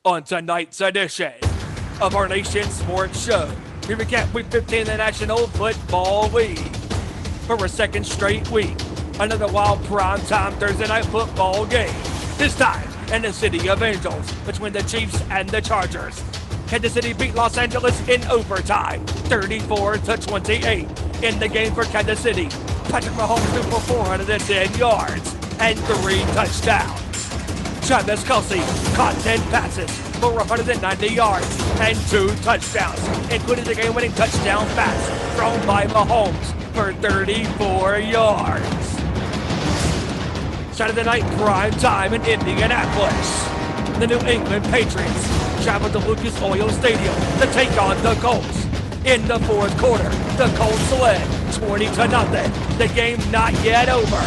On tonight's edition of our Nation Sports Show, we recap Week 15 of the National Football League. For a second straight week, another wild primetime Thursday night football game. This time in the city of Angels between the Chiefs and the Chargers. Kansas City beat Los Angeles in overtime, 34-28. In the game for Kansas City, Patrick Mahomes threw for 410 yards and 3 touchdowns. Travis Kelce caught 10 passes for 190 yards and 2 touchdowns, including the game-winning touchdown pass thrown by Mahomes for 34 yards. Saturday night prime time in Indianapolis. The New England Patriots travel to Lucas Oil Stadium to take on the Colts. In the fourth quarter, the Colts led 20-0. The game not yet over.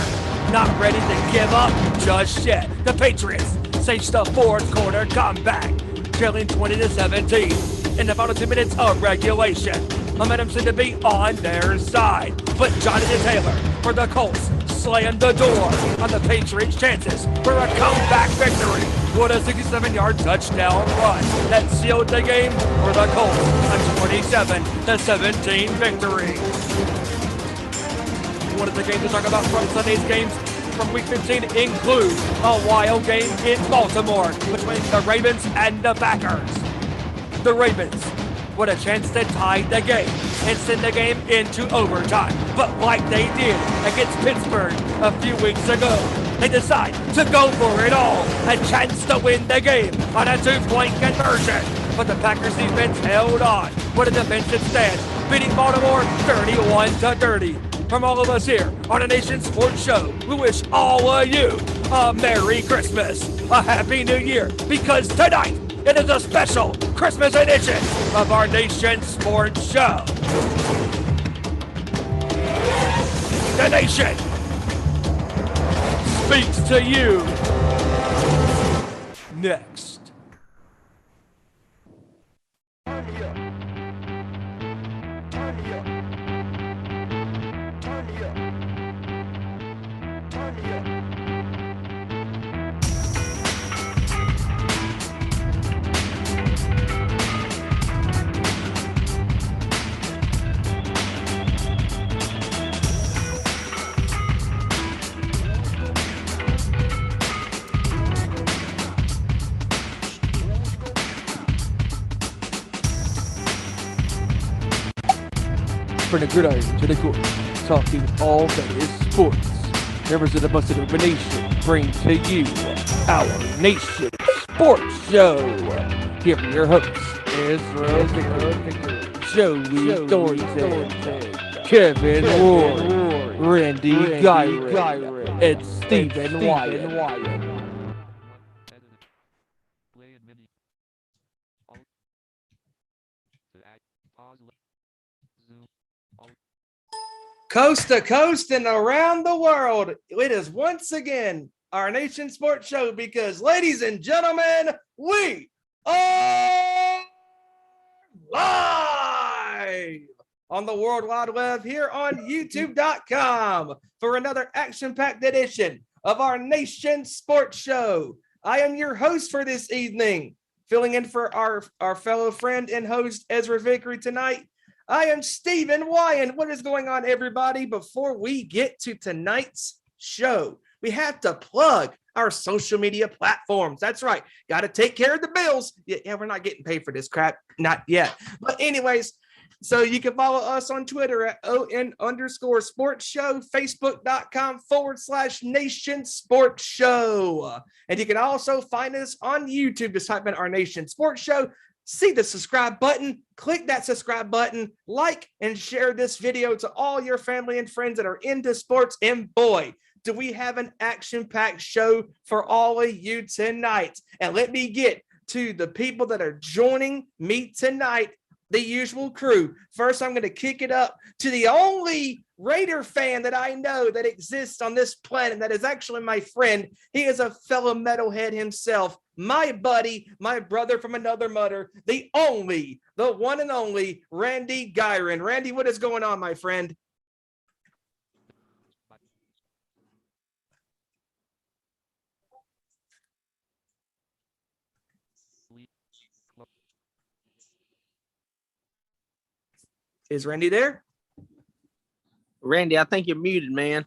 Not ready to give up just yet. The Patriots cinch the fourth quarter comeback, trailing 20-17 in the final 2 minutes of regulation. Momentum seemed to be on their side, but Jonathan Taylor for the Colts slammed the door on the Patriots' chances for a comeback victory with a 67-yard touchdown run that sealed the game for the Colts, a 27-17 victory. One of the games to talk about from Sunday's games from Week 15 include a wild game in Baltimore between the Ravens and the Packers. The Ravens with a chance to tie the game and send the game into overtime. But like they did against Pittsburgh a few weeks ago, they decide to go for it all. A chance to win the game on a 2-point conversion. But the Packers defense held on with a defensive stand, beating Baltimore 31-30. From all of us here on the Nation Sports Show, we wish all of you a Merry Christmas, a Happy New Year, because tonight it is a special Christmas edition of our Nation Sports Show. The Nation speaks to you next. From the gridiron to the court, talking all things sports. Members of the Busted Open Nation bring to you our Nation Sports Show. Here for your hosts, Ezra Joey Thornton, Kevin Rorie, Randy Giron, and Stephen Wyand. Coast to coast and around the world, it is once again our Nation Sports Show because, ladies and gentlemen, we are live on the World Wide Web here on YouTube.com for another action-packed edition of our Nation Sports Show. I am your host for this evening, filling in for our fellow friend and host Ezra Vickery tonight. I am Stephen Wyand. What is going on, everybody? Before we get to tonight's show, we have to plug our social media platforms. That's right. Got to take care of the bills. Yeah, we're not getting paid for this crap. Not yet. But anyways, so you can follow us on Twitter at @ON_sports show, Facebook.com/Nation Sports Show. And you can also find us on YouTube. Just type in our Nation Sports Show. See the subscribe button, click that subscribe button, like and share this video to all your family and friends that are into sports. And boy, do we have an action-packed show for all of you tonight. And let me get to the people that are joining me tonight, the usual crew. First, I'm going to kick it up to the only Raider fan that I know that exists on this planet that is actually my friend. He is a fellow metalhead himself, my buddy, my brother from another mother, the one and only Randy Giron. Randy, what is going on, my friend? Is Randy there? Randy, I think you're muted, man.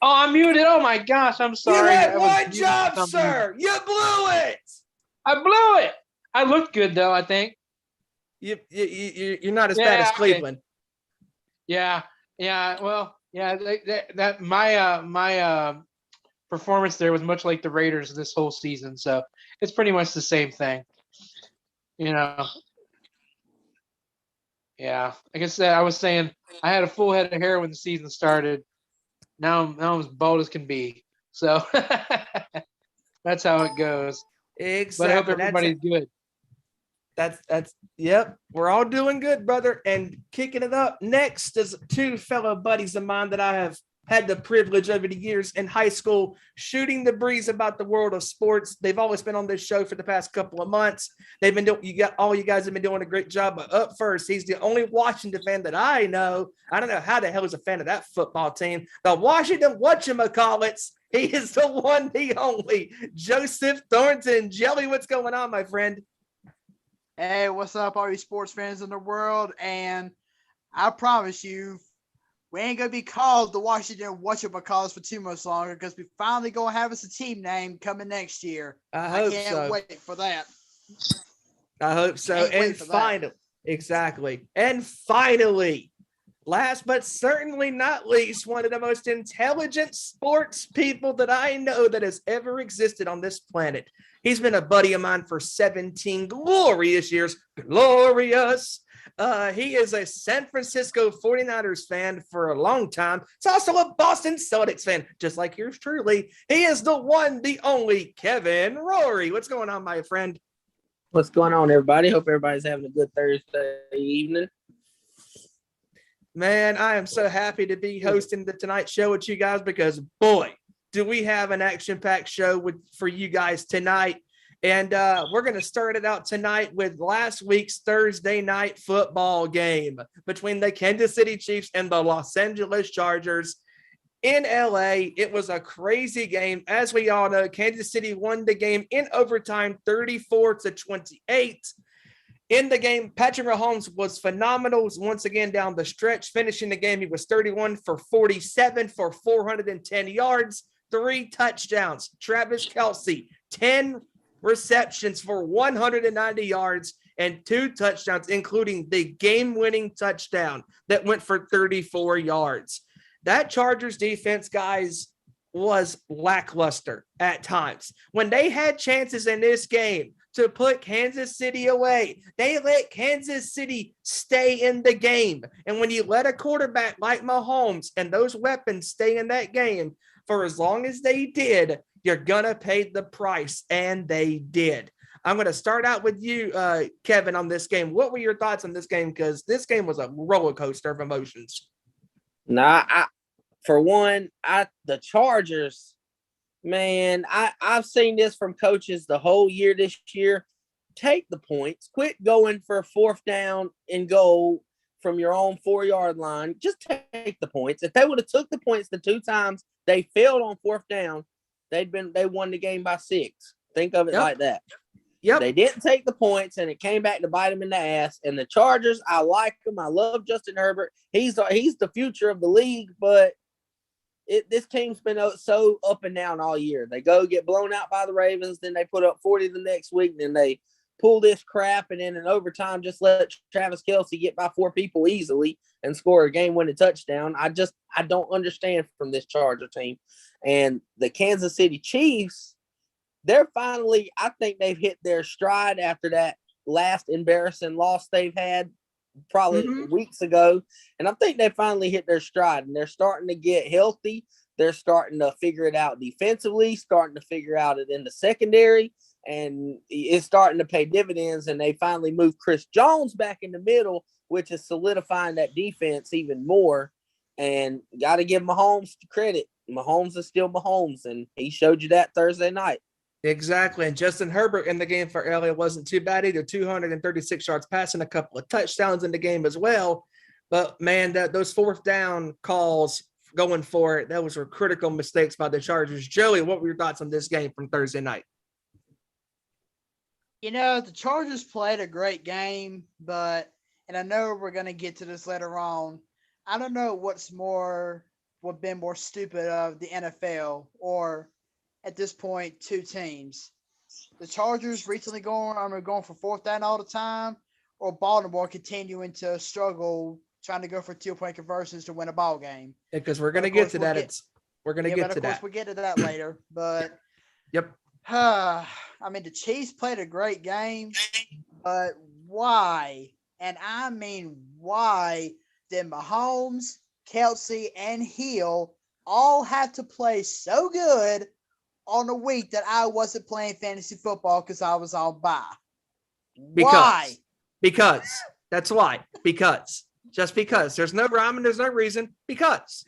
Oh, I'm muted. Oh my gosh, I'm sorry. You had I was one muted job, for some reason. sir. You blew it. I blew it. I looked good though, I think. You're not as bad as Cleveland. Yeah. Well, yeah. That my performance there was much like the Raiders this whole season, so it's pretty much the same thing. You know. Yeah. Like I said, I was saying I had a full head of hair when the season started. Now I'm as bald as can be. So that's how it goes. Exactly. But I hope everybody's good. That's yep. We're all doing good, brother. And kicking it up next is two fellow buddies of mine that I have had the privilege over the years in high school shooting the breeze about the world of sports. They've always been on this show for the past couple of months. They've been doing, you guys have been doing a great job. But up first, he's the only Washington fan that I know. I don't know how the hell he's a fan of that football team. The Washington whatchamacallits. He is the one, the only Joseph Thornton. Jelly, what's going on, my friend? Hey, what's up, all you sports fans in the world? And I promise you, we ain't gonna be called the Washington whatchamacallits for too much longer because we finally gonna have us a team name coming next year. I can't wait for that. I hope so. And finally, exactly. And finally, last but certainly not least, one of the most intelligent sports people that I know that has ever existed on this planet. He's been a buddy of mine for 17 glorious years. Glorious. He is a San Francisco 49ers fan for a long time. He's also a Boston Celtics fan, just like yours truly. He is the one, the only Kevin Rorie. What's going on, my friend? What's going on, everybody? Hope everybody's having a good Thursday evening. Man, I am so happy to be hosting the Tonight Show with you guys because, boy, do we have an action-packed show for you guys tonight. And we're going to start it out tonight with last week's Thursday night football game between the Kansas City Chiefs and the Los Angeles Chargers in LA. It was a crazy game. As we all know, Kansas City won the game in overtime 34-28. In the game, Patrick Mahomes was phenomenal once again down the stretch. Finishing the game, he was 31 for 47 for 410 yards, 3 touchdowns. Travis Kelce, 10 receptions for 190 yards and 2 touchdowns, including the game-winning touchdown that went for 34 yards. That Chargers defense, guys, was lackluster at times. When they had chances in this game to put Kansas City away, they let Kansas City stay in the game. And when you let a quarterback like Mahomes and those weapons stay in that game for as long as they did, you're going to pay the price, and they did. I'm going to start out with you, Kevin, on this game. What were your thoughts on this game? Because this game was a roller coaster of emotions. The Chargers, man, I've seen this from coaches the whole year this year. Take the points. Quit going for 4th down and goal from your own 4-yard line. Just take the points. If they would have took the points the 2 times they failed on 4th down, they won the game by 6. Think of it like that. Yep. They didn't take the points, and it came back to bite them in the ass. And the Chargers, I like them. I love Justin Herbert. He's the future of the league, but this team's been so up and down all year. They go get blown out by the Ravens, then they put up 40 the next week, and then they pull this crap, and then in overtime just let Travis Kelce get by 4 people easily and score a game-winning touchdown. I don't understand from this Charger team. And the Kansas City Chiefs, I think they've hit their stride after that last embarrassing loss they've had probably weeks ago. And I think they finally hit their stride, and they're starting to get healthy. They're starting to figure it out defensively, starting to figure out it in the secondary, and it's starting to pay dividends. And they finally moved Chris Jones back in the middle, which is solidifying that defense even more. And got to give Mahomes credit. Mahomes is still Mahomes, and he showed you that Thursday night. Exactly. And Justin Herbert in the game for LA wasn't too bad either. 236 yards passing, a couple of touchdowns in the game as well. But, man, those 4th down calls going for it, those were critical mistakes by the Chargers. Joey, what were your thoughts on this game from Thursday night? You know, the Chargers played a great game, but and I know we're gonna get to this later on. I don't know what been more stupid of the NFL or at this point two teams. The Chargers recently going for fourth down all the time, or Baltimore continuing to struggle trying to go for 2-point conversions to win a ball game. Because we're gonna get to that. We're gonna get to that. We'll get to that later. But Yep. I mean, the Chiefs played a great game, but why? And I mean, why did Mahomes, Kelsey, and Hill all have to play so good on a week that I wasn't playing fantasy football because I was on bye? Why? Because that's why. Just because. There's no rhyme and there's no reason. Because.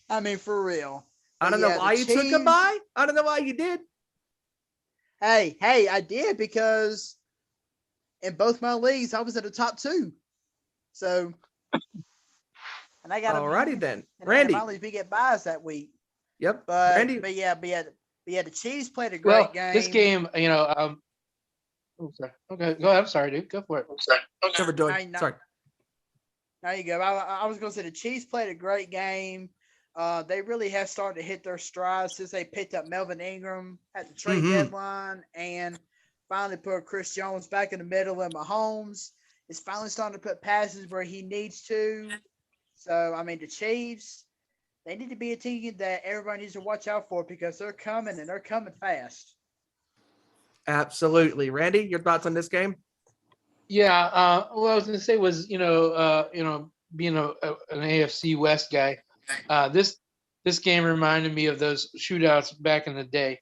I mean, for real. I don't know why you took a bye. I don't know why you did. Hey, I did because in both my leagues I was at the top 2. So, and I got alrighty then, Randy. And finally, we get buys that week. Yep, but Randy. But yeah, the Chiefs played a great game. This game, oh, sorry. Okay, go ahead. I'm sorry, dude. Go for it. Sorry. There you go. I was going to say the Chiefs played a great game. They really have started to hit their stride since they picked up Melvin Ingram at the trade deadline and finally put Chris Jones back in the middle, and Mahomes is finally starting to put passes where he needs to. So, I mean, the Chiefs, they need to be a team that everybody needs to watch out for because they're coming and they're coming fast. Absolutely. Randy, your thoughts on this game? Yeah. What I was going to say was, being an AFC West guy, this game reminded me of those shootouts back in the day.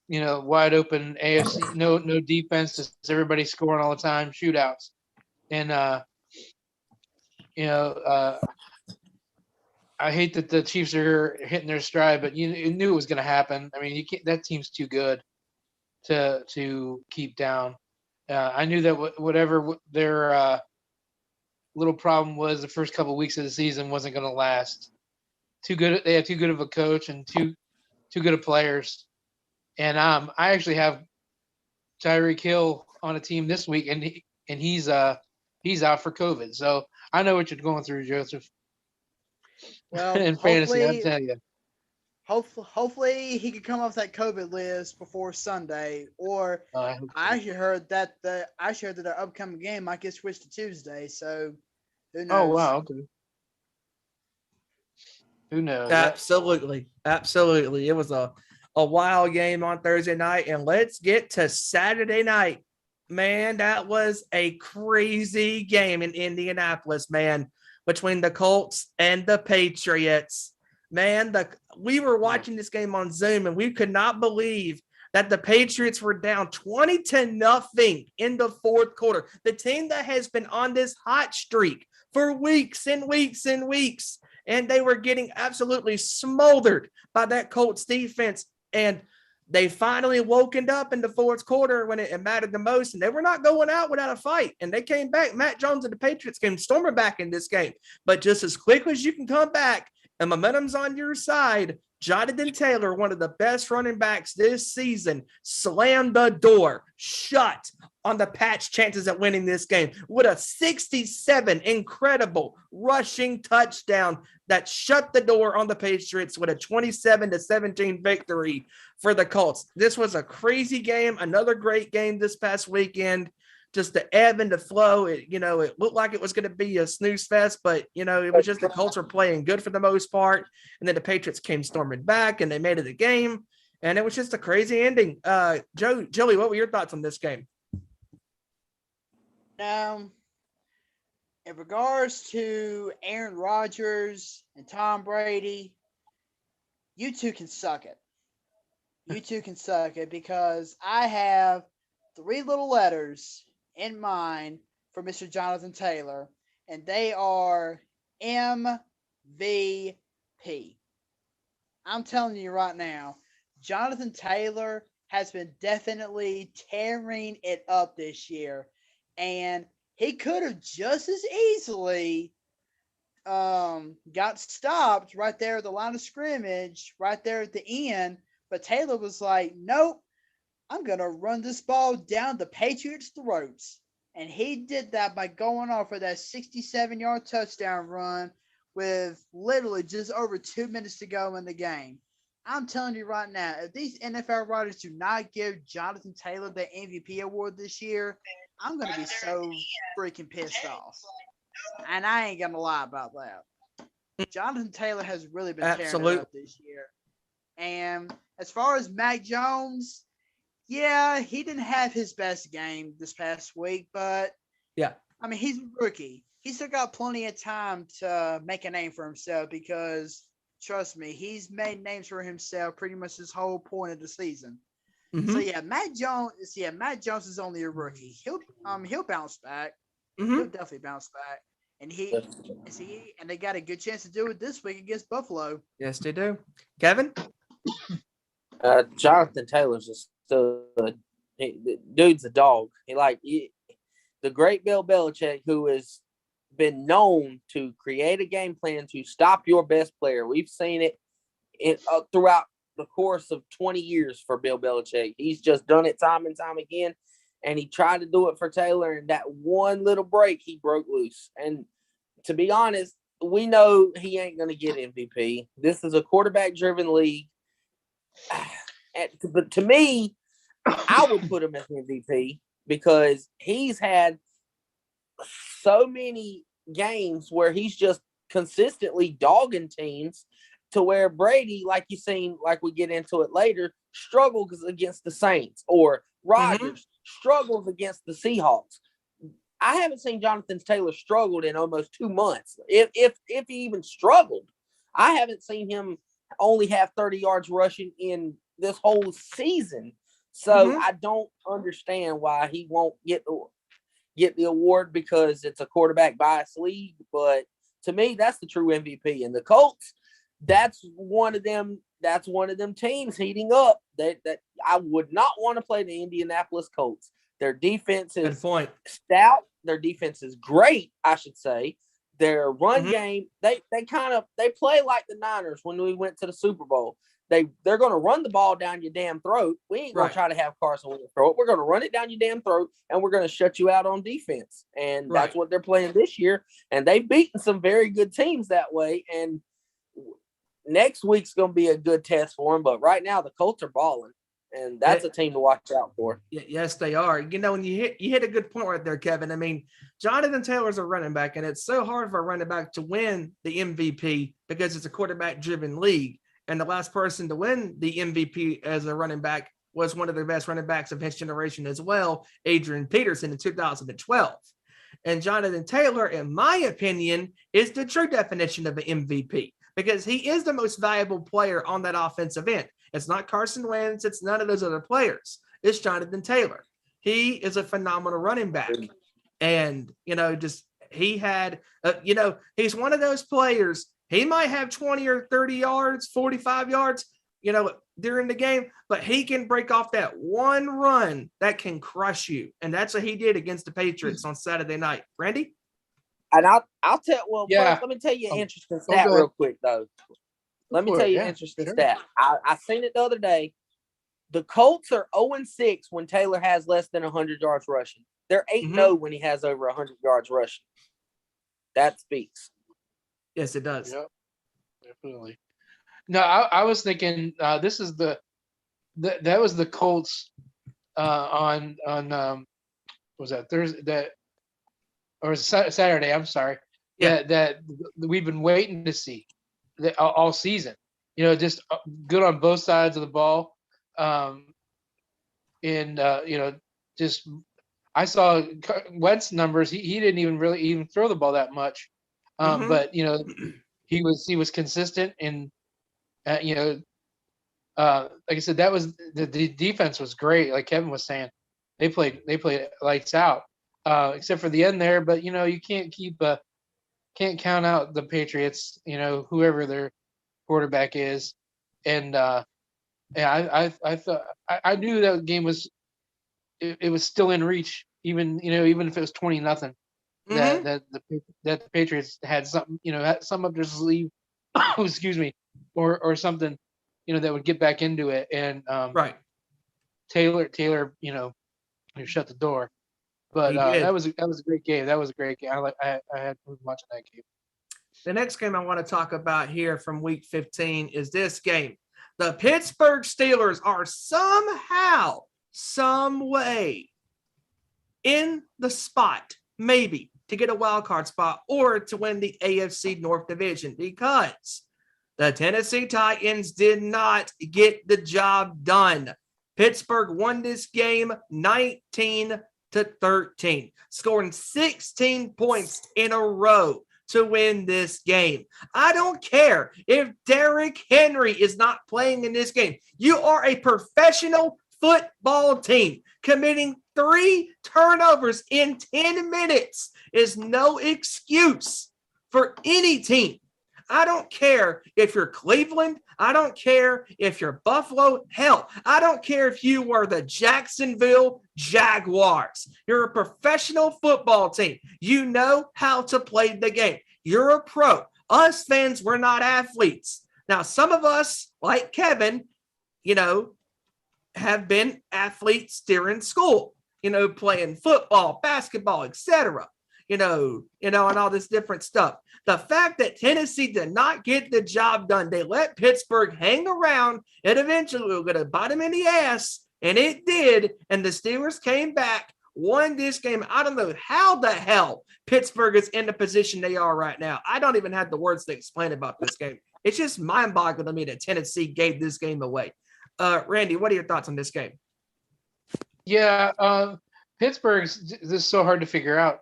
Wide open AFC, no defense, just everybody scoring all the time, shootouts. And I hate that the Chiefs are hitting their stride, but you knew it was going to happen. I mean, that team's too good to keep down. I knew that whatever their little problem was the first couple of weeks of the season wasn't going to last. They had too good of a coach and too good of players. And I actually have Tyreek Hill on a team this week, and he's out for COVID. So I know what you're going through, Joseph. Well, in fantasy, I tell you. Hopefully he can come off that COVID list before Sunday. Or I actually heard that the upcoming game might get switched to Tuesday. So who knows? Oh wow, okay. Who knows? Absolutely. It was a wild game on Thursday night, and let's get to Saturday night. Man, that was a crazy game in Indianapolis, man, between the Colts and the Patriots. Man, we were watching this game on Zoom, and we could not believe that the Patriots were down 20-0 in the fourth quarter. The team that has been on this hot streak for weeks and weeks and weeks, and they were getting absolutely smoldered by that Colts defense. And they finally woken up in the fourth quarter when it mattered the most, and they were not going out without a fight. And they came back. Matt Jones and the Patriots came storming back in this game. But just as quick as you can come back and momentum's on your side, Jonathan Taylor, one of the best running backs this season, slammed the door shut on the Pats' chances at winning this game with a 67 incredible rushing touchdown that shut the door on the Patriots with a 27-17 victory for the Colts. This was a crazy game, another great game this past weekend. Just the ebb and the flow. It looked like it was going to be a snooze fest, but it was just the Colts were playing good for the most part. And then the Patriots came storming back and they made it a game. And it was just a crazy ending. Joey, what were your thoughts on this game? Now, in regards to Aaron Rodgers and Tom Brady, you two can suck it. You two can suck it because I have 3 little letters in mind for Mr. Jonathan Taylor, and they are MVP. I'm telling you right now, Jonathan Taylor has been definitely tearing it up this year, and he could have just as easily got stopped right there at the line of scrimmage, right there at the end, but Taylor was like, nope, I'm going to run this ball down the Patriots' throats. And he did that by going off for that 67-yard touchdown run with literally just over 2 minutes to go in the game. I'm telling you right now, if these NFL writers do not give Jonathan Taylor the MVP award this year, I'm going to be so freaking pissed off. And I ain't going to lie about that. Jonathan Taylor has really been tearing it up this year. And as far as Mac Jones, yeah, he didn't have his best game this past week, but yeah, I mean, he's a rookie. He's still got plenty of time to make a name for himself because, trust me, he's made names for himself pretty much his whole point of the season. Mm-hmm. So yeah, Matt Jones is only a rookie. He'll bounce back. Mm-hmm. He'll definitely bounce back. And they got a good chance to do it this week against Buffalo. Yes, they do. Kevin? Jonathan Taylor's just dude's a dog. The great Bill Belichick, who has been known to create a game plan to stop your best player. We've seen it throughout the course of 20 years for Bill Belichick. He's just done it time and time again, and he tried to do it for Taylor, and that one little break, he broke loose. And to be honest, we know he ain't going to get MVP. This is a quarterback-driven league. But to me, I would put him as MVP because he's had so many games where he's just consistently dogging teams to where Brady, like we get into it later, struggles against the Saints, or Rodgers struggles against the Seahawks. I haven't seen Jonathan Taylor struggled in almost 2 months. If he even struggled, I haven't seen him only have 30 yards rushing in this whole season. So I don't understand why he won't get the award because it's a quarterback bias league. But to me, that's the true MVP. And the Colts, that's one of them teams heating up that I would not want to play the Indianapolis Colts. Their defense is stout. Their defense is great, I should say. Their run game, they play like the Niners when we went to the Super Bowl. They're going to run the ball down your damn throat. We ain't going to try to have Carson Wentz throw it. We're going to run it down your damn throat, and we're going to shut you out on defense. And that's what they're playing this year. And they've beaten some very good teams that way. And next week's going to be a good test for them. But right now, the Colts are balling, and that's a team to watch out for. Yes, they are. You know, and you hit a good point right there, Kevin. I mean, Jonathan Taylor's a running back, and it's so hard for a running back to win the MVP because it's a quarterback-driven league. And the last person to win the MVP as a running back was one of the best running backs of his generation as well, Adrian Peterson in 2012. And Jonathan Taylor, in my opinion, is the true definition of an MVP because he is the most valuable player on that offensive end. It's not Carson Wentz. It's none of those other players. It's Jonathan Taylor. He is a phenomenal running back. And, he's one of those players. He might have 20 or 30 yards, 45 yards, during the game, but he can break off that one run that can crush you. And that's what he did against the Patriots on Saturday night. Randy? And I'll tell, first, let me tell you an interesting stat real quick, though. Let me tell you an interesting stat. I seen it the other day. The Colts are 0-6 when Taylor has less than 100 yards rushing. They're 8-0 when he has over 100 yards rushing. That speaks. Yes, it does. Yep, definitely. No, I was thinking this is that was the Colts on was that Thursday or Saturday? I'm sorry. Yeah, that we've been waiting to see all season. Just good on both sides of the ball. Just I saw Wentz numbers. He didn't even really throw the ball that much. But he was consistent and like I said, that was the defense was great. Like Kevin was saying, they played lights out, except for the end there. But you can't count out the Patriots. Whoever their quarterback is, and I thought I knew that game was it was still in reach, even if it was 20-0. That the Patriots had something, had some up their sleeve, excuse me, or something, that would get back into it. And Taylor, shut the door. But He did. that was a great game. That was a great game. I had fun watching that game. The next game I want to talk about here from week 15 is this game. The Pittsburgh Steelers are somehow, some way in the spot, maybe to get a wild card spot or to win the AFC North Division, because the Tennessee Titans did not get the job done. Pittsburgh won this game 19-13, scoring 16 points in a row to win this game. I don't care if Derrick Henry is not playing in this game. You are a professional football team. Committing 3 turnovers in 10 minutes is no excuse for any team. I don't care if you're Cleveland. I don't care if you're Buffalo. Hell, I don't care if you were the Jacksonville Jaguars. You're a professional football team. You know how to play the game. You're a pro. Us fans, we're not athletes. Now, some of us, like Kevin, have been athletes during school, playing football, basketball, etc., and all this different stuff. The fact that Tennessee did not get the job done, they let Pittsburgh hang around, and eventually we were going to bite them in the ass, and it did, and the Steelers came back, won this game. I don't know how the hell Pittsburgh is in the position they are right now. I don't even have the words to explain about this game. It's just mind-boggling to me that Tennessee gave this game away. Randy, what are your thoughts on this game? Yeah, Pittsburgh's this is so hard to figure out.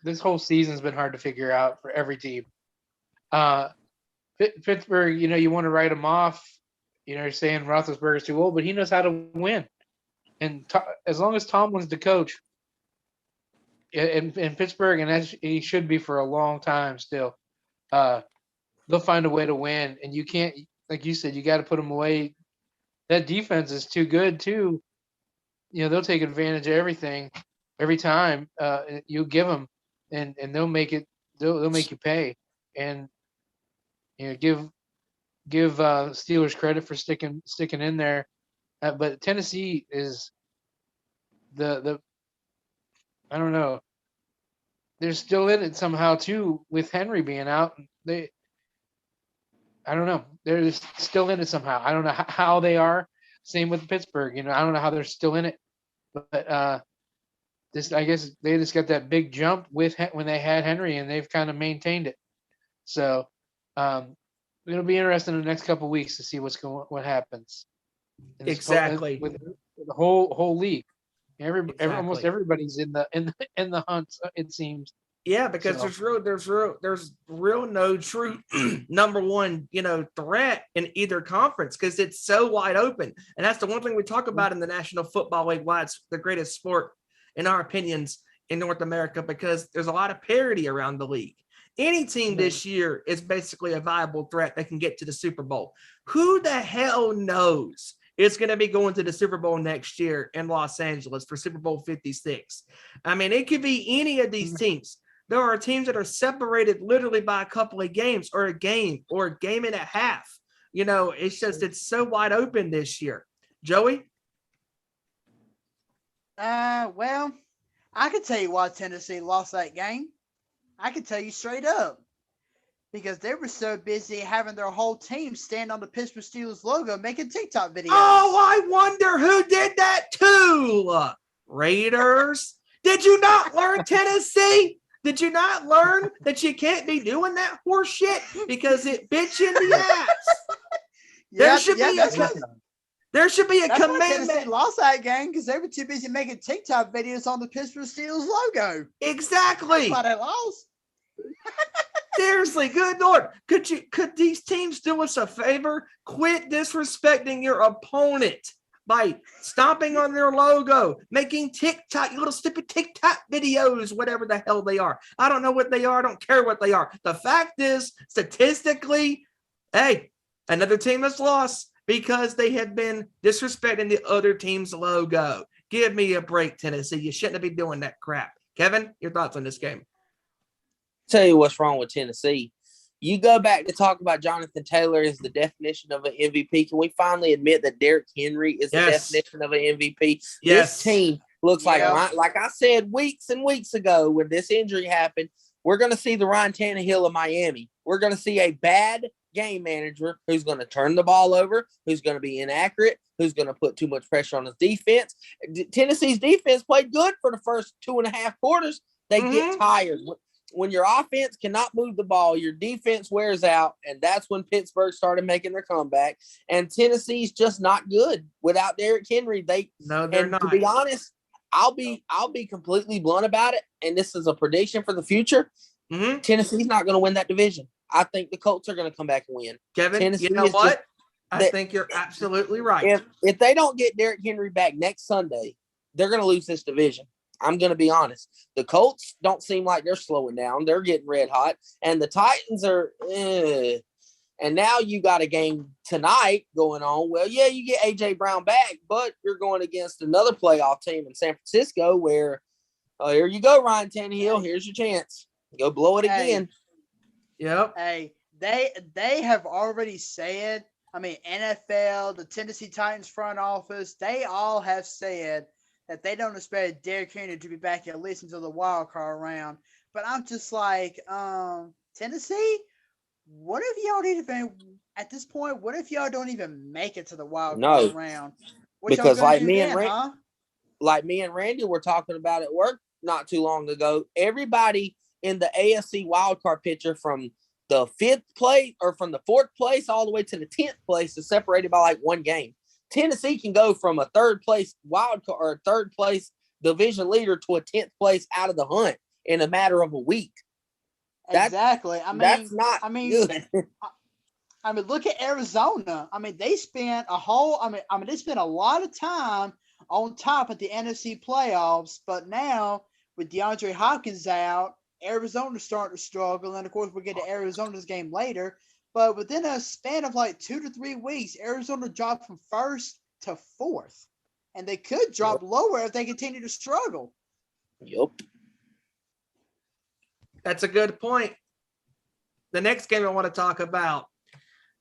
This whole season's been hard to figure out for every team. Pittsburgh, you want to write them off. You're saying Roethlisberger's too old, but he knows how to win. And as long as Tomlin's the coach in Pittsburgh, and he should be for a long time still, they'll find a way to win. And you can't, like you said, you got to put them away. That defense is too good too. They'll take advantage of everything every time you give them, and they'll make it. They'll make you pay, and give Steelers credit for sticking in there. But Tennessee is the I don't know. They're still in it somehow too with Henry being out. I don't know. They're just still in it somehow. I don't know how they are. Same with Pittsburgh. I don't know how they're still in it. But I guess they just got that big jump when they had Henry, and they've kind of maintained it. So it'll be interesting in the next couple of weeks to see what happens. Exactly. With the whole league. Exactly. Almost everybody's in the hunt. It seems. Yeah, because there's real no true number one, threat in either conference, because it's so wide open. And that's the one thing we talk about in the National Football League, why it's the greatest sport, in our opinions, in North America, because there's a lot of parity around the league. Any team this year is basically a viable threat that can get to the Super Bowl. Who the hell knows it's going to be going to the Super Bowl next year in Los Angeles for Super Bowl 56? I mean, it could be any of these teams. There are teams that are separated literally by a couple of games, or a game and a half. It's so wide open this year. Joey? Well, I could tell you why Tennessee lost that game. I can tell you straight up. Because they were so busy having their whole team stand on the Pittsburgh Steelers logo making TikTok videos. Oh, I wonder who did that too. Raiders. Did you not learn, Tennessee? Did you not learn that you can't be doing that horse shit because it bit you in the ass? There should be a commandment. Tennessee lost that game because they were too busy making TikTok videos on the Pittsburgh Steelers logo. Exactly. That's why they lost. Seriously, good Lord. Could these teams do us a favor? Quit disrespecting your opponent by stomping on their logo, making TikTok, little stupid TikTok videos, whatever the hell they are. I don't know what they are. I don't care what they are. The fact is, statistically, hey, another team has lost because they have been disrespecting the other team's logo. Give me a break, Tennessee. You shouldn't be doing that crap. Kevin, your thoughts on this game? Tell you what's wrong with Tennessee. You go back to talk about Jonathan Taylor as the definition of an MVP. Can we finally admit that Derrick Henry is the definition of an MVP? Yes. This team Looks Yeah. like I said weeks and weeks ago when this injury happened, we're going to see the Ryan Tannehill of Miami. We're going to see a bad game manager who's going to turn the ball over, who's going to be inaccurate, who's going to put too much pressure on his defense. Tennessee's defense played good for the first 2.5 quarters. They get tired. When your offense cannot move the ball, your defense wears out, and that's when Pittsburgh started making their comeback. And Tennessee's just not good without Derrick Henry. They're not. To be honest, I'll be completely blunt about it, and this is a prediction for the future. Tennessee's not going to win that division. I think the Colts are going to come back and win. Kevin, Tennessee you know what? I think you're absolutely right. If they don't get Derrick Henry back next Sunday, they're going to lose this division. I'm going to be honest. The Colts don't seem like they're slowing down. They're getting red hot. And the Titans are And now you got a game tonight going on. Well, yeah, you get A.J. Brown back, but you're going against another playoff team in San Francisco where, here you go, Ryan Tannehill. Here's your chance. Go blow it again. Yep. Hey, they have already said, NFL, the Tennessee Titans front office, they all have said that they don't expect Derrick Henry to be back at least until the wild card round. But I'm just like, Tennessee, what if y'all don't even, at this point, what if y'all don't even make it to the wild card round? What because like me and Randy were talking about at work not too long ago, everybody in the AFC wild card picture from the 5th place or from the 4th place all the way to the 10th place is separated by like one game. Tennessee can go from a 3rd place wild card or 3rd place division leader to a 10th place out of the hunt in a matter of a week. Exactly. That's not good. Look at Arizona. They spent they spent a lot of time on top of the NFC playoffs, but now with DeAndre Hopkins out, Arizona's starting to struggle, and of course we'll get to Arizona's game later. But within a span of like 2 to 3 weeks, Arizona dropped from 1st to 4th, and they could drop lower if they continue to struggle. Yep. That's a good point. The next game I want to talk about.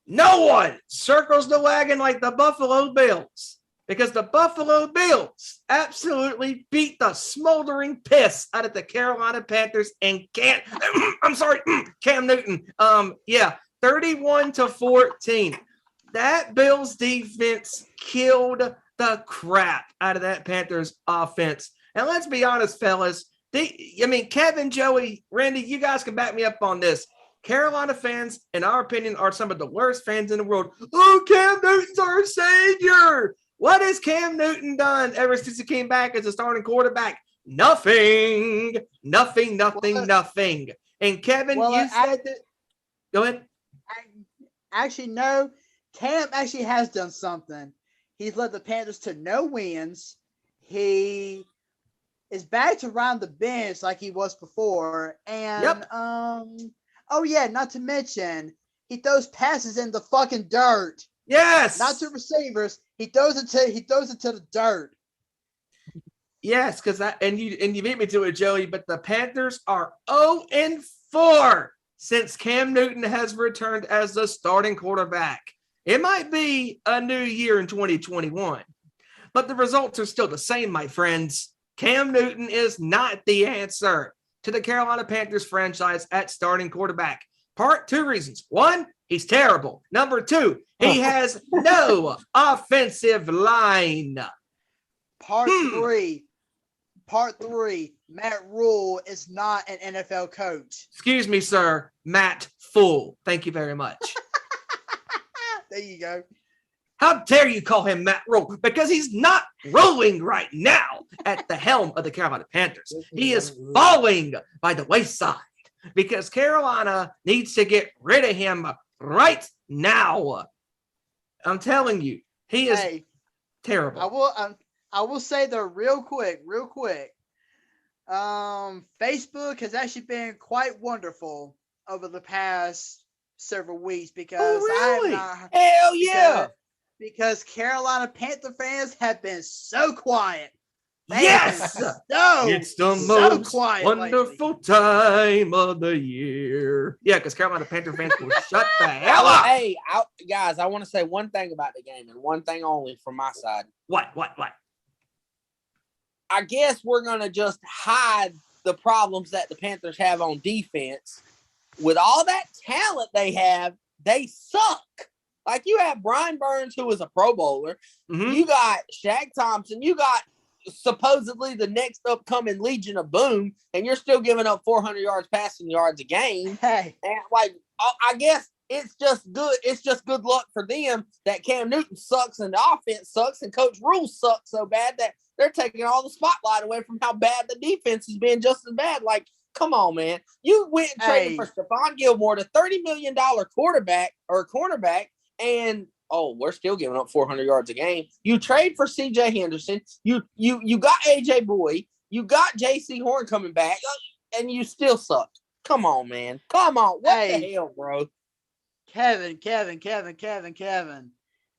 No one circles the wagon like the Buffalo Bills, because the Buffalo Bills absolutely beat the smoldering piss out of the Carolina Panthers and Cam Newton. 31-14. That Bills defense killed the crap out of that Panthers offense. And let's be honest, fellas. Kevin, Joey, Randy, you guys can back me up on this. Carolina fans, in our opinion, are some of the worst fans in the world. Oh, Cam Newton's our savior. What has Cam Newton done ever since he came back as a starting quarterback? Nothing. And Kevin, you said that. Go ahead. Actually, no. Cam actually has done something. He's led the Panthers to no wins. He is back to around the bench like he was before. And not to mention, he throws passes in the fucking dirt. Yes. Not to receivers. He throws it to the dirt. Yes, because you beat me to it, Joey, but the Panthers are 0-4 since Cam Newton has returned as the starting quarterback. It might be a new year in 2021, but the results are still the same, my friends. Cam Newton is not the answer to the Carolina Panthers franchise at starting quarterback. Part 2 reasons. 1, he's terrible. Number 2, he has no offensive line. Part 3, Matt Rule is not an NFL coach. Excuse me, sir. Matt Fool. Thank you very much. There you go. How dare you call him Matt Rule? Because he's not rolling right now at the helm of the Carolina Panthers. He is falling by the wayside because Carolina needs to get rid of him right now. I'm telling you, he is terrible. I will say though, real quick. Facebook has actually been quite wonderful over the past several weeks because Hell yeah. Because Carolina Panther fans have been so quiet. Yes! It's the most wonderful time of the year. Yeah, because Carolina Panther fans will shut the hell up. Hey, guys, I want to say one thing about the game and one thing only from my side. What? I guess we're going to just hide the problems that the Panthers have on defense. With all that talent they have, they suck. Like, you have Brian Burns, who is a Pro Bowler. Mhm. You got Shaq Thompson. You got supposedly the next upcoming Legion of Boom, and you're still giving up 400 yards passing yards a game. Hey, And, like, I guess it's just good. It's just good luck for them that Cam Newton sucks and the offense sucks and Coach Rule sucks so bad that they're taking all the spotlight away from how bad the defense has been just as bad. Like, come on, man. You went and traded for Stephon Gilmore, the $30 million quarterback or cornerback, and we're still giving up 400 yards a game. You trade for C.J. Henderson. You got A.J. Boyd. You got J.C. Horn coming back, and you still suck. Come on, man. Come on. What the hell, bro? Kevin.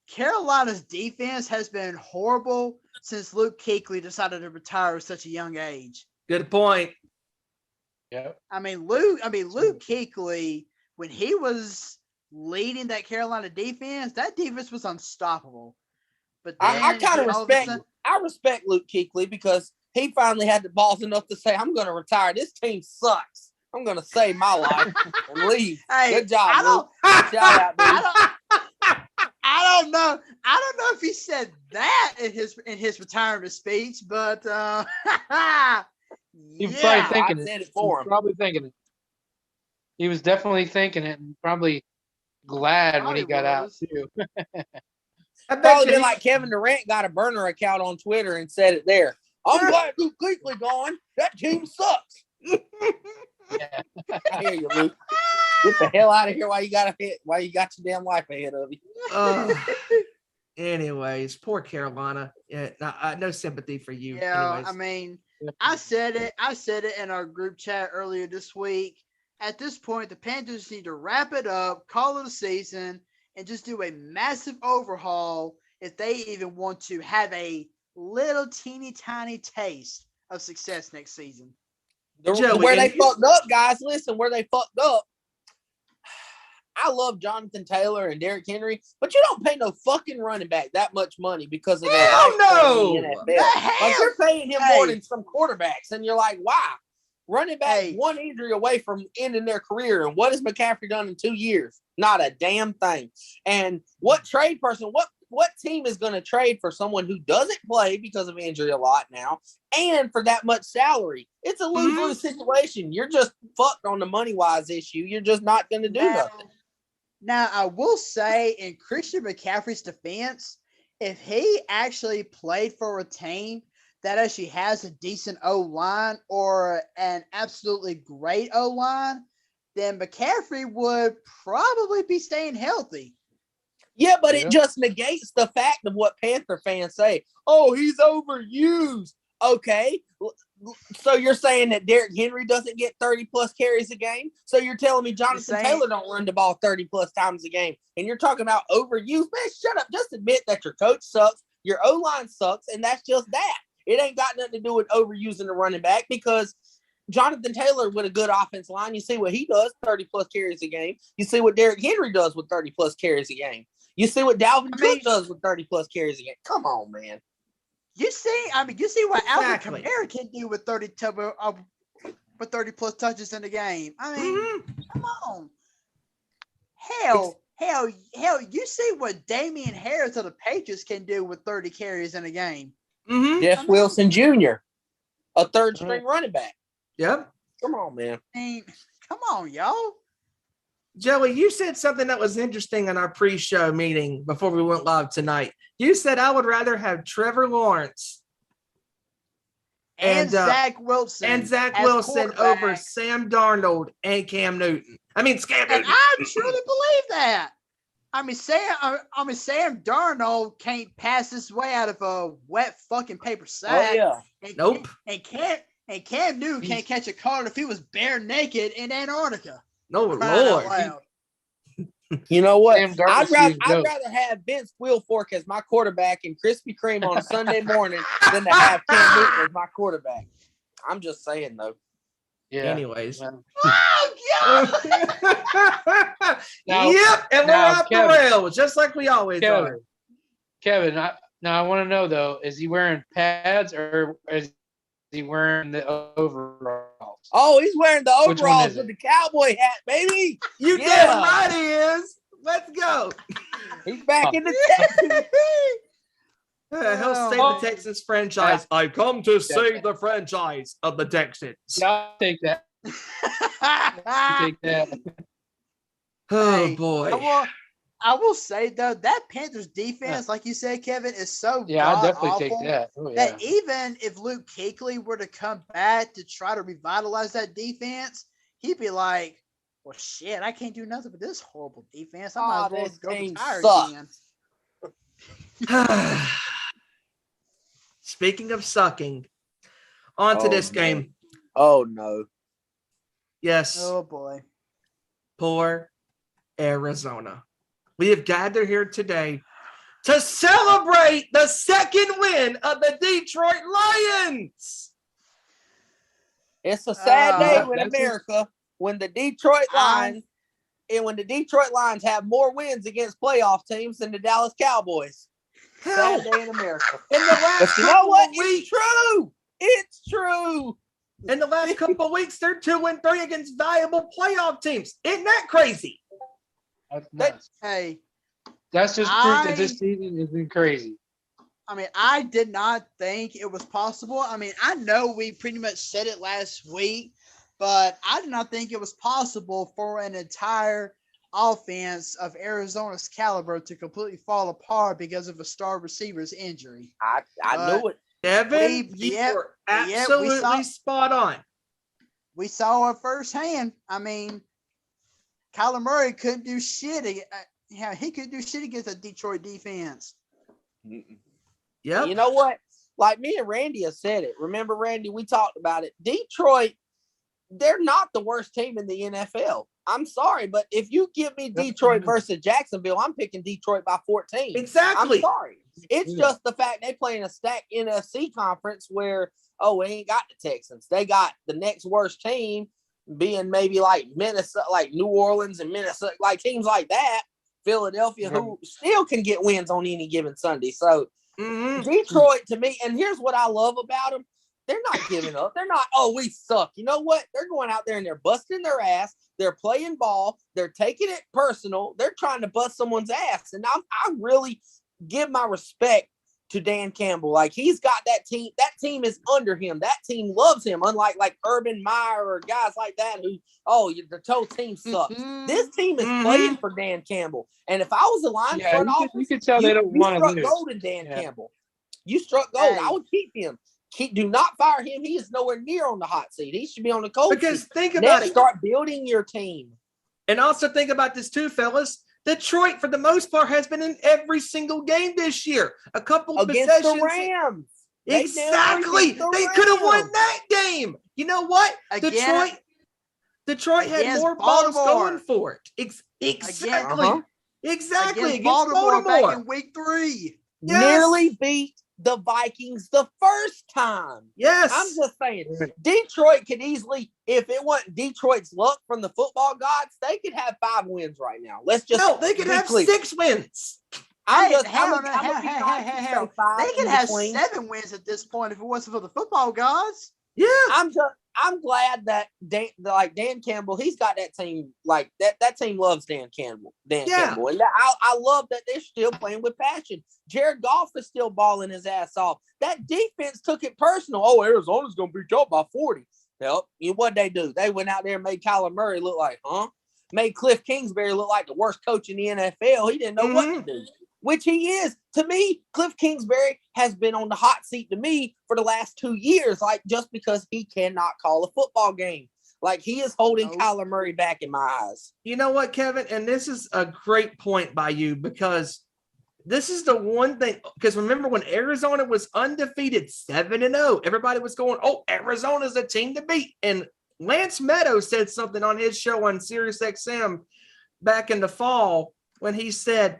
Carolina's defense has been horrible since Luke Kuechly decided to retire at such a young age. Good point. Yeah. Luke Kuechly, when he was leading that Carolina defense, that defense was unstoppable. But then I kind of respect Luke Kuechly because he finally had the balls enough to say, I'm going to retire. This team sucks. I'm going to save my life and leave. Hey, good job, Luke. Shout out, dude. I don't know if he said that in his retirement speech, but He was probably thinking I it. said it for him. Probably thinking it. He was definitely thinking it and probably glad when he got out too. I bet Probably you been like Kevin Durant got a burner account on Twitter and said it there. I'm glad Luke Kuechly gone. That team sucks. Yeah. I hear you, Luke. Get the hell out of here while you got your damn life ahead of you. Anyways, poor Carolina. Yeah, no sympathy for you. yeah, Anyways. I said it in our group chat earlier this week. At this point, the Panthers need to wrap it up, call it a season, and just do a massive overhaul if they even want to have a little teeny tiny taste of success next season. Where they fucked up, guys, listen, where they fucked up. I love Jonathan Taylor and Derrick Henry, but you don't pay no fucking running back that much money because of Hell no! Like, you're paying him more than some quarterbacks, and you're like, wow. Running back one injury away from ending their career, and what has McCaffrey done in 2 years? Not a damn thing. And what team is going to trade for someone who doesn't play because of injury a lot now and for that much salary? It's a lose-lose situation. You're just fucked on the money-wise issue. You're just not going to do nothing. Now, I will say, in Christian McCaffrey's defense, if he actually played for a team that actually has a decent O-line or an absolutely great O-line, then McCaffrey would probably be staying healthy. Yeah, but it just negates the fact of what Panther fans say. Oh, he's overused. Okay. So you're saying that Derrick Henry doesn't get 30-plus carries a game? So you're telling me Jonathan Taylor don't run the ball 30-plus times a game? And you're talking about overuse? Man, shut up. Just admit that your coach sucks, your O-line sucks, and that's just that. It ain't got nothing to do with overusing the running back because Jonathan Taylor with a good offensive line, you see what he does, 30-plus carries a game. You see what Derrick Henry does with 30-plus carries a game. You see what Dalvin Cook does with 30-plus carries a game. Come on, man. You see what Alvin Kamara can do with 30-plus touches in the game. Come on. Hell, you see what Damian Harris of the Patriots can do with 30 carries in a game. Jeff Wilson Jr., a third-string running back. Yep. Come on, man. Come on, y'all. Joey, you said something that was interesting in our pre-show meeting before we went live tonight. You said I would rather have Trevor Lawrence and Zach Wilson over Sam Darnold and Cam Newton. Cam Newton. And I truly believe that. Sam Darnold can't pass his way out of a wet fucking paper sack. Oh yeah. Nope. And Cam Newton can't catch a card if he was bare naked in Antarctica. No, Lord. You know what? I'd rather have Vince Wilfork as my quarterback and Krispy Kreme on a Sunday morning than to have Cam Newton as my quarterback. I'm just saying, though. Yeah. Anyways. Oh, God. Yep. And we're off the rails, just like we always are. Kevin, I want to know, though, is he wearing pads or is he wearing the overalls? Oh, he's wearing the Which one overalls is with it? the cowboy hat, baby. You Yeah. damn right he is. Let's go. He's back in the Texans. He'll save Oh. the Texans franchise. I've come to save the franchise of the Texans. Yeah, I'll take that. I'll take that. Oh Hey, boy. I will say though that Panthers defense, like you said, Kevin, is so Yeah, I'll god definitely awful take that. Oh, yeah. that even if Luke Kuechly were to come back to try to revitalize that defense, he'd be like, "Well, shit, I can't do nothing with this horrible defense. I might as well This go team retire sucks. again." Speaking of sucking, on to this game. Oh no. Yes, Oh boy. poor Arizona. We have gathered here today to celebrate the second win of the Detroit Lions. It's a sad day Uh, when that's America, when the Detroit Lions, and when the Detroit Lions have more wins against playoff teams than the Dallas Cowboys. Hell, Sad day in America. in the last But you know couple what? of It's weeks, true. It's true. in the last couple of weeks, they're 2-3 against valuable playoff teams. Isn't that crazy? That's nuts. Hey, That's just proof that this season has been crazy. I mean, I did not think it was possible. I mean, I know we pretty much said it last week, but I did not think it was possible for an entire offense of Arizona's caliber to completely fall apart because of a star receiver's injury. I knew it. Evan, you were absolutely spot on. We saw it firsthand. I mean, Kyler Murray couldn't do shit. He couldn't do shit against a Detroit defense. Yep. You know what? Like me and Randy have said it. Remember, Randy, we talked about it. Detroit, they're not the worst team in the NFL. I'm sorry, but if you give me Detroit versus Jacksonville, I'm picking Detroit by 14. Exactly. I'm sorry. It's just the fact they play in a stacked NFC conference where, we ain't got the Texans. They got the next worst team being maybe like Minnesota, like New Orleans and Minnesota, like teams like that. Philadelphia, who still can get wins on any given Sunday. So Detroit, to me, and here's what I love about them. They're not giving up. They're not, we suck. You know what? They're going out there and they're busting their ass. They're playing ball. They're taking it personal. They're trying to bust someone's ass. And I really give my respect to Dan Campbell. Like, he's got that team. That team is under him. That team loves him, unlike like Urban Meyer or guys like that who, the whole team sucks. This team is playing for Dan Campbell. And if I was a Lions front office, you could tell they don't want to struck lose. gold in Dan Campbell. You struck gold. I would keep him. Do not fire him. He is nowhere near on the hot seat. He should be on the cold Because seat. think about it. Start building your team. And also think about this too, fellas. Detroit, for the most part, has been in every single game this year. A couple of Against possessions. the Rams. Exactly. They could have won that game. You know what? Detroit had more balls going for it. Exactly. Exactly. Against Baltimore back in week 3. Yes. Nearly beat the Vikings the first time. Yes. I'm just saying, Detroit could easily, if it wasn't Detroit's luck from the football gods, they could have 5 wins right now. Let's just they could have 6 wins. They could have 7 wins at this point if it wasn't for the football gods. Yeah. I'm glad that Dan Campbell, he's got that team, like that team loves Dan Campbell. Campbell. And I love that they're still playing with passion. Jared Goff is still balling his ass off. That defense took it personal. Arizona's going to beat y'all by 40. Well, what'd they do? They went out there and made Kyler Murray look like, made Cliff Kingsbury look like the worst coach in the NFL. He didn't know what to do. Which he is. To me, Cliff Kingsbury has been on the hot seat to me for the last 2 years, like just because he cannot call a football game. Like, he is holding Kyler Murray back in my eyes. You know what, Kevin? And this is a great point by you, because this is the one thing, because remember when Arizona was undefeated 7-0, everybody was going, Arizona's a team to beat. And Lance Meadows said something on his show on SiriusXM back in the fall when he said,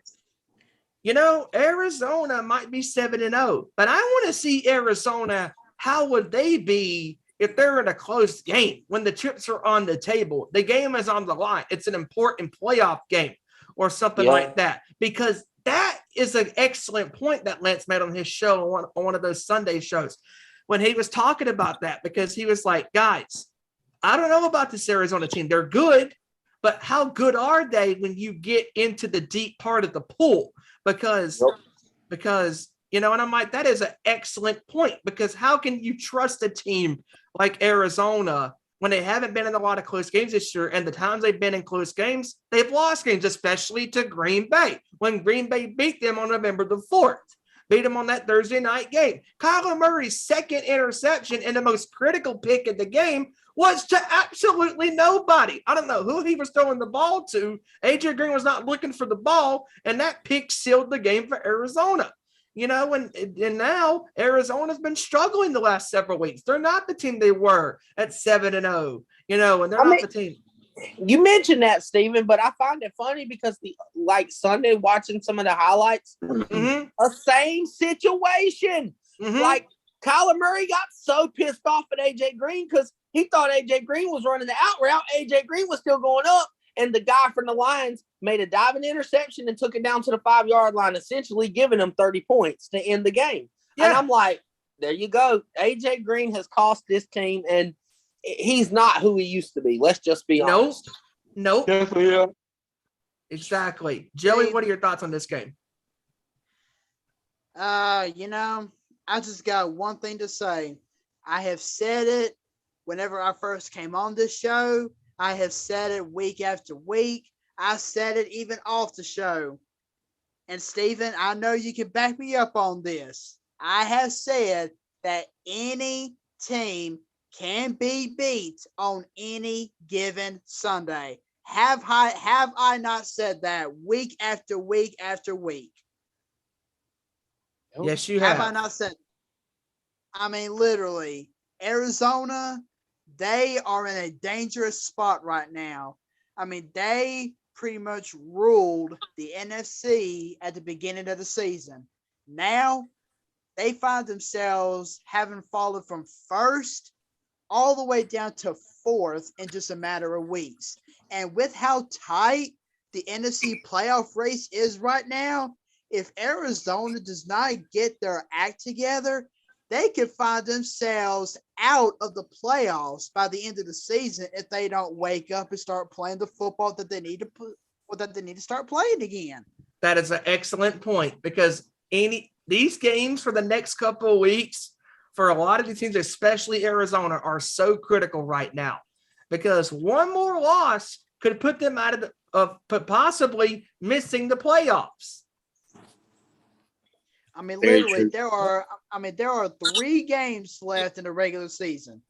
Arizona might be 7-0, but I want to see Arizona. How would they be if they're in a close game when the chips are on the table? The game is on the line. It's an important playoff game or something like that, because that is an excellent point that Lance made on his show on one of those Sunday shows. when he was talking about that, because he was like, guys, I don't know about this Arizona team. They're good, but how good are they when you get into the deep part of the pool? Because, and I'm like, that is an excellent point, because how can you trust a team like Arizona when they haven't been in a lot of close games this year, and the times they've been in close games, they've lost games, especially to Green Bay, when Green Bay beat them on November the 4th. Beat him on that Thursday night game. Kyler Murray's second interception and the most critical pick of the game was to absolutely nobody. I don't know who he was throwing the ball to. AJ Green was not looking for the ball, and that pick sealed the game for Arizona. And now Arizona's been struggling the last several weeks. They're not the team they were at 7-0, and they're not the team. You mentioned that, Steven, but I find it funny because Sunday watching some of the highlights, a same situation. Like Kyler Murray got so pissed off at AJ Green because he thought AJ Green was running the out route. AJ Green was still going up, and the guy from the Lions made a diving interception and took it down to the 5-yard line, essentially giving him 30 points to end the game. Yeah. And I'm like, there you go. AJ Green has cost this team, and he's not who he used to be. Let's just be honest. Nope. Definitely, yeah. Exactly. Joey, what are your thoughts on this game? I just got one thing to say. I have said it whenever I first came on this show. I have said it week after week. I said it even off the show. And Steven, I know you can back me up on this. I have said that any team can be beat on any given Sunday. Have I not said that week after week after week? Yes, you have. Have I not said? I mean, literally, Arizona, they are in a dangerous spot right now. I mean, they pretty much ruled the NFC at the beginning of the season. Now, they find themselves having fallen from first all the way down to fourth in just a matter of weeks. And with how tight the NFC playoff race is right now, if Arizona does not get their act together, they could find themselves out of the playoffs by the end of the season if they don't wake up and start playing the football that they need to start playing again. That is an excellent point, because these games for the next couple of weeks for a lot of these teams, especially Arizona, are so critical right now, because one more loss could put them out of possibly missing the playoffs. I mean, literally, there are 3 games left in the regular season.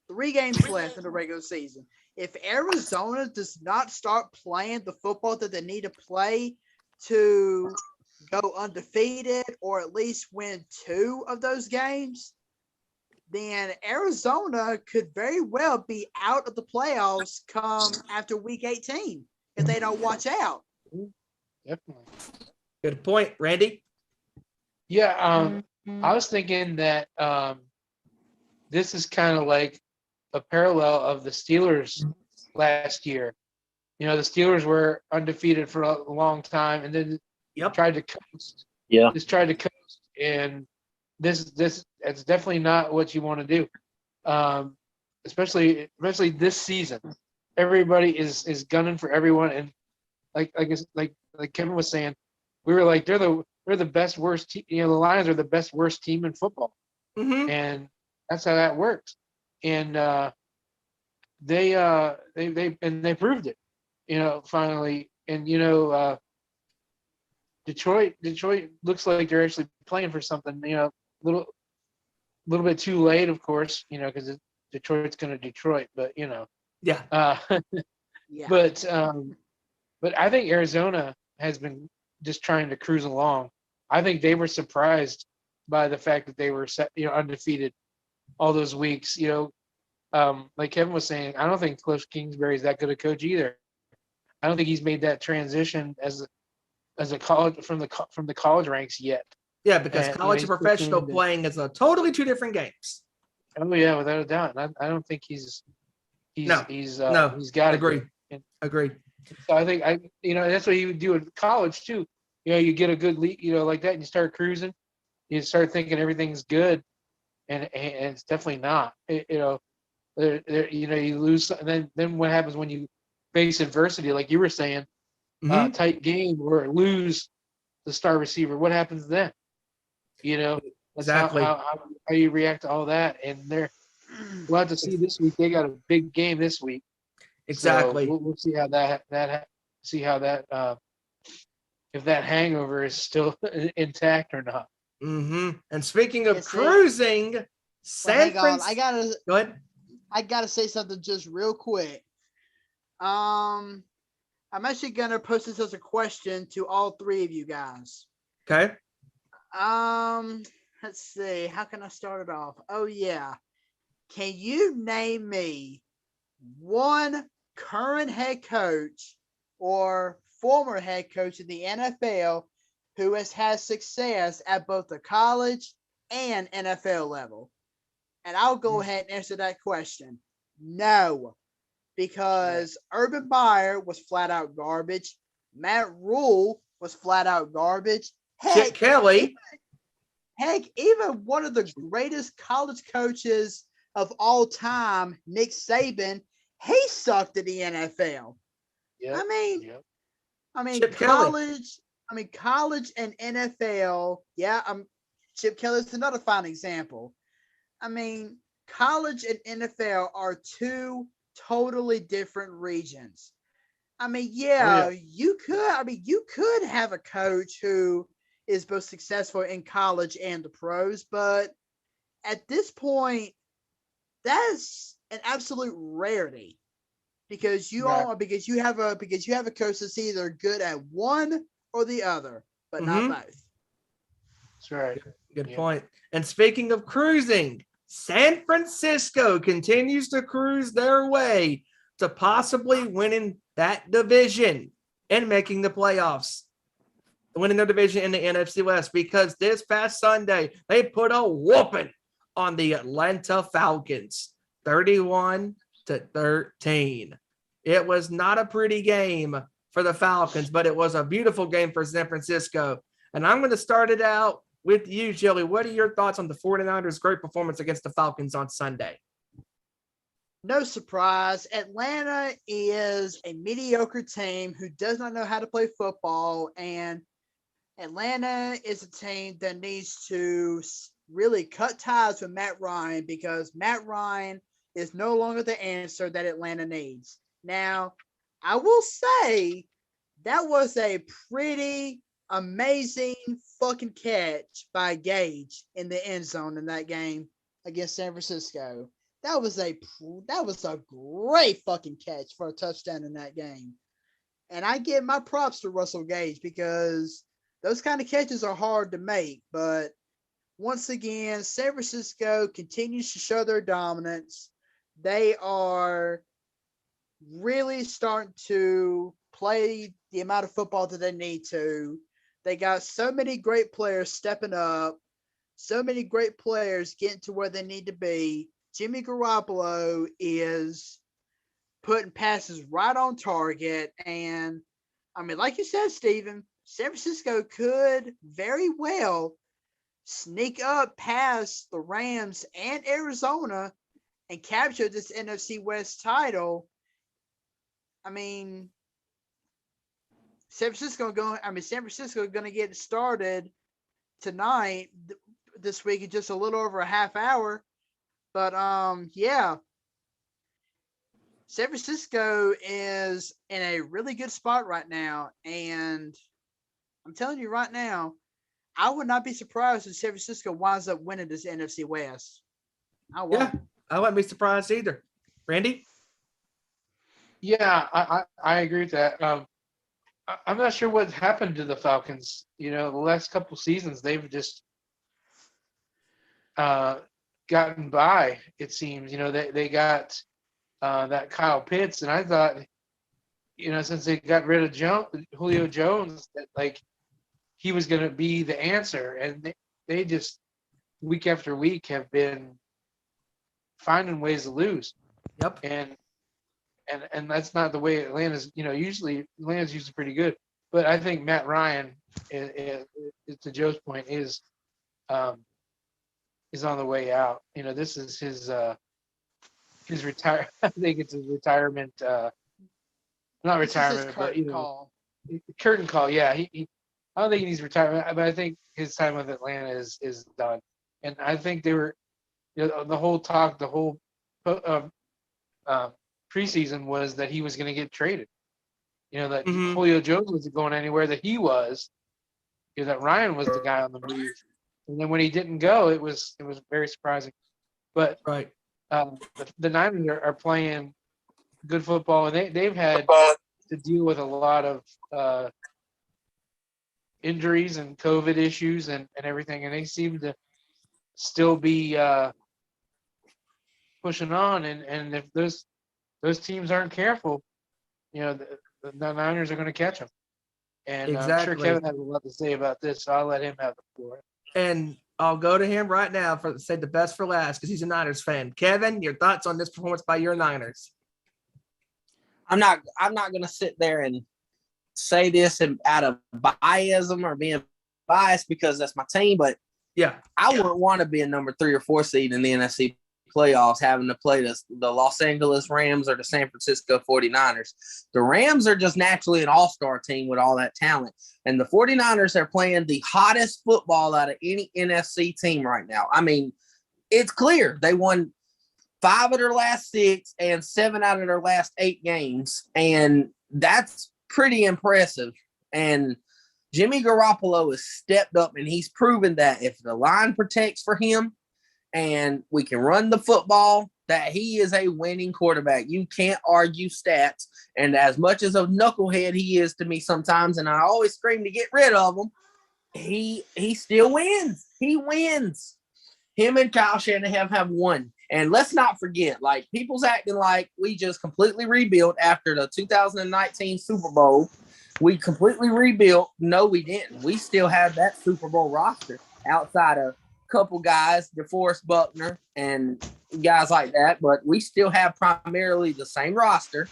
3 games left in the regular season. If Arizona does not start playing the football that they need to play to go undefeated or at least win 2 of those games, then Arizona could very well be out of the playoffs come after week 18 if they don't watch out. Definitely. Good point, Randy. Yeah, I was thinking that this is kind of like a parallel of the Steelers last year. The Steelers were undefeated for a long time, and then tried to coast. Yeah, just tried to coast, and this it's definitely not what you want to do. Especially this season, everybody is gunning for everyone, and like Kevin was saying, we were like we're the best worst team. The Lions are the best worst team in football, and that's how that works. And they proved it, finally. And Detroit looks like they're actually playing for something. Little bit too late, of course. Because Detroit's going to Detroit, but yeah. Yeah. But I think Arizona has been just trying to cruise along. I think they were surprised by the fact that they were undefeated all those weeks. Like Kevin was saying, I don't think Cliff Kingsbury is that good a coach either. I don't think he's made that transition as a college from the college ranks yet. Yeah, because college and professional playing is a totally 2 different games. Oh yeah, without a doubt. I don't think he's got Agreed. it. Agreed. So I think that's what you would do in college too. You get a good league, like that, and you start cruising. You start thinking everything's good, and it's definitely not. You lose, and then what happens when you face adversity, like you were saying, tight game or lose the star receiver? What happens then? That's Exactly. how you react to all that. And we'll have to see this week. They got a big game this week. Exactly. So we'll see how if that hangover is still intact or not. And speaking of Yes, cruising, Well, San hang on. Francisco. Go ahead. I gotta say something just real quick. I'm actually gonna post this as a question to all three of you guys. Okay. Let's see. How can I start it off? Oh yeah. Can you name me one current head coach or former head coach in the NFL who has had success at both the college and NFL level? And I'll go ahead and answer that question. No, because Urban Meyer was flat out garbage. Matt Rule was flat out garbage. Chip Kelly. Even one of the greatest college coaches of all time, Nick Saban, he sucked at the NFL. Yeah. I mean, Chip college. College and NFL. Yeah, Chip Kelly's another fine example. I mean, college and NFL are two totally different regions. I mean, you could have a coach who is both successful in college and the pros, but at this point, that's an absolute rarity because you have a coach that's either good at one or the other, but not both. That's right. Good point. And speaking of cruising, San Francisco continues to cruise their way to possibly winning that division and making the playoffs, winning their division in the NFC West, because this past Sunday, they put a whooping on the Atlanta Falcons, 31-13. It was not a pretty game for the Falcons, but it was a beautiful game for San Francisco. And I'm going to start it out with you, Joey. What are your thoughts on the 49ers' great performance against the Falcons on Sunday? No surprise, Atlanta is a mediocre team who does not know how to play football, and Atlanta is a team that needs to really cut ties with Matt Ryan because Matt Ryan is no longer the answer that Atlanta needs. Now, I will say that was a pretty amazing fucking catch by Gage in the end zone in that game against San Francisco. That was a great fucking catch for a touchdown in that game. And I give my props to Russell Gage because those kind of catches are hard to make. But once again, San Francisco continues to show their dominance. They are really starting to play the amount of football that they need to. They got so many great players stepping up, so many great players getting to where they need to be. Jimmy Garoppolo is putting passes right on target. And, I mean, like you said, Steven, San Francisco could very well sneak up past the Rams and Arizona and capture this NFC West title. I mean, San Francisco going to get started tonight, this week in just a little over a half hour. But yeah, San Francisco is in a really good spot right now, and I'm telling you right now, I would not be surprised if San Francisco winds up winning this NFC West. I won't. Yeah, I wouldn't be surprised either. Randy? Yeah, I agree with that. I'm not sure what happened to the Falcons. The last couple seasons, they've just gotten by, it seems. They got that Kyle Pitts, and I thought, since they got rid of Julio Jones, that he was going to be the answer, and they just week after week have been finding ways to lose. Yep. And that's not the way Atlanta's. Usually Atlanta's usually pretty good, but I think Matt Ryan, to Joe's point, is is on the way out. This is his retire. I think it's his retirement. Not This is his retirement, but curtain call. curtain call. Yeah, he I don't think he needs retirement, but I think his time with Atlanta is done. And I think they were, the whole talk, the whole preseason was that he was going to get traded. That Julio Jones wasn't going anywhere, that he was. That Ryan was the guy on the move. And then when he didn't go, it was very surprising. But Right. The Niners are playing good football, and they've had to deal with a lot of injuries and COVID issues and everything, and they seem to still be pushing on. And if those teams aren't careful, the Niners are going to catch them. And I'm sure Exactly. Kevin has a lot to say about this, so I'll let him have the floor. And I'll go to him right now for say the best for last because he's a Niners fan. Kevin, your thoughts on this performance by your Niners? I'm not going to sit there and say this out of biasm or being biased because that's my team, but I wouldn't want to be a number 3 or 4 seed in the NFC playoffs having to play the Los Angeles Rams or the San Francisco 49ers. The Rams are just naturally an all-star team with all that talent. And the 49ers are playing the hottest football out of any NFC team right now. I mean, it's clear. They won 5 of their last 6 and 7 out of their last 8 games. And that's pretty impressive. And Jimmy Garoppolo has stepped up, and he's proven that if the line protects for him and we can run the football, that he is a winning quarterback. You can't argue stats. And as much as a knucklehead he is to me sometimes, and I always scream to get rid of him, he still wins. He wins. Him and Kyle Shanahan have won. And let's not forget, like, people's acting like we just completely rebuilt after the 2019 Super Bowl. We completely rebuilt. No, we didn't. We still have that Super Bowl roster outside of a couple guys, DeForest Buckner and guys like that. But we still have primarily the same roster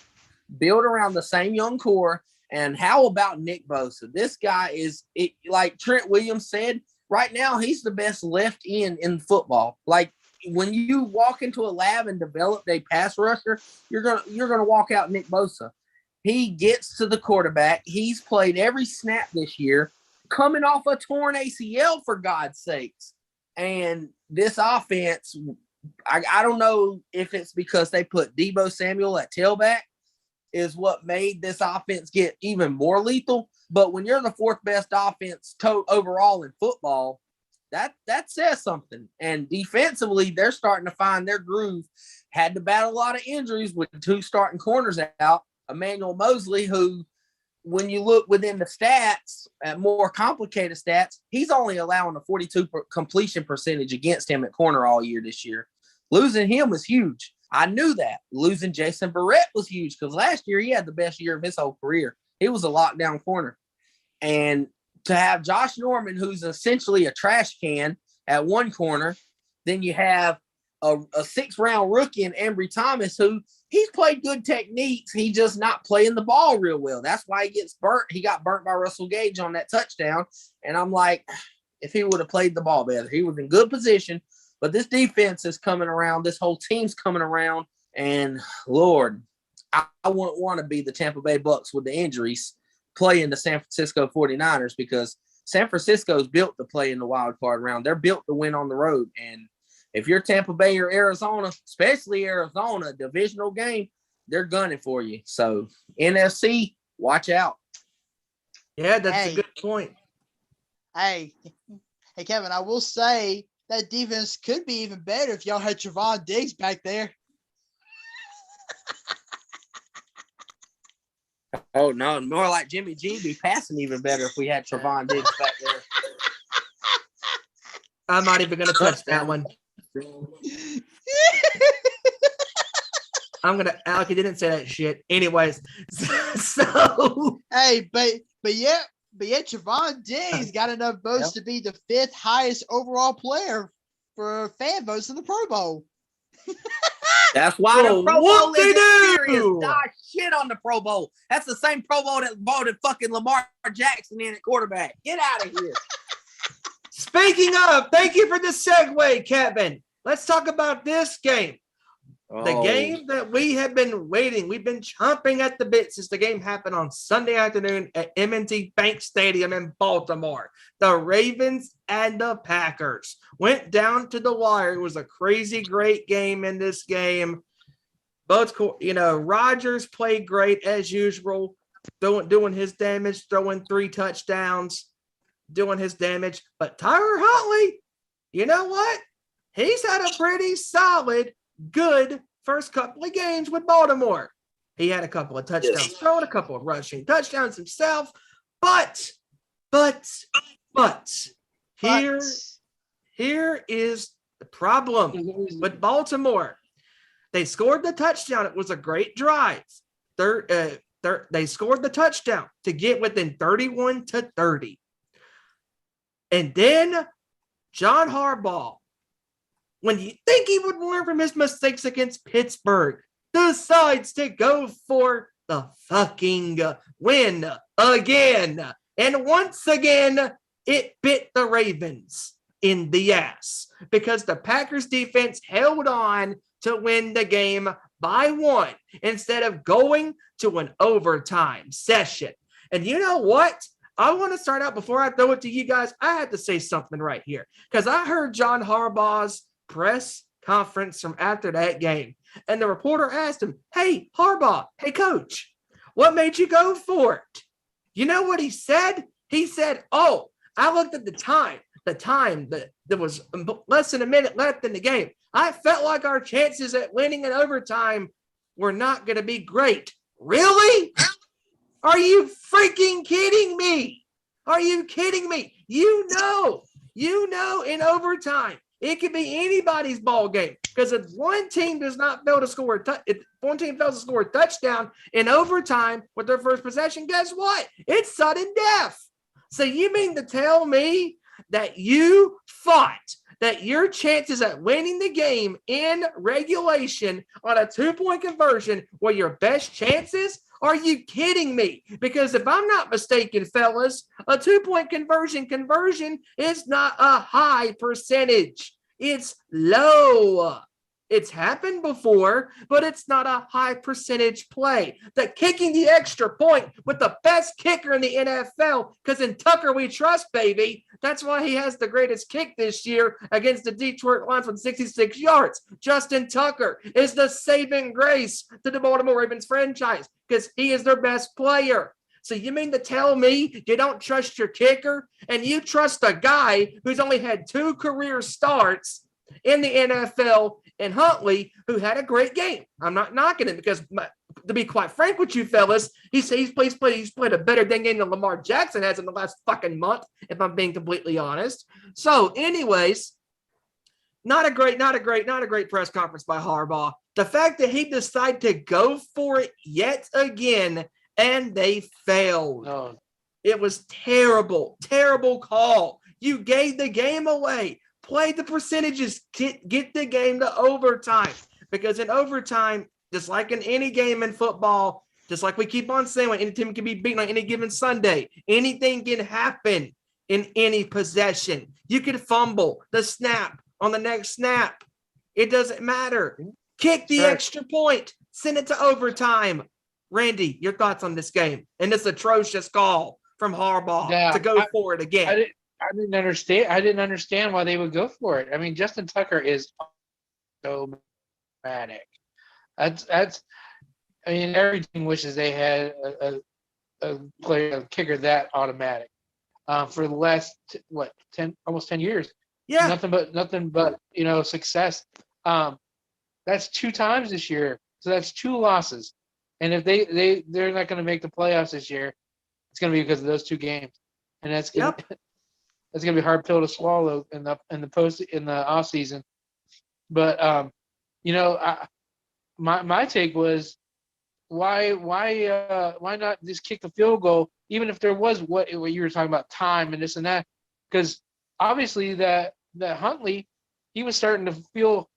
built around the same young core. And how about Nick Bosa? This guy is, like Trent Williams said, right now he's the best left end in football. Like, when you walk into a lab and develop a pass rusher, you're gonna walk out Nick Bosa. He gets to the quarterback. He's played every snap this year, coming off a torn ACL, for God's sakes. And this offense, I don't know if it's because they put Deebo Samuel at tailback is what made this offense get even more lethal. But when you're the 4th best offense overall in football, that says something. And defensively, they're starting to find their groove. Had to battle a lot of injuries with 2 starting corners out. Emmanuel Mosley, who, when you look within the stats, at more complicated stats, he's only allowing a 42% completion percentage against him at corner all year this year. Losing him was huge. I knew that. Losing Jason Barrett was huge because last year he had the best year of his whole career. He was a lockdown corner. And to have Josh Norman, who's essentially a trash can at one corner, then you have a 6th-round rookie in Ambry Thomas, who he's played good techniques. He just not playing the ball real well. That's why he gets burnt. He got burnt by Russell Gage on that touchdown. And I'm like, if he would have played the ball better, he was in good position. But this defense is coming around. This whole team's coming around. And, Lord, I wouldn't want to be the Tampa Bay Bucks with the injuries playing the San Francisco 49ers, because San Francisco's built to play in the wild card round. They're built to win on the road. And if you're Tampa Bay or Arizona, especially Arizona, divisional game, they're gunning for you. So NFC, watch out. Yeah, that's a good point. Hey, Kevin, I will say that defense could be even better if y'all had Trevon Diggs back there. Oh, no, more like Jimmy G be passing even better if we had Trevon Diggs back there. I'm not even going to touch that one. I'm going to, Alec, you didn't say that shit. Anyways, so. Hey, but yeah, Trevon Diggs got enough votes to be the 5th highest overall player for fan votes in the Pro Bowl. That's why the Pro Bowl is serious. Dog shit on the Pro Bowl. That's the same Pro Bowl that voted fucking Lamar Jackson in at quarterback. Get out of here. Speaking of, thank you for the segue, Kevin. Let's talk about this game. The game that we have been waiting. We've been chomping at the bit since the game happened on Sunday afternoon at M&T Bank Stadium in Baltimore. The Ravens and the Packers went down to the wire. It was a crazy great game in this game. Both, Rodgers played great as usual, doing his damage, throwing 3 touchdowns, doing his damage. But Tyler Huntley, you know what? He's had a pretty solid, good first couple of games with Baltimore. He had a couple of touchdowns thrown, a couple of rushing touchdowns himself. But here is the problem with Baltimore. They scored the touchdown. It was a great drive. They scored the touchdown to get within 31-30. And then John Harbaugh, when you think he would learn from his mistakes against Pittsburgh, decides to go for the fucking win again. And once again, it bit the Ravens in the ass because the Packers defense held on to win the game by 1 instead of going to an overtime session. And you know what? I want to start out before I throw it to you guys. I had to say something right here because I heard John Harbaugh's press conference from after that game. And the reporter asked him, "Hey, Harbaugh, hey, coach, what made you go for it?" You know what he said? He said, "Oh, I looked at the time that there was less than a minute left in the game. I felt like our chances at winning in overtime were not going to be great." Really? Are you freaking kidding me? Are you kidding me? You know, in overtime, it could be anybody's ball game because if one team does not fail to score if one team fails to score a touchdown in overtime with their first possession, guess what? It's sudden death. So you mean to tell me that you thought that your chances at winning the game in regulation on a 2-point conversion were your best chances? Are you kidding me? Because if I'm not mistaken, fellas, a 2-point conversion is not a high percentage. It's low. It's happened before, but it's not a high percentage play. That kicking the extra point with the best kicker in the NFL, because in Tucker we trust, baby. That's why he has the greatest kick this year against the Detroit Lions with 66 yards. Justin Tucker is the saving grace to the Baltimore Ravens franchise because he is their best player. So you mean to tell me you don't trust your kicker and you trust a guy who's only had 2 career starts in the NFL and Huntley, who had a great game? I'm not knocking him because, to be quite frank with you fellas, he's played a better game than Lamar Jackson has in the last fucking month, if I'm being completely honest. So anyways, not a great press conference by Harbaugh. The fact that he decided to go for it yet again and they failed. Oh. It was terrible call. You gave the game away. Play the percentages, get the game to overtime. Because in overtime, just like in any game in football, just like we keep on saying, when any team can be beaten on any given Sunday, anything can happen in any possession. You could fumble the snap on the next snap. It doesn't matter. Kick the extra point. Send it to overtime. Randy, your thoughts on this game and this atrocious call from Harbaugh to go for it again? I didn't understand why they would go for it. I mean, Justin Tucker is so dramatic. That's. I mean, every team wishes they had a player, a kicker that automatic. For the last almost 10 years. Yeah. Nothing but success. That's 2 times this year, so that's 2 losses. And if they're not going to make the playoffs this year, it's going to be because of those 2 games, and that's going to be a hard pill to swallow in the off season. But my take was why not just kick the field goal, even if there was what you were talking about, time and this and that, because obviously that Huntley, he was starting to feel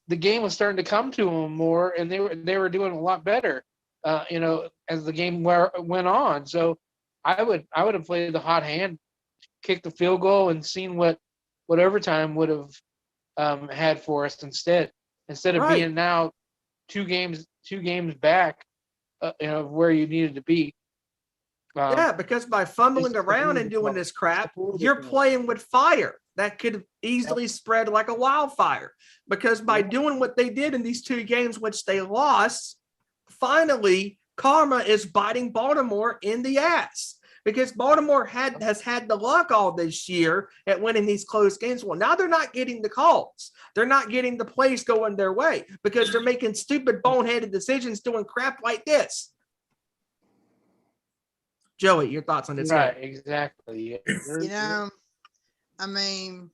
the game was starting to come to him more, and they were doing a lot better, as the game went on. So I would have played the hot hand, kicked the field goal, and seen what what overtime would have had for us instead of Right. being now two games back, where you needed to be. Yeah, because by fumbling around and doing this crap, you're playing with fire that could easily spread like a wildfire. Because by doing what they did in these 2 games, which they lost, finally, karma is biting Baltimore in the ass. Because Baltimore has had the luck all this year at winning these close games. Well, now they're not getting the calls. They're not getting the plays going their way because they're making stupid, boneheaded decisions doing crap like this. Joey, your thoughts on this Right, game? exactly. Yeah. I mean,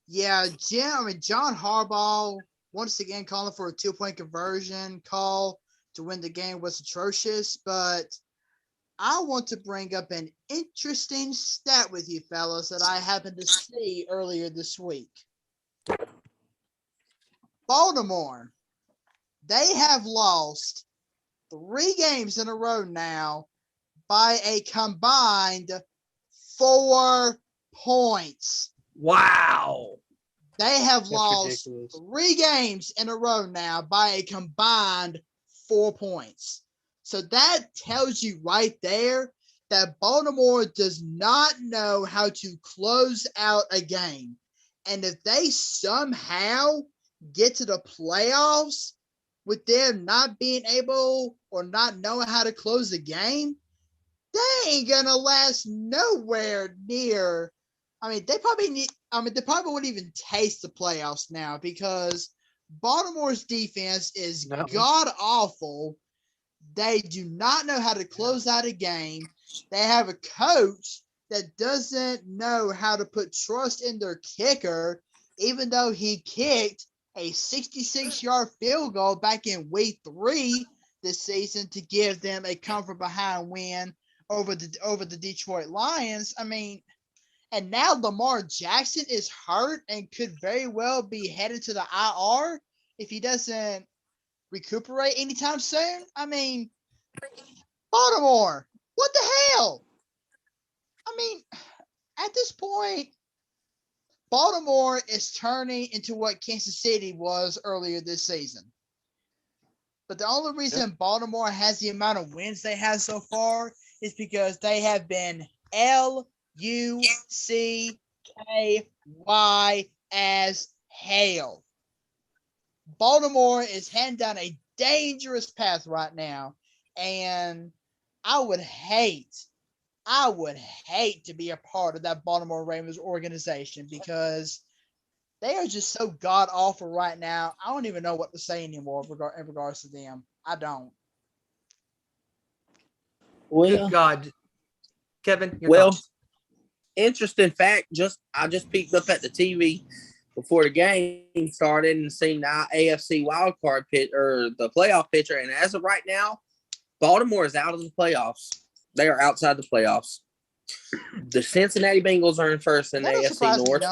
yeah, John Harbaugh once again calling for a 2-point conversion call to win the game was atrocious, but I want to bring up an interesting stat with you fellas that I happened to see earlier this week. Baltimore, they have lost 3 games in a row now by a combined 4 points. Wow. They have That's lost ridiculous. 3 games in a row now by a combined 4 points. So that tells you right there that Baltimore does not know how to close out a game. And if they somehow get to the playoffs with them not being able or not knowing how to close the game, they ain't gonna last nowhere near. They probably wouldn't even taste the playoffs now because Baltimore's defense is god awful. They do not know how to close out a game. They have a coach that doesn't know how to put trust in their kicker, even though he kicked a 66-yard field goal back in week 3 this season to give them a come from behind win over the Detroit Lions. And now Lamar Jackson is hurt and could very well be headed to the IR if he doesn't recuperate anytime soon. Baltimore, what the hell? At this point, Baltimore is turning into what Kansas City was earlier this season. But the only reason Baltimore has the amount of wins they have so far is because they have been LUCKY as hell. Baltimore is heading down a dangerous path right now, and I would hate to be a part of that Baltimore Ravens organization because they are just so god awful right now. I don't even know what to say anymore in regards to them. I don't. Good God. Kevin, your thoughts? Interesting fact. I just peeked up at the TV before the game started and seen the AFC wildcard pit or the playoff picture. And as of right now, Baltimore is out of the playoffs. They are outside the playoffs. The Cincinnati Bengals are in first in the AFC North.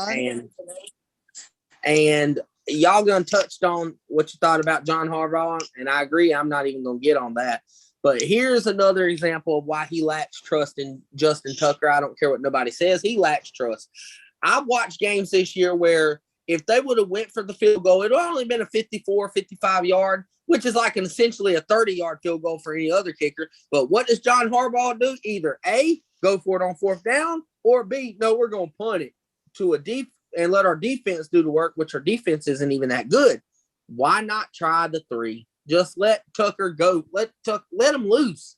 And y'all done touched on what you thought about John Harbaugh, and I agree. I'm not even going to get on that. But here's another example of why he lacks trust in Justin Tucker. I don't care what nobody says. He lacks trust. I've watched games this year where if they would have went for the field goal, it would have only been a 54, 55-yard, which is like essentially a 30-yard field goal for any other kicker. But what does John Harbaugh do? Either A, go for it on 4th down, or B, no, we're going to punt it to a deep and let our defense do the work, which our defense isn't even that good. Why not try the 3? Just let Tucker go. Let him loose.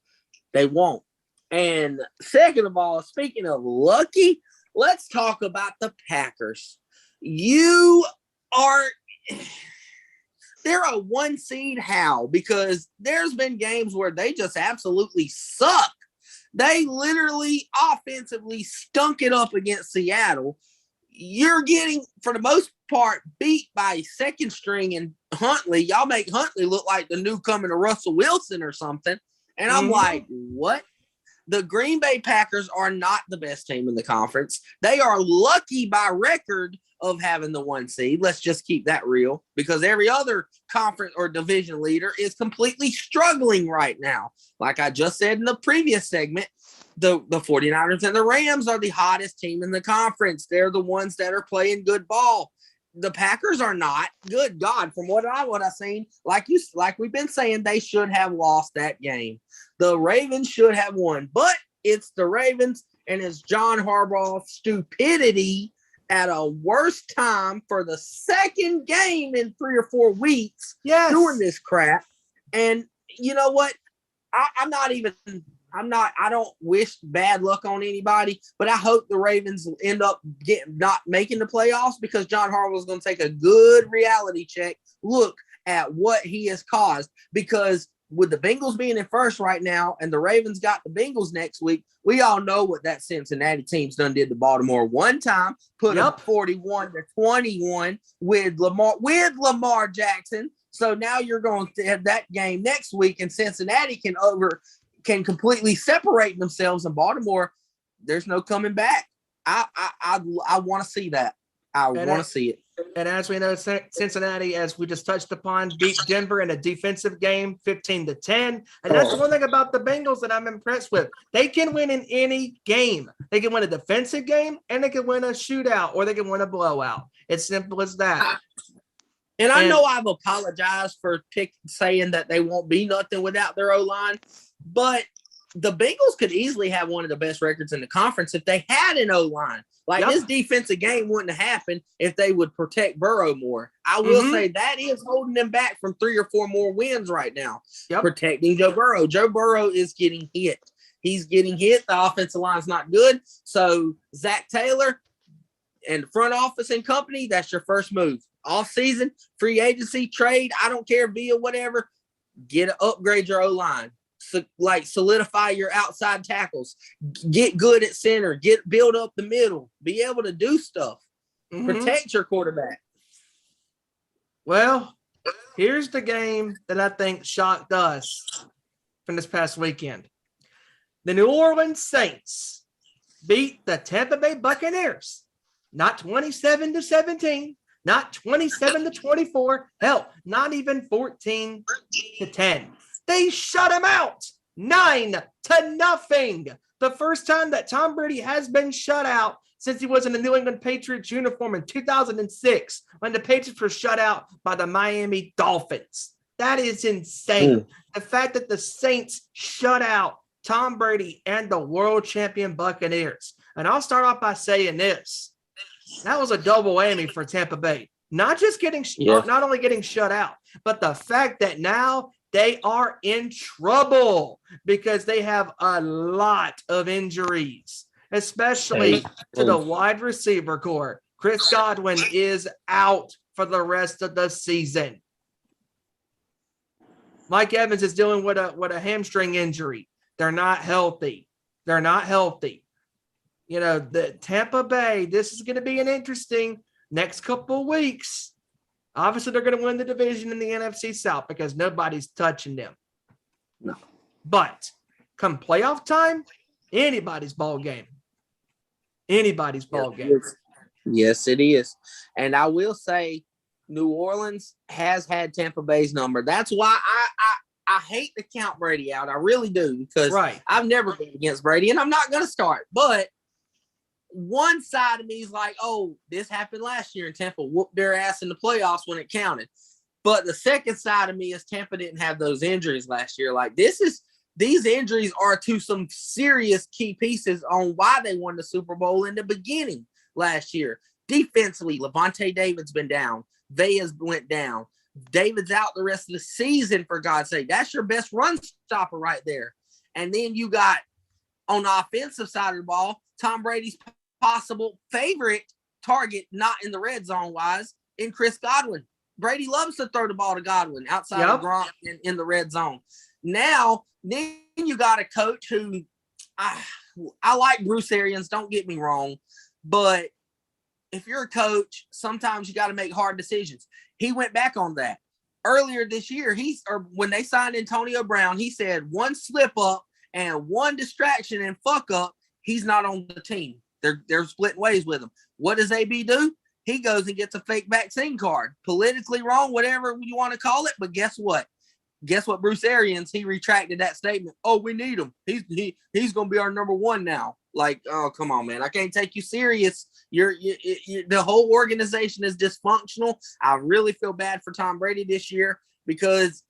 They won't. And second of all, speaking of lucky, let's talk about the Packers. They're a 1 seed. How? Because there's been games where they just absolutely suck. They literally offensively stunk it up against Seattle. You're getting, for the most part, beat by second string and Huntley. Y'all make Huntley look like the new coming to Russell Wilson or something. And I'm like, what? The Green Bay Packers are not the best team in the conference. They are lucky by record of having the 1 seed. Let's just keep that real, because every other conference or division leader is completely struggling right now. Like I just said in the previous segment, the 49ers and the Rams are the hottest team in the conference. They're the ones that are playing good ball. The Packers are not. Good God, from what I've seen, like we've been saying, they should have lost that game. The Ravens should have won, but it's the Ravens and it's John Harbaugh's stupidity at a worse time for the second game in 3 or 4 weeks doing this crap. And you know what? I don't wish bad luck on anybody, but I hope the Ravens end up not making the playoffs, because John Harbaugh is going to take a good reality check look at what he has caused. Because with the Bengals being in first right now and the Ravens got the Bengals next week, we all know what that Cincinnati team's done did to Baltimore one time, put up 41-21 with Lamar Jackson. So now you're going to have that game next week, and Cincinnati can completely separate themselves, in Baltimore. There's no coming back. I want to see that. I want to see it. And as we know, Cincinnati, as we just touched upon, beat Denver in a defensive game, 15-10. And that's the one thing about the Bengals that I'm impressed with. They can win in any game. They can win a defensive game, and they can win a shootout, or they can win a blowout. It's simple as that. And I know I've apologized for saying that they won't be nothing without their O-line, but the Bengals could easily have one of the best records in the conference if they had an O-line. This defensive game wouldn't have happened if they would protect Burrow more. I will say that is holding them back from 3 or 4 more wins right now, protecting Joe Burrow. Joe Burrow is getting hit. He's getting hit. The offensive line's not good. So Zach Taylor and the front office and company, that's your first move. Off season, free agency, trade, I don't care, via whatever, upgrade your O-line. So, solidify your outside tackles, get good at center, build up the middle, be able to do stuff, protect your quarterback. Well, here's the game that I think shocked us from this past weekend. The New Orleans Saints beat the Tampa Bay Buccaneers, not 27-17, not 27-24, hell, not even 14-10. They shut him out 9-0. The first time that Tom Brady has been shut out since he was in the New England Patriots uniform in 2006, when the Patriots were shut out by the Miami Dolphins. That is insane. The fact that the Saints shut out Tom Brady and the world champion Buccaneers. And I'll start off by saying this. That was a double whammy for Tampa Bay. Not only getting shut out, but the fact that now they are in trouble because they have a lot of injuries, especially to the wide receiver core. Chris Godwin is out for the rest of the season. Mike Evans is dealing with a hamstring injury. They're not healthy. You know, the Tampa Bay, this is going to be an interesting next couple of weeks. Obviously, they're going to win the division in the NFC South because nobody's touching them. No. But come playoff time, anybody's ball game. Yes, it is. And I will say New Orleans has had Tampa Bay's number. That's why I hate to count Brady out. I really do, because I've never been against Brady, and I'm not going to start. But one side of me is like, oh, this happened last year, and Tampa whooped their ass in the playoffs when it counted. But the second side of me is Tampa didn't have those injuries last year. Like, these injuries are to some serious key pieces on why they won the Super Bowl in the beginning last year. Defensively, Levante David's been down. Vea's went down. David's out the rest of the season, for God's sake. That's your best run stopper right there. And then you got, on the offensive side of the ball, Tom Brady's possible favorite target, not in the red zone wise, in Chris Godwin. Brady loves to throw the ball to Godwin outside of Gronk in the red zone. Now, then you got a coach who I like Bruce Arians, don't get me wrong, but if you're a coach, sometimes you got to make hard decisions. He went back on that. Earlier this year, when they signed Antonio Brown, he said one slip up and one distraction and fuck up, he's not on the team. They're splitting ways with him. What does AB do? He goes and gets a fake vaccine card. Politically wrong, whatever you want to call it. But guess what? Bruce Arians, he retracted that statement. Oh, we need him. He's going to be our number one now. Like, oh, come on, man. I can't take you serious. The whole organization is dysfunctional. I really feel bad for Tom Brady this year because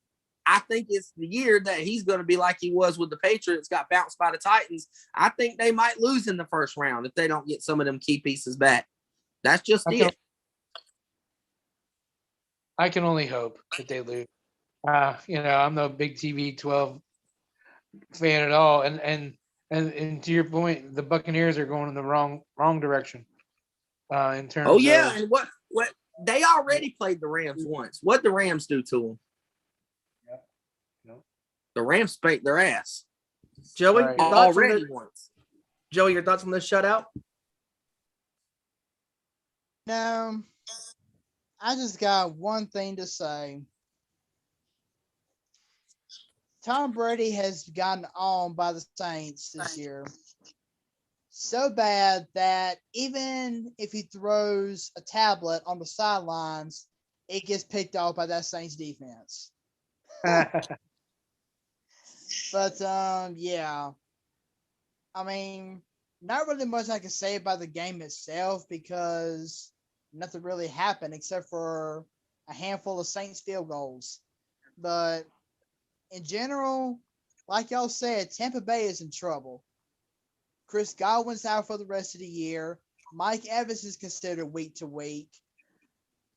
I think it's the year that he's going to be like he was with the Patriots, got bounced by the Titans. I think they might lose in the first round if they don't get some of them key pieces back. That's just it. I can only hope that they lose. I'm no big TB12 fan at all, and to your point, the Buccaneers are going in the wrong direction. In terms. Oh yeah, and what they already played the Rams once. What the Rams do to them? The Rams spanked their ass. Joey, Right. Joey, your thoughts on this shutout? No, I just got one thing to say. Tom Brady has gotten on by the Saints this year. So bad that even if he throws a tablet on the sidelines, it gets picked off by that Saints defense. But yeah. I mean, not really much I can say about the game itself because nothing really happened except for a handful of Saints field goals. But in general, like y'all said, Tampa Bay is in trouble. Chris Godwin's out for the rest of the year. Mike Evans is considered week to week.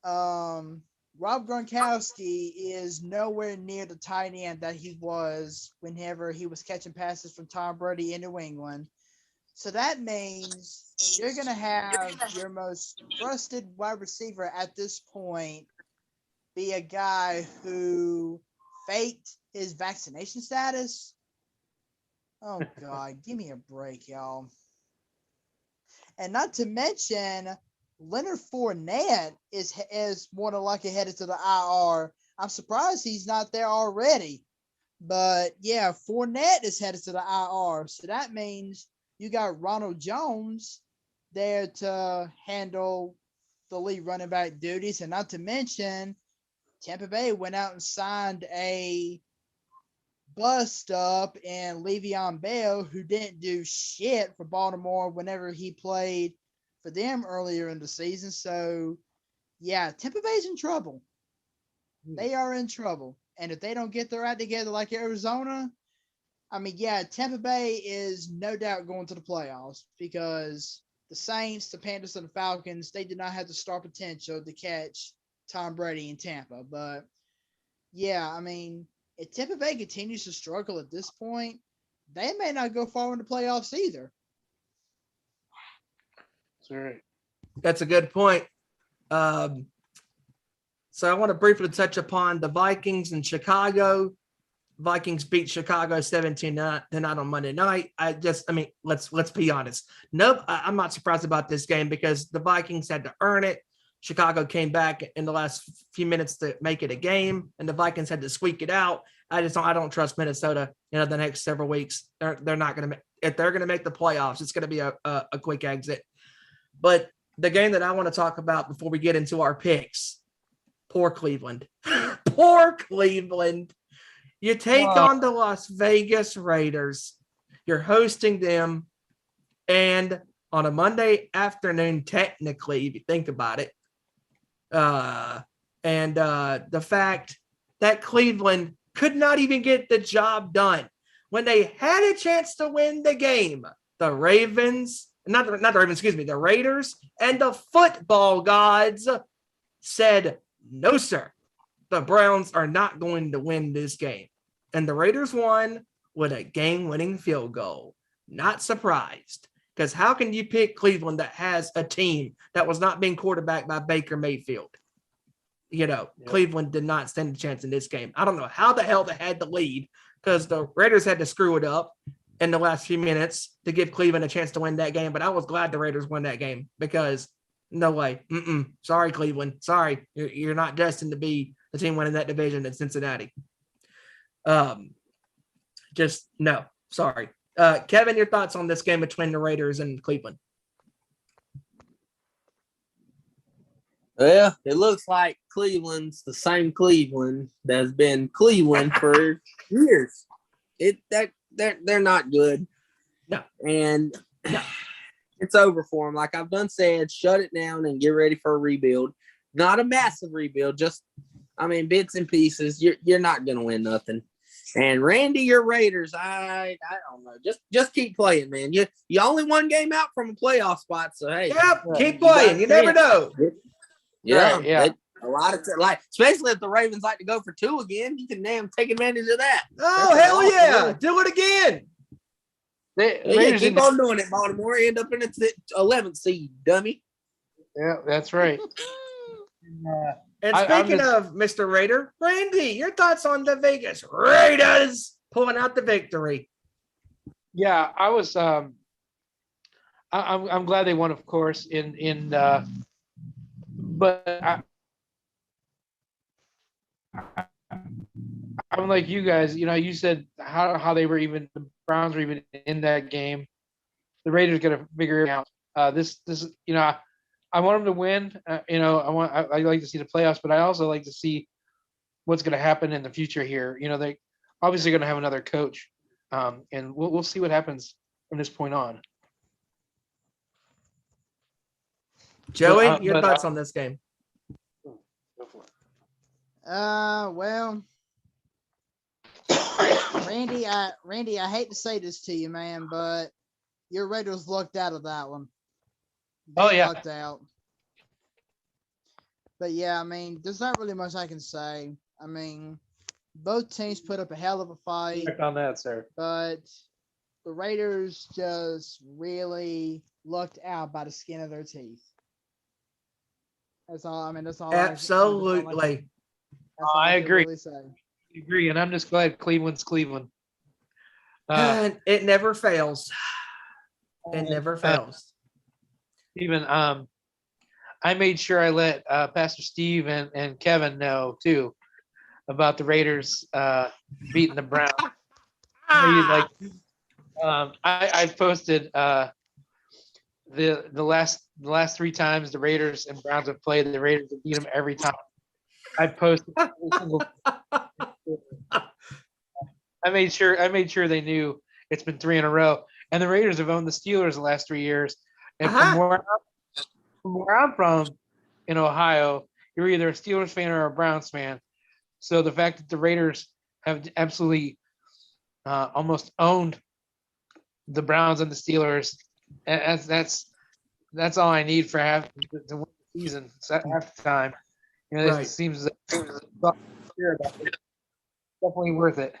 Rob Gronkowski is nowhere near the tight end that he was whenever he was catching passes from Tom Brady in New England. So that means you're going to have your most trusted wide receiver at this point be a guy who faked his vaccination status. Oh, God, give me a break, y'all. And not to mention, Leonard Fournette is more than likely headed to the IR. I'm surprised he's not there already. But, yeah, Fournette is headed to the IR. So that means you got Ronald Jones there to handle the lead running back duties. And not to mention, Tampa Bay went out and signed a bust up in Le'Veon Bell, who didn't do shit for Baltimore whenever he played for them earlier in the season. So, yeah, Tampa Bay's in trouble. They are in trouble. And if they don't get their act together like Arizona, I mean, yeah, Tampa Bay is no doubt going to the playoffs because the Saints, the Panthers, and the Falcons, they did not have the star potential to catch Tom Brady in Tampa. But, yeah, I mean, if Tampa Bay continues to struggle at this point, they may not go far in the playoffs either. That's right. That's a good point. So I want to briefly touch upon the Vikings in Chicago. Vikings beat Chicago 17-9 on Monday night. Let's be honest. Nope, I'm not surprised about this game because the Vikings had to earn it. Chicago came back in the last few minutes to make it a game, and the Vikings had to squeak it out. I don't trust Minnesota. The next several weeks, they're not going to. If they're going to make the playoffs, it's going to be a quick exit. But the game that I want to talk about before we get into our picks, poor Cleveland. Poor Cleveland. You take on the Las Vegas Raiders. You're hosting them. And on a Monday afternoon, technically, if you think about it, the fact that Cleveland could not even get the job done when they had a chance to win the game. The Raiders and the football gods said, no, sir, the Browns are not going to win this game. And the Raiders won with a game-winning field goal. Not surprised. Because how can you pick Cleveland that has a team that was not being quarterbacked by Baker Mayfield? Cleveland did not stand a chance in this game. I don't know how the hell they had the lead because the Raiders had to screw it up in the last few minutes to give Cleveland a chance to win that game. But I was glad the Raiders won that game because no way. Sorry, Cleveland. Sorry. You're not destined to be the team winning that division in Cincinnati. Just no. Sorry. Kevin, your thoughts on this game between the Raiders and Cleveland? Well, it looks like Cleveland's the same Cleveland that's been Cleveland for years. They're not good. No. And it's over for them. Like I've done said, shut it down and get ready for a rebuild. Not a massive rebuild, just bits and pieces. You're not gonna win nothing. And Randy, your Raiders, I don't know. Just keep playing, man. You only one game out from a playoff spot, so hey. Yep, keep playing. You never know. Yeah, Right, yeah. A lot of especially if the Ravens like to go for 2 again, you can damn take advantage of that. Oh, hell yeah. Do it again. Keep on doing it, Baltimore. End up in the 11th seed, dummy. Yeah, that's right. And speaking of Mr. Raider, Randy, your thoughts on the Vegas Raiders pulling out the victory? Yeah, I was. I'm glad they won, of course. But I'm like you guys. You said how they were the Browns were even in that game. The Raiders got to figure it out. This I want them to win. I like to see the playoffs, but I also like to see what's going to happen in the future here. They obviously going to have another coach, and we'll see what happens from this point on. Joey, your thoughts on this game? Go for it. Well, Randy, I hate to say this to you, man, but your Raiders lucked out of that one. They lucked out. But yeah, there's not really much I can say. Both teams put up a hell of a fight. Check on that, sir. But the Raiders just really lucked out by the skin of their teeth. That's all. That's all. Absolutely. I agree. I agree, and I'm just glad Cleveland's Cleveland. And it never fails. It never fails. Even I made sure I let Pastor Steve and Kevin know too about the Raiders beating the Browns. I posted the last 3 times the Raiders and Browns have played, the Raiders have beat them every time. I posted every single. I made sure they knew it's been 3 in a row, and the Raiders have owned the Steelers the last 3 years. And from where I'm from in Ohio, you're either a Steelers fan or a Browns fan. So the fact that the Raiders have absolutely almost owned the Browns and the Steelers, that's all I need for to win the season. So half the time, this seems definitely worth it.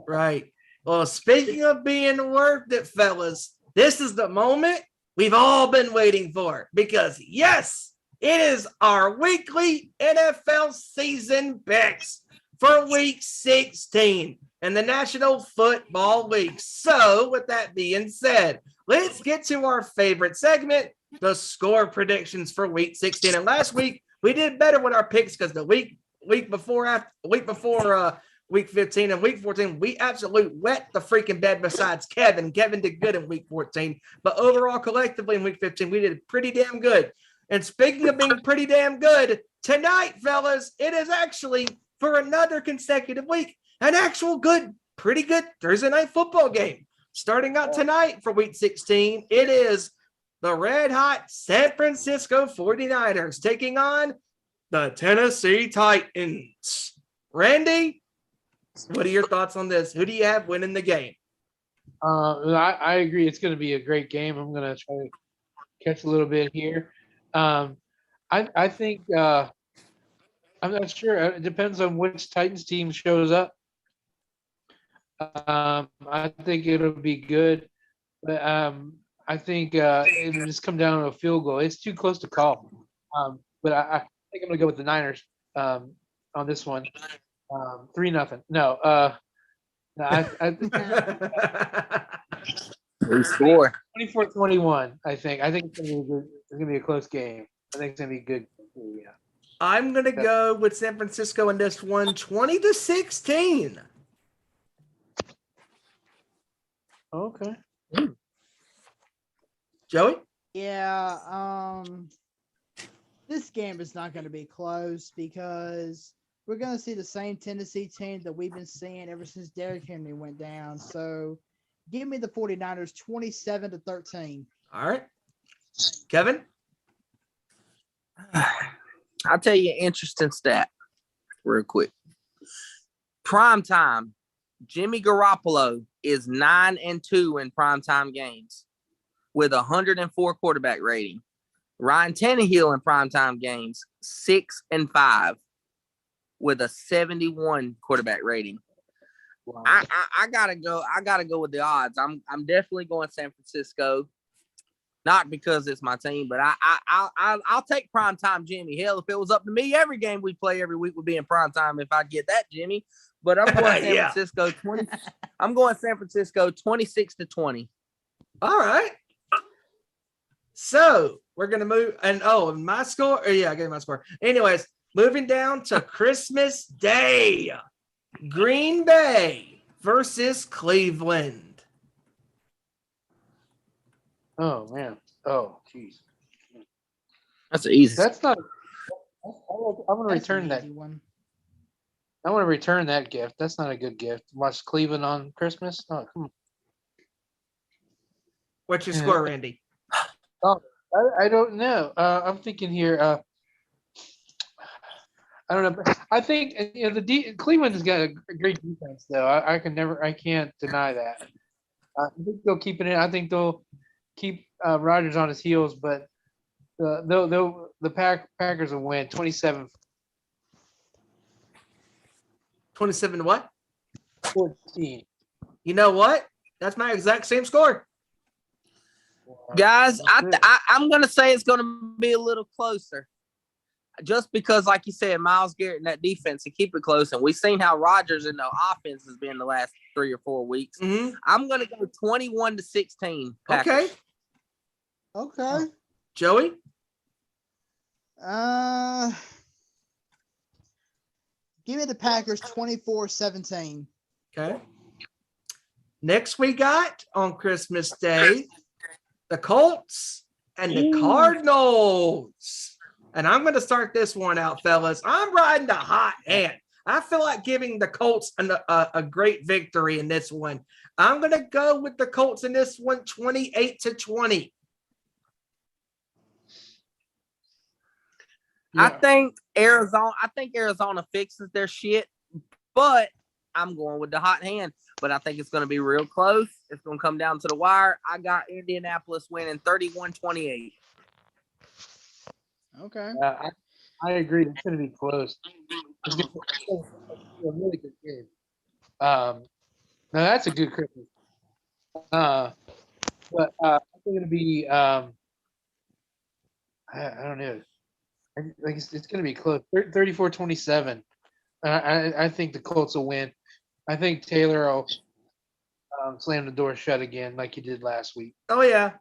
Right. Well, speaking of being worth it, fellas, this is the moment we've all been waiting for, because yes, it is our weekly NFL season picks for week 16 in the National Football League. So with that being said, let's get to our favorite segment, the score predictions for week 16. And last week we did better with our picks because the week before week 15 and week 14, we absolutely wet the freaking bed besides Kevin. Kevin did good in week 14, but overall collectively in week 15, we did pretty damn good. And speaking of being pretty damn good, tonight, fellas, it is actually for another consecutive week, an actual pretty good Thursday night football game. Starting out tonight for week 16, it is the red hot San Francisco 49ers taking on the Tennessee Titans. Randy, what are your thoughts on this? Who do you have winning the game? I agree. It's going to be a great game. I'm going to try to catch a little bit here. I think I'm not sure. It depends on which Titans team shows up. I think it'll be good, but I think it'll just come down to a field goal. It's too close to call. But I think I'm going to go with the Niners on this one. 3-0. No, I 24-21. I think it's gonna be a close game. I think it's gonna be good. Yeah. I'm gonna go with San Francisco in this one, 20-16. Okay. Joey? Yeah, this game is not going to be close because we're going to see the same Tennessee team that we've been seeing ever since Derrick Henry went down. So give me the 49ers 27-13. All right. Kevin? I'll tell you an interesting stat real quick. Prime time. Jimmy Garoppolo is 9-2 in primetime games with a 104 quarterback rating. Ryan Tannehill in primetime games 6-5 with a 71 quarterback rating. Wow. I gotta go. I gotta go with the odds. I'm definitely going San Francisco. Not because it's my team, but I'll take primetime Jimmy. Hell, if it was up to me, every game we play every week would be in primetime if I get that Jimmy. But I'm going San Yeah. Francisco 20. I'm going San Francisco 26-20. All right. So we're gonna move, and my score. I gave my score. Anyways, moving down to Christmas Day, Green Bay versus Cleveland. Oh man. Oh jeez. That's easy. That's not. I'm gonna That's return an that. easy one. I want to return that gift. That's not a good gift. Watch Cleveland on Christmas. Oh, come on. What's your score, Randy? I don't know. I'm thinking here. I don't know. I think Cleveland has got a great defense, though. I can't deny that. I think they'll keep it in. I think they'll keep Rodgers on his heels, but the Packers will win 27-14. 27 what? You know what? That's my exact same score. Guys, I'm going to say it's going to be a little closer. Just because, like you said, Myles Garrett and that defense and keep it close. And we've seen how Rodgers and the offense has been the last 3 or 4 weeks. Mm-hmm. I'm going to go 21-16. Okay. Okay. Joey? Give me the Packers 24-17. Okay. Next we got on Christmas Day, the Colts and the Cardinals. And I'm going to start this one out, fellas. I'm riding the hot hand. I feel like giving the Colts a great victory in this one. I'm going to go with the Colts in this one, 28-20. I think Arizona fixes their shit, but I'm going with the hot hand. But I think it's going to be real close. It's going to come down to the wire. I got Indianapolis winning 31-28. Okay. I agree. It's going to be close. It's going to be a really good game. Now that's a good Christmas. But I think it'll be. I don't know. It's going to be close. 34-27. I think the Colts will win. I think Taylor will slam the door shut again like he did last week. Oh, yeah.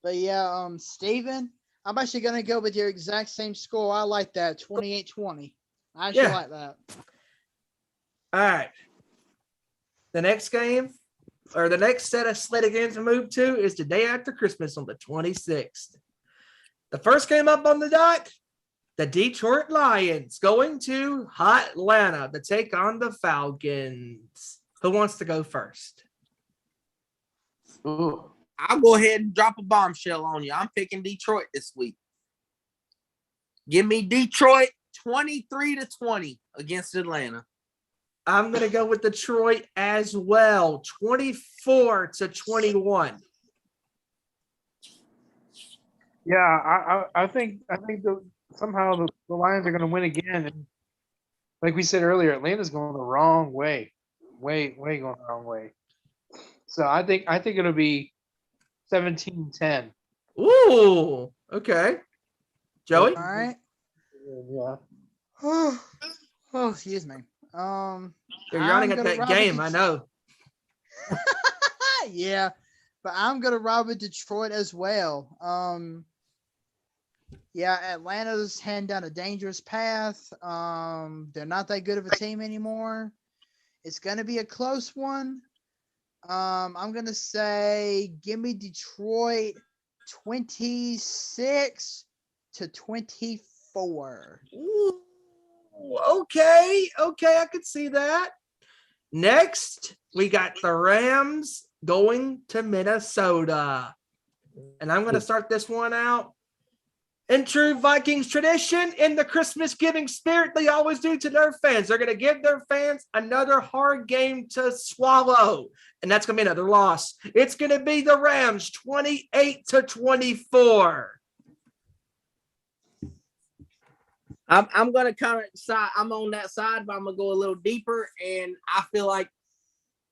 But yeah, Steven, I'm actually going to go with your exact same score. I like that, 28-20. I actually like that. All right. The next game, or the next set of slate of games to move to, is the day after Christmas on the 26th. The first game up on the dock, the Detroit Lions going to Atlanta to take on the Falcons. Who wants to go first? Ooh. I'll go ahead and drop a bombshell on you. I'm picking Detroit this week. Give me Detroit 23-20 against Atlanta. I'm going to go with Detroit as well, 24-21. Yeah, I think somehow the Lions are going to win again. And like we said earlier, Atlanta's going the wrong way, way going the wrong way. So I think it'll be 17-10. Ooh, okay. Joey? All right. Yeah. Oh, excuse me. You're yawning at that game, I know. Yeah, but I'm gonna ride with Detroit as well. Yeah, Atlanta's heading down a dangerous path. They're not that good of a team anymore. It's going to be a close one. I'm going to say give me Detroit 26-24. Ooh, okay, I could see that. Next, we got the Rams going to Minnesota. And I'm going to start this one out. In true Vikings tradition, in the Christmas giving spirit they always do to their fans, they're going to give their fans another hard game to swallow. And that's going to be another loss. It's going to be the Rams 28-24. I'm gonna kind of side. I'm on that side, but I'm gonna go a little deeper, and I feel like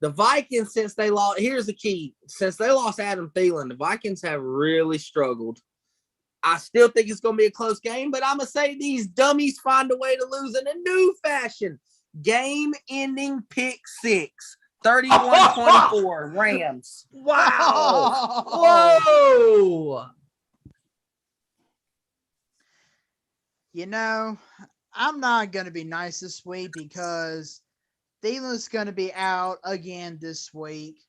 the Vikings, since they lost. Here's the key: since they lost Adam Thielen, the Vikings have really struggled. I still think it's gonna be a close game, but I'm gonna say these dummies find a way to lose in a new fashion. Game-ending pick six, 31-24, Rams. Wow! Whoa! You know, I'm not going to be nice this week because Thielen's going to be out again this week.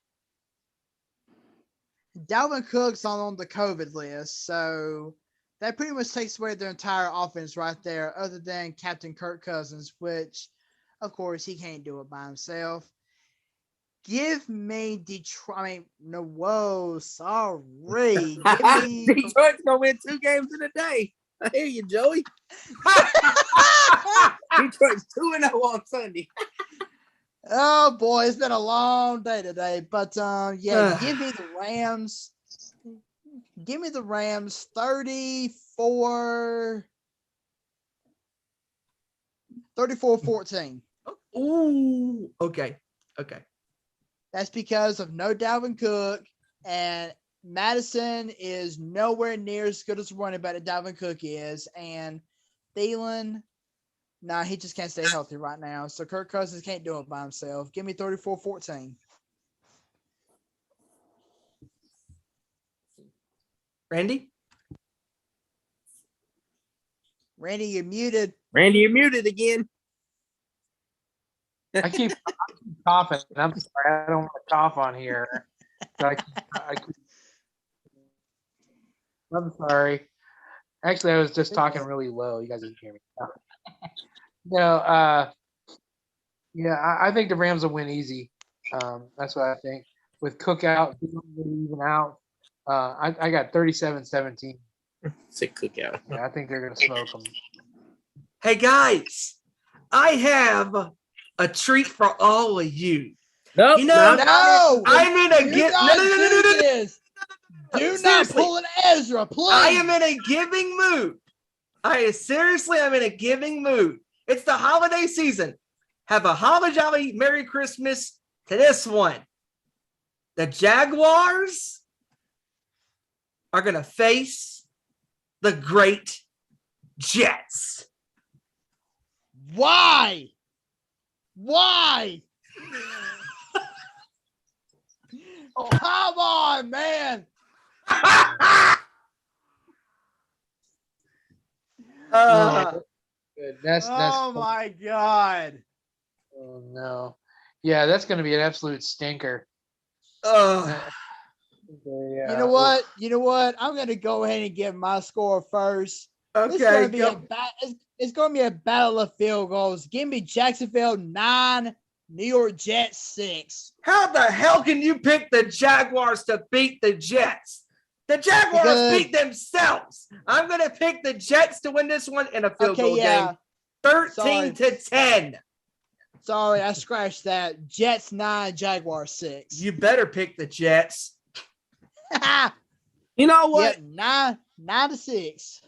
Dalvin Cook's on the COVID list, so that pretty much takes away their entire offense right there, other than Captain Kirk Cousins, which, of course, he can't do it by himself. Give me Detroit. Sorry. Give me Detroit's going to win 2 games in a day. I hear you, Joey. Detroit's 2-0 on Sunday. Oh boy, it's been a long day today. But give me the Rams. Give me the Rams 34-14. Ooh, okay. That's because of no Dalvin Cook, and Madison is nowhere near as good as a running back that Dalvin Cook is, and Thielen, he just can't stay healthy right now. So Kirk Cousins can't do it by himself. Give me 34-14. Randy, you're muted. Randy, you're muted again. I keep coughing. I'm sorry. I don't want to cough on here. I'm sorry. Actually, I was just talking really low. You guys didn't hear me. I think the Rams will win easy. That's what I think. With Cook out, even out, I got 37-17. Sick Cook out. Yeah, I think they're going to smoke them. hey guys, I have a treat for all of you. Nope, No, I'm in a do not pull an Ezra, please. I am in a giving mood. I'm in a giving mood. It's the holiday season. Have a holly jolly Merry Christmas to this one. The Jaguars are going to face the great Jets. Why? Oh, come on, man. Good. That's my God. Oh no. Yeah, that's going to be an absolute stinker. Yeah. You know what? I'm going to go ahead and give my score first. Okay. It's going to be a battle of field goals. Give me Jacksonville 9, New York Jets 6. How the hell can you pick the Jaguars to beat the Jets? The Jaguars beat themselves. I'm going to pick the Jets to win this one in a field goal game. 13-10. Sorry, I scratched that. Jets 9, Jaguars 6. You better pick the Jets. You know what? Yeah, 9-6.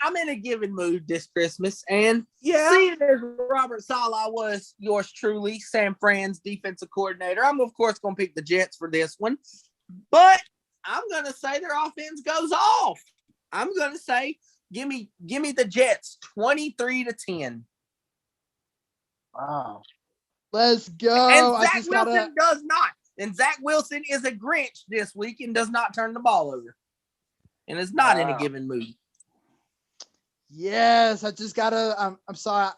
I'm in a giving mood this Christmas, and seeing as Robert Saleh was yours truly, San Fran's defensive coordinator, I'm of course going to pick the Jets for this one, but I'm going to say their offense goes off. I'm going to say give me the Jets 23-10. Wow. Let's go. And Zach Wilson does not. And Zach Wilson is a Grinch this week and does not turn the ball over. And is not in a given mood. Yes, I just gotta. I'm sorry.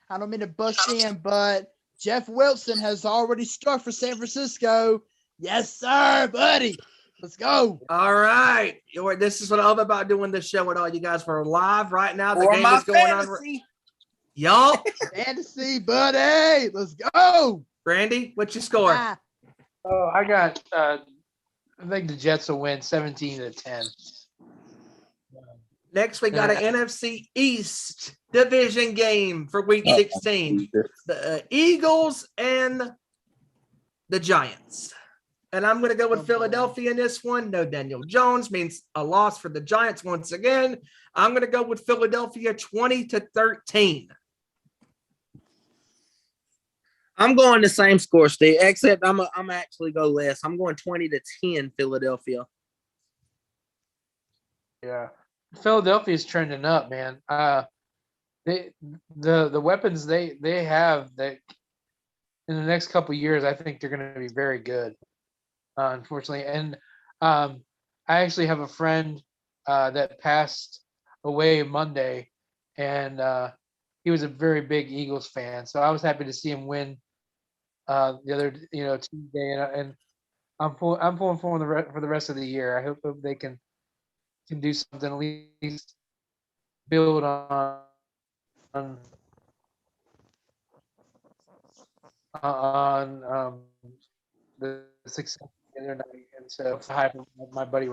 I don't mean to bust in, but Jeff Wilson has already struck for San Francisco. Yes, sir, buddy. Let's go. All right. This is what I love about doing this show with all you guys. We're live right now. The For game my is going fantasy. on. Y'all. Fantasy, buddy. Let's go. Randy, what's your score? Oh, I got. I think the Jets will win 17-10. Next, we got an NFC East division game for Week 16. The Eagles and the Giants. And I'm going to go with Philadelphia in this one. No Daniel Jones means a loss for the Giants once again. I'm going to go with Philadelphia 20-13. I'm going the same score, Steve, except I'm actually go less. I'm going 20-10 Philadelphia. Yeah. Philadelphia's trending up, man. The weapons they have that in the next couple of years, I think they're going to be very good. Unfortunately, and I actually have a friend that passed away Monday, and he was a very big Eagles fan. So I was happy to see him win the other Tuesday, and I'm pulling for them for the rest of the year. I hope they can do something, at least build on the success in their night, and so hi from my buddy.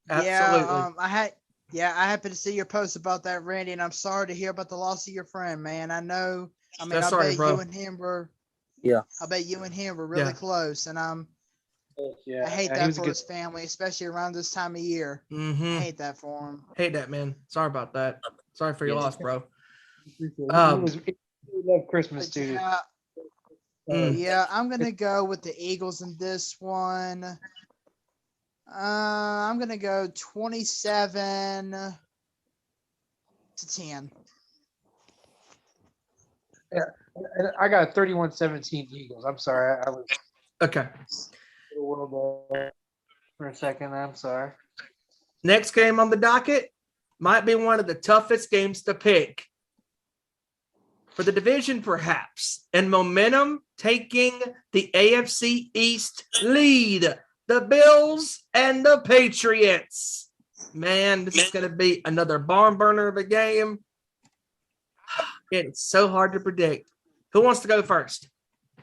Absolutely. I happened to see your post about that, Randy, and I'm sorry to hear about the loss of your friend, man. I bet you and him were really close, and I hate that for his family, especially around this time of year. Mm-hmm. I hate that for him. Hate that, man. Sorry about that. Sorry for your loss, bro. He loved Christmas too. Yeah, I'm gonna go with the Eagles in this one. I'm gonna go 27-10. Yeah, I got 31-17 Eagles. I'm sorry, I was okay. A little bit for a second. I'm sorry. Next game on the docket might be one of the toughest games to pick for the division, perhaps, and momentum taking the AFC East lead. The Bills and the Patriots. Man, this is going to be another barn burner of a game. It's so hard to predict. Who wants to go first?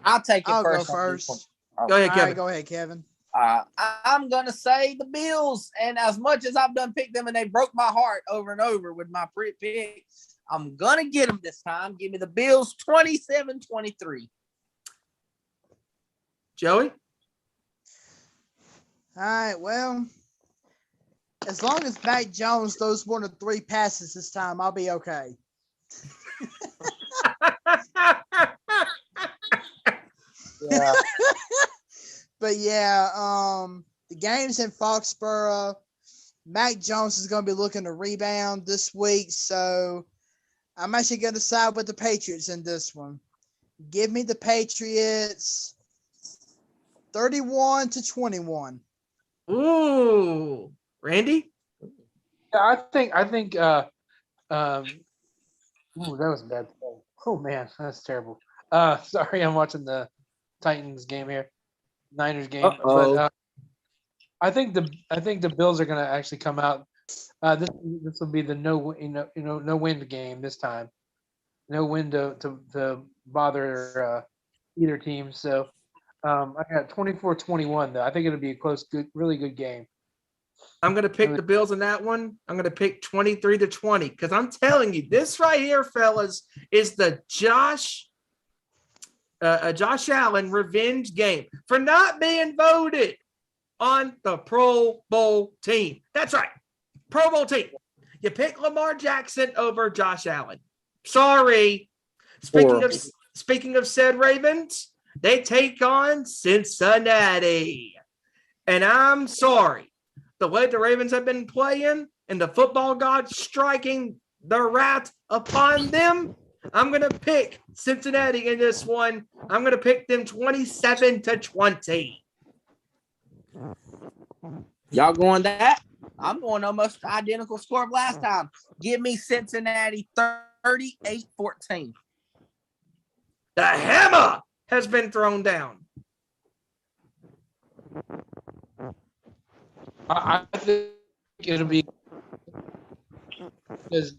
I'll take it I'll first. go first. Go ahead, Kevin. Right, go ahead, Kevin. I'm going to say the Bills. And as much as I've done picked them and they broke my heart over and over with my pick, I'm going to get them this time. Give me the Bills 27-23. Joey? All right, well, as long as Mac Jones throws more than 3 passes this time, I'll be okay. Yeah. But yeah, the game's in Foxborough. Mac Jones is going to be looking to rebound this week, so I'm actually going to side with the Patriots in this one. Give me the Patriots 31-21. Ooh, Randy? Yeah, I think that was a bad play. Oh man, that's terrible. Sorry, I'm watching the Titans game here. Niners game. Uh-oh. But I think the Bills are going to actually come out. This will be the no win game this time. No win to bother either team. So I got 24-21 though. I think it'll be a close, good, really good game. I'm going to pick the Bills in that one. I'm going to pick 23-20 because I'm telling you, this right here, fellas, is the Josh Allen revenge game for not being voted on the Pro Bowl team. That's right. Pro Bowl team. You pick Lamar Jackson over Josh Allen. Sorry. Speaking of said Ravens, they take on Cincinnati. And I'm sorry. The way the Ravens have been playing and the football gods striking the wrath upon them, I'm going to pick Cincinnati in this one. I'm going to pick them 27-20. Y'all going that? I'm going almost identical score of last time. Give me Cincinnati 38-14. The hammer has been thrown down. I think it'll be because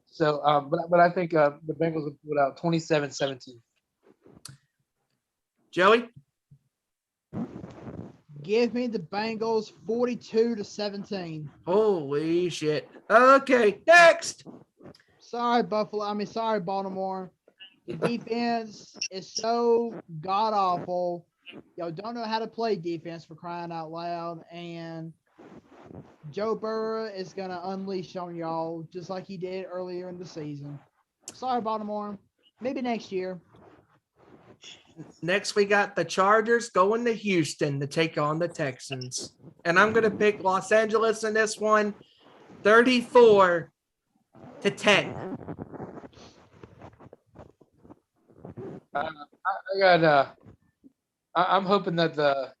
so. But I think the Bengals will put out 27-17. Joey? Give me the Bengals 42-17. Holy shit. Okay, next. Sorry, sorry, Baltimore. The defense is so god awful. Y'all don't know how to play defense, for crying out loud. And Joe Burrow is going to unleash on y'all just like he did earlier in the season. Sorry, Baltimore. Maybe next year. Next, we got the Chargers going to Houston to take on the Texans. And I'm going to pick Los Angeles in this one, 34-10. I'm hoping that the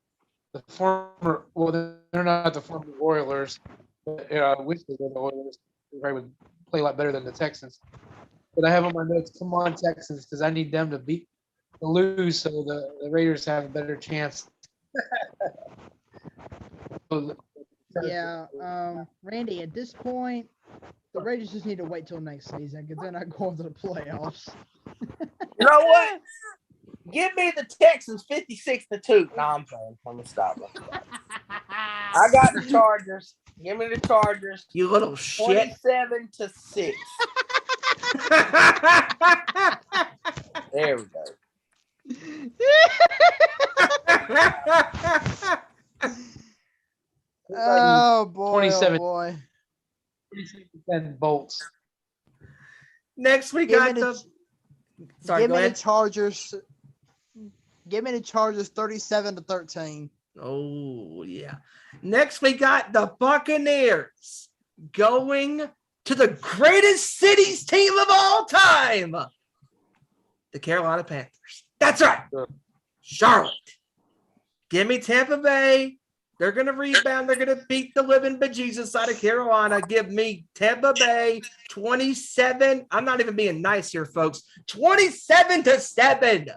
former, well, they're not the former Oilers, but I wish they were the Oilers. They probably would play a lot better than the Texans. But I have on my notes, come on, Texans, because I need them to lose so the Raiders have a better chance. Yeah, Randy, at this point, the Raiders just need to wait till next season because they're not going to the playoffs. You know what? Give me the Texans 56-2. No, I'm playing. I'm gonna stop. I got the Chargers. Give me the Chargers. You little shit. 27-6. There we go. Oh boy! 27. Oh boy! 27% Bolts. Next, we got the. Sorry, give go me ahead. the Chargers. Give me the Chargers 37-13. Oh, yeah. Next, we got the Buccaneers going to the greatest cities team of all time, the Carolina Panthers. That's right. Charlotte. Give me Tampa Bay. They're going to rebound. They're going to beat the living bejesus out of Carolina. Give me Tampa Bay 27. I'm not even being nice here, folks. 27-7.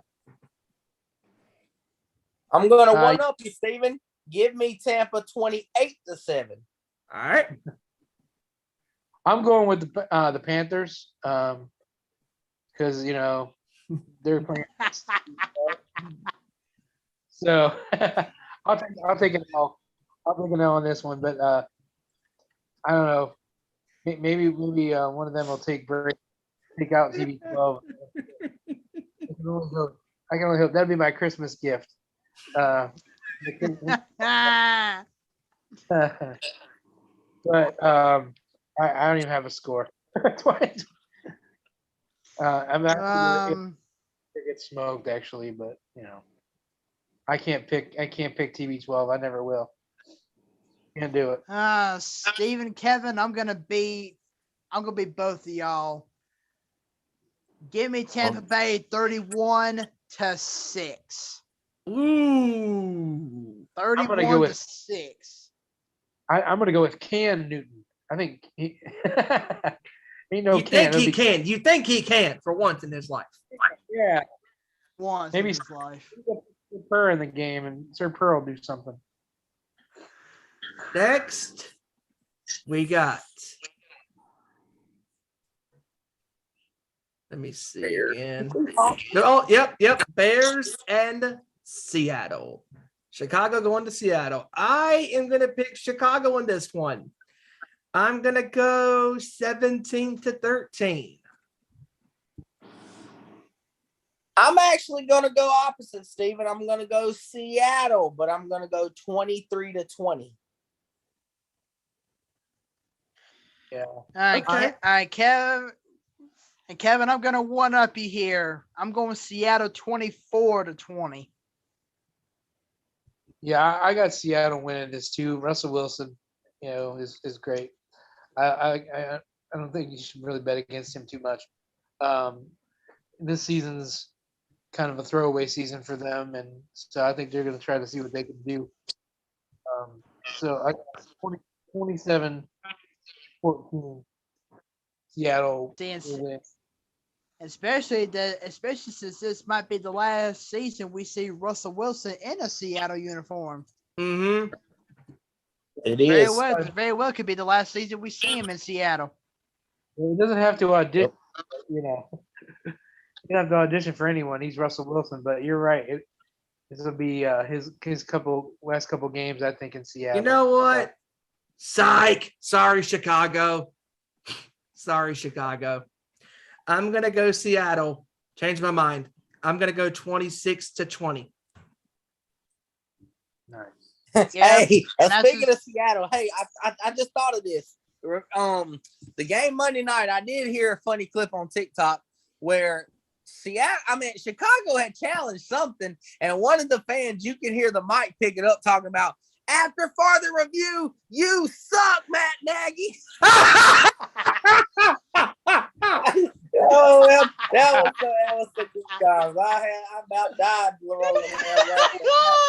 I'm gonna one up you, Steven. Give me Tampa 28-7. All right. I'm going with the Panthers because they're playing. So I'll take it all. I'll take an L on this one, but I don't know. Maybe one of them will take out TB12. I can only hope that'd be my Christmas gift. But I don't even have a score. I'm actually get smoked actually, but I can't pick TB12. I never will. Can't do it. Stephen, Kevin, I'm gonna beat both of y'all. Give me Tampa Bay 31-6. Ooh. 31-6. I'm gonna go with Cam Newton. I think he You think he can for once in his life. Yeah. Once Maybe in his life. Sir Purr in the game, and Sir Purr will do something. Next, we got. Let me see again. Oh, yep. Bears and Seattle. Chicago going to Seattle. I am going to pick Chicago in this one. I'm going to go 17-13. I'm actually going to go opposite, Steven. I'm going to go Seattle, but I'm going to go 23-20. Yeah. All right, Kev. And Kevin, I'm going to one-up you here. I'm going Seattle 24-20. Yeah, I got Seattle winning this too. Russell Wilson, is great. I don't think you should really bet against him too much. This season's kind of a throwaway season for them, and so I think they're going to try to see what they can do. So I got 27-20 14. Seattle Dance. will win. Especially since this might be the last season we see Russell Wilson in a Seattle uniform. Mm-hmm. It Very well could be the last season we see him in Seattle. He doesn't have to audition. You know, he doesn't have to audition for anyone. He's Russell Wilson, but you're right. This will be his last couple games, I think, in Seattle. You know what? Psych. Sorry, Chicago. Sorry, Chicago. I'm gonna go Seattle. Change my mind. I'm gonna go 26-20. Nice. Yeah, Hey, and that's speaking of Seattle, hey, I just thought of this. The game Monday night, I did hear a funny clip on TikTok where Chicago had challenged something, and one of the fans, you can hear the mic pick it up talking about, after farther review, you suck, Matt Nagy. Oh, that was a good job. I about died.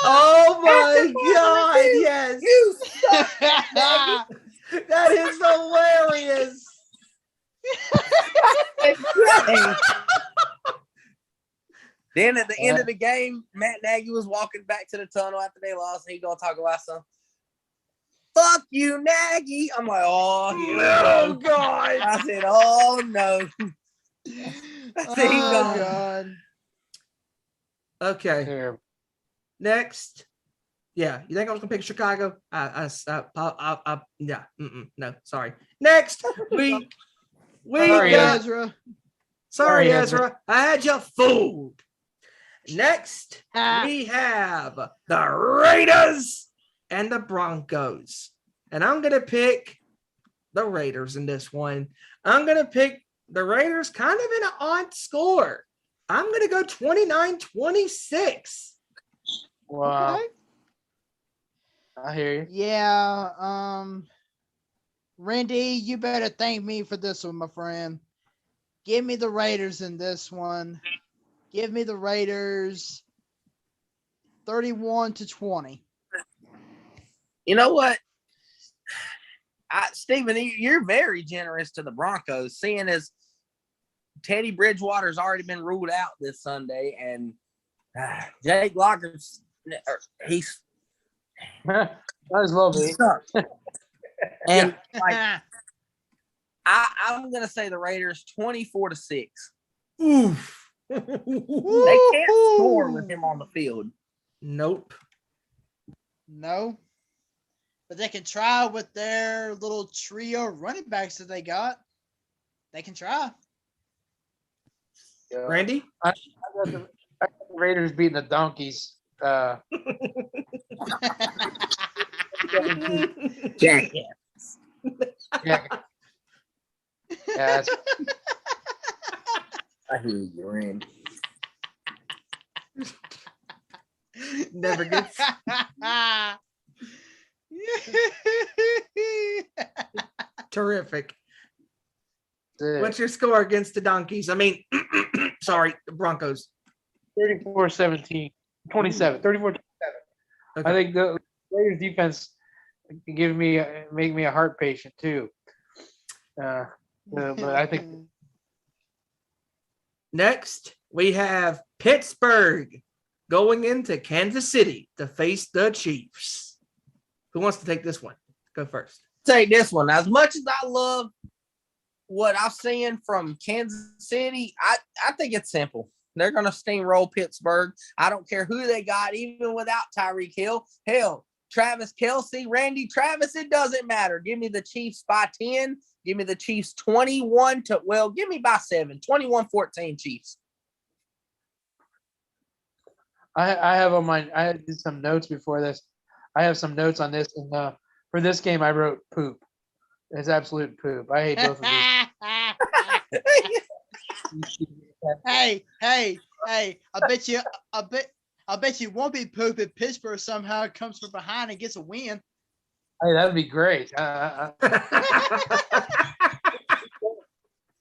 Oh my God! Yes, You suck, Matt Nagy. that is hilarious. Then at the end of the game, Matt Nagy was walking back to the tunnel after they lost, and he gonna talk about something. Fuck you, Nagy. I'm like, oh, here we Oh go. God! I said, oh no. Oh God. Okay. Here. Next. Yeah, you think I was gonna pick Chicago? Yeah. No, sorry. Next, we Sorry, got. Ezra. Sorry, Sorry, Ezra. I had you fooled. Next, Ah. we have the Raiders and the Broncos. And I'm going to pick the Raiders in this one. I'm going to pick the Raiders kind of in an odd score. I'm going to go 29-26. Wow. Okay. I hear you. Yeah. Randy, you better thank me for this one, my friend. Give me the Raiders in this one. Give me the Raiders 31-20. You know what? Stephen, you're very generous to the Broncos, seeing as Teddy Bridgewater's already been ruled out this Sunday, and Jake Locker's he's That was lovely. and like I'm gonna say the Raiders 24-6. Oof. They can't score with him on the field. Nope. No. But they can try with their little trio of running backs that they got. They can try. Yeah. Randy? I got the Raiders beating the Donkeys. Jackass. Yeah. Yeah, I hear you, Randy. Never gets. Terrific. What's your score against the Donkeys? I mean, sorry, the Broncos. 34-17, 27, 34-27. Okay. I think the Raiders defense can make me a heart patient too. But I think Next, we have Pittsburgh going into Kansas City to face the Chiefs. Who wants to take this one? Go first. Take this one. As much as I love what I've seen from Kansas City, I think it's simple. They're going to steamroll Pittsburgh. I don't care who they got, even without Tyreek Hill. Hell, Travis Kelce, Randy Travis, it doesn't matter. Give me the Chiefs by 10. Give me the Chiefs 21 to, well, give me by 7. 21-14 Chiefs. I have on my, I did some notes before this. I have some notes on this. And for this game, I wrote poop. It's absolute poop. I hate both of these. Hey, I bet you won't be poop if Pittsburgh somehow comes from behind and gets a win. Hey, that'd be great.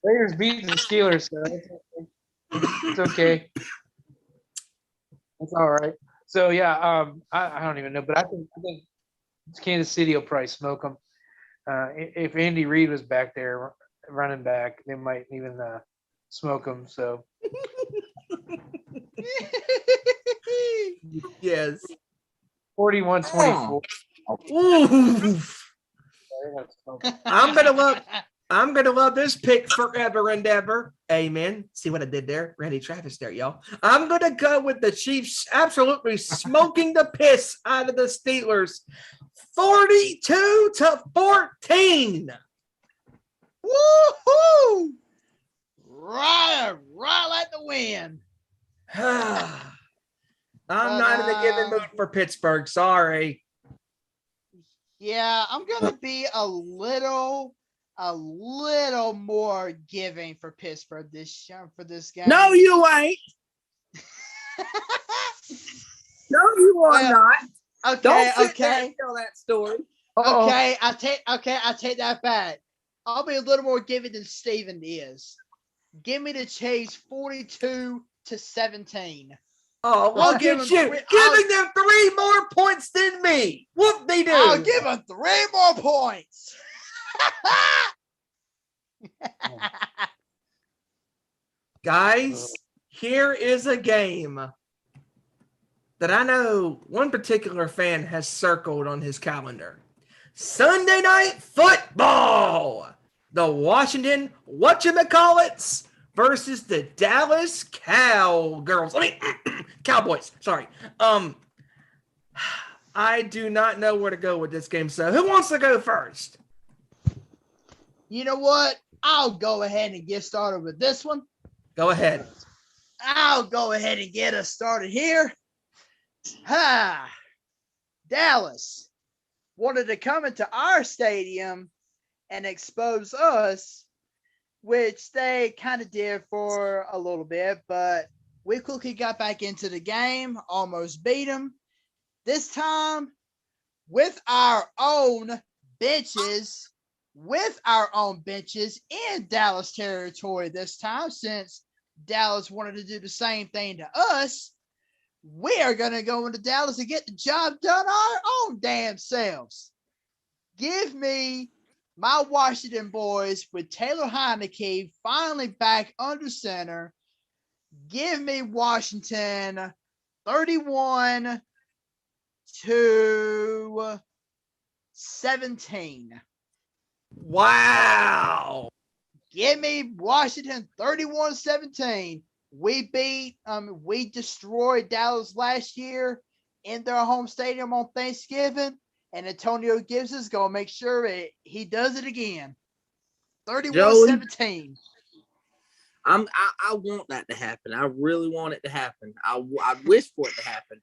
Raiders beat the Steelers, so it's okay. That's all right. So yeah, I don't even know, but I think Kansas City will probably smoke them. if Andy Reid was back there running back, they might even smoke him. So Yes. 41-24. Oof. I'm gonna love this pick forever and ever. Amen. See what I did there? Randy Travis there, y'all. I'm gonna go with the Chiefs absolutely smoking the piss out of the Steelers. 42-14. Woohoo! Right like the wind. I'm not in a given mood for Pittsburgh. Sorry. Yeah, I'm gonna be a little more giving for Pittsburgh for this game. No, you ain't. No, you are not. Okay, Don't sit there okay. and tell that story. Okay, I take that back. I'll be a little more giving than Steven is. Give me the Chiefs 42-17. Oh, I'll look give at them you, giving them 3 more points than me. Whoop they do. I'll give them 3 more points. Guys, here is a game that I know one particular fan has circled on his calendar. Sunday Night Football. The Washington whatchamacallits versus the Dallas Cowgirls. Cowboys. Sorry. I do not know where to go with this game. So who wants to go first? You know what? I'll go ahead and get started with this one. Go ahead. I'll go ahead and get us started here. Dallas wanted to come into our stadium and expose us, which they kind of did for a little bit, but we quickly got back into the game, almost beat them. This time with our own benches in Dallas territory this time, since Dallas wanted to do the same thing to us. We are going to go into Dallas and get the job done our own damn selves. Give me my Washington boys with Taylor Heineke finally back under center. Give me Washington 31-17. Wow. Give me Washington 31-17. We destroyed Dallas last year in their home stadium on Thanksgiving, and Antonio Gibbs is going to make sure he does it again. 31-17. I want that to happen. I really want it to happen. I wish for it to happen.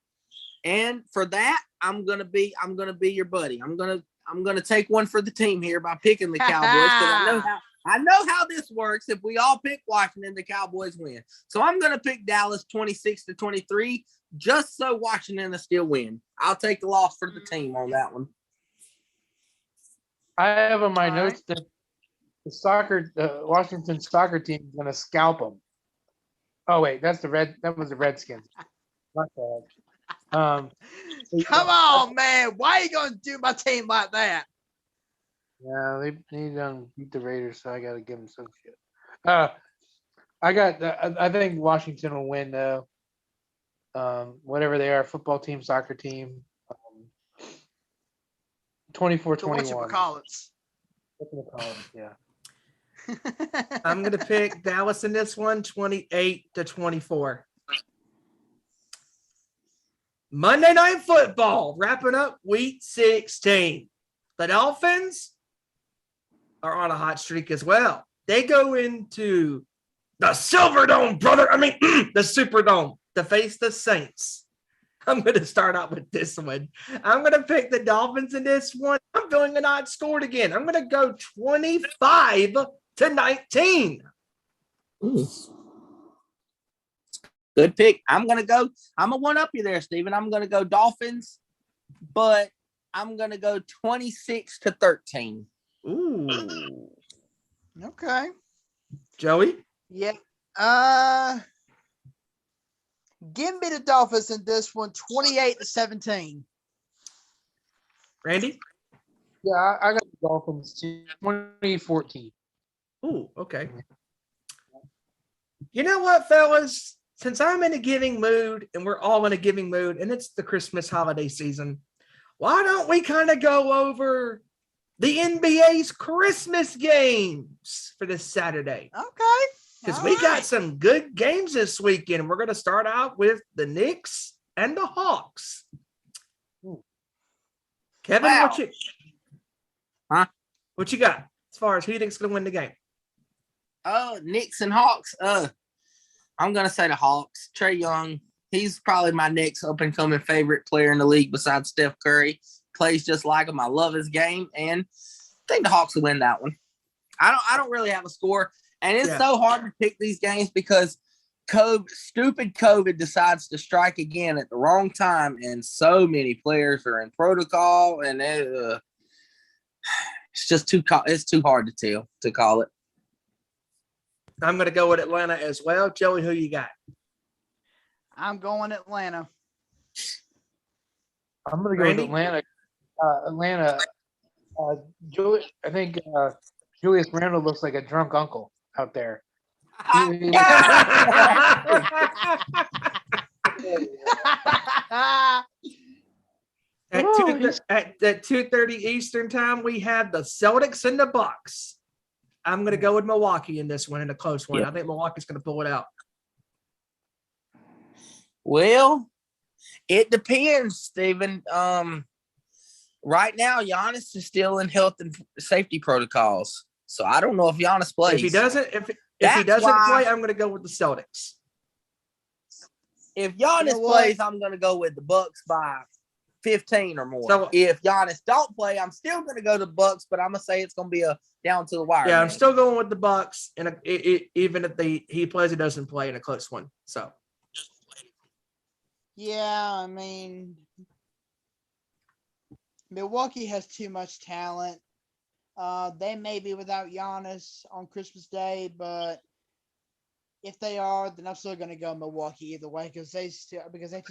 And for that, I'm gonna be your buddy. I'm gonna take one for the team here by picking the Cowboys, because I know how this works. If we all pick Washington, the Cowboys win. So I'm gonna pick Dallas 26-23, just so Washington will still win. I'll take the loss for the team on that one. I have on my notes that the Washington soccer team is gonna scalp them. Oh wait, that was the Redskins. Not bad. Come on, man. Why are you going to do my team like that? Yeah, they need to beat the Raiders, so I got to give them some shit. I think Washington will win, though. Whatever they are, football team, soccer team. 24-21. Yeah. I'm going to pick Dallas in this one, 28-24. Monday Night Football, wrapping up week 16. The Dolphins are on a hot streak as well. They go into the Silverdome, brother. The Superdome to face the Saints. I'm going to start out with this one. I'm going to pick the Dolphins in this one. I'm feeling a not scored again. I'm going to go 25-19. Good pick. I'm going to one-up you there, Steven. I'm going to go Dolphins, but I'm going to go 26-13. Ooh. Okay. Joey? Yeah. Give me the Dolphins in this one, 28-17. Randy? Yeah, I got the Dolphins too. 2014. Ooh, okay. You know what, fellas? Since I'm in a giving mood and we're all in a giving mood and it's the Christmas holiday season, why don't we kind of go over the NBA's Christmas games for this Saturday? Okay. Because All we got right. some good games this weekend. We're going to start out with the Knicks and the Hawks. Kevin, Wow. what you got as far as who you think is going to win the game? Knicks and Hawks. I'm gonna say the Hawks. Trae Young, he's probably my next up and coming favorite player in the league besides Steph Curry. Plays just like him. I love his game, and I think the Hawks will win that one. I don't really have a score, and it's so hard to pick these games because stupid COVID decides to strike again at the wrong time, and so many players are in protocol, and it's just too hard to call it. I'm going to go with Atlanta as well. Joey, who you got? I'm going Atlanta. I'm going to go with Atlanta. I think Julius Randle looks like a drunk uncle out there. At 2:30 Eastern time, we have the Celtics and the Bucks. I'm going to go with Milwaukee in this one, in a close one. I think Milwaukee's going to pull it out. Well, it depends, Stephen. Right now, Giannis is still in health and safety protocols, so I don't know if Giannis plays. If he doesn't play, I'm going to go with the Celtics. If Giannis plays, I'm going to go with the Bucks by 15 or more. So, if Giannis don't play, I'm still going to go to the Bucks, but I'm going to say it's going to be a down to the wire. Yeah, I'm still going with the Bucks, and even if he plays, he doesn't play in a close one. So, yeah, I mean, Milwaukee has too much talent. They may be without Giannis on Christmas Day, but if they are, then I'm still going to go Milwaukee either way because they just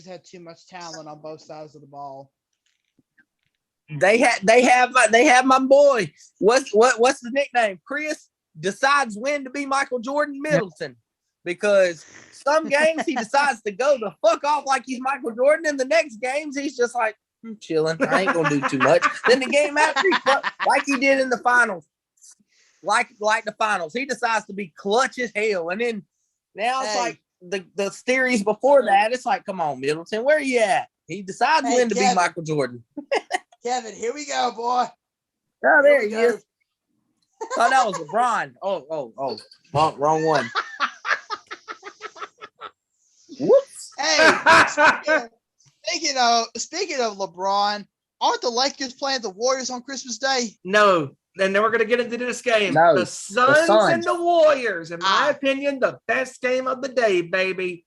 had too much talent on both sides of the ball. They have my boy. What's the nickname? Chris decides when to be Michael Jordan Middleton, because some games he decides to go the fuck off like he's Michael Jordan, and the next games he's just like, I'm chilling. I ain't gonna do too much. Then the game after, like he did in the finals, like the finals, he decides to be clutch as hell, and then now it's like the series before that. It's like, come on, Middleton, where you at? He decides when to be Michael Jordan. Kevin, here we go, boy. Oh, there he is. Oh, that was LeBron. Oh, wrong one. Whoops. Hey, speaking of LeBron, aren't the Lakers playing the Warriors on Christmas Day? No. And then we're going to get into this game. No, the Suns and the Warriors. In my opinion, the best game of the day, baby.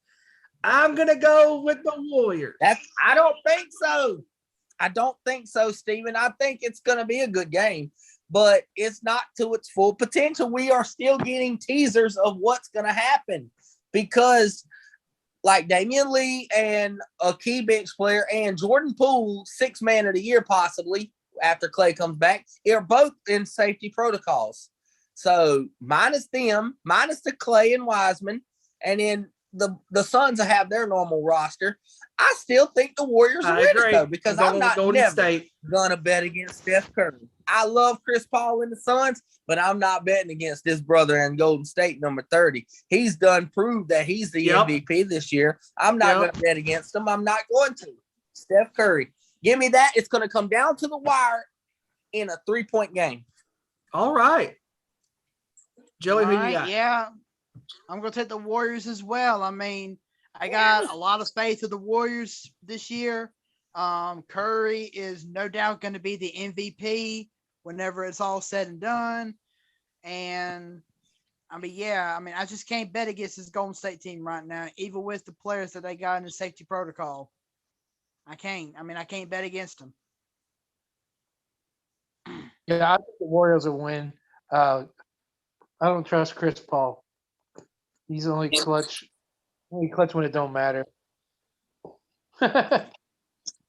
I'm going to go with the Warriors. I don't think so. I don't think so, Steven. I think it's going to be a good game, but it's not to its full potential. We are still getting teasers of what's going to happen because like Damian Lee and a key bench player and Jordan Poole, 6th man of the year possibly after Clay comes back, are both in safety protocols. So minus them, minus the Clay and Wiseman, and then the Suns will have their normal roster. I still think the Warriors will win it, though, because I'm not never gonna bet against Steph Curry. I love Chris Paul and the Suns, but I'm not betting against this brother in Golden State, number 30. He's done proved that he's the MVP this year. I'm not gonna bet against him. I'm not going to. Steph Curry, give me that. It's gonna come down to the wire in a 3-point game. All right, Joey, who you got? Yeah, I'm gonna take the Warriors as well. I mean, I got a lot of faith in the Warriors this year. Curry is no doubt going to be the MVP whenever it's all said and done. And I just can't bet against this Golden State team right now, even with the players that they got in the safety protocol. I can't bet against them. Yeah, I think the Warriors will win. I don't trust Chris Paul. He's only clutch when it don't matter.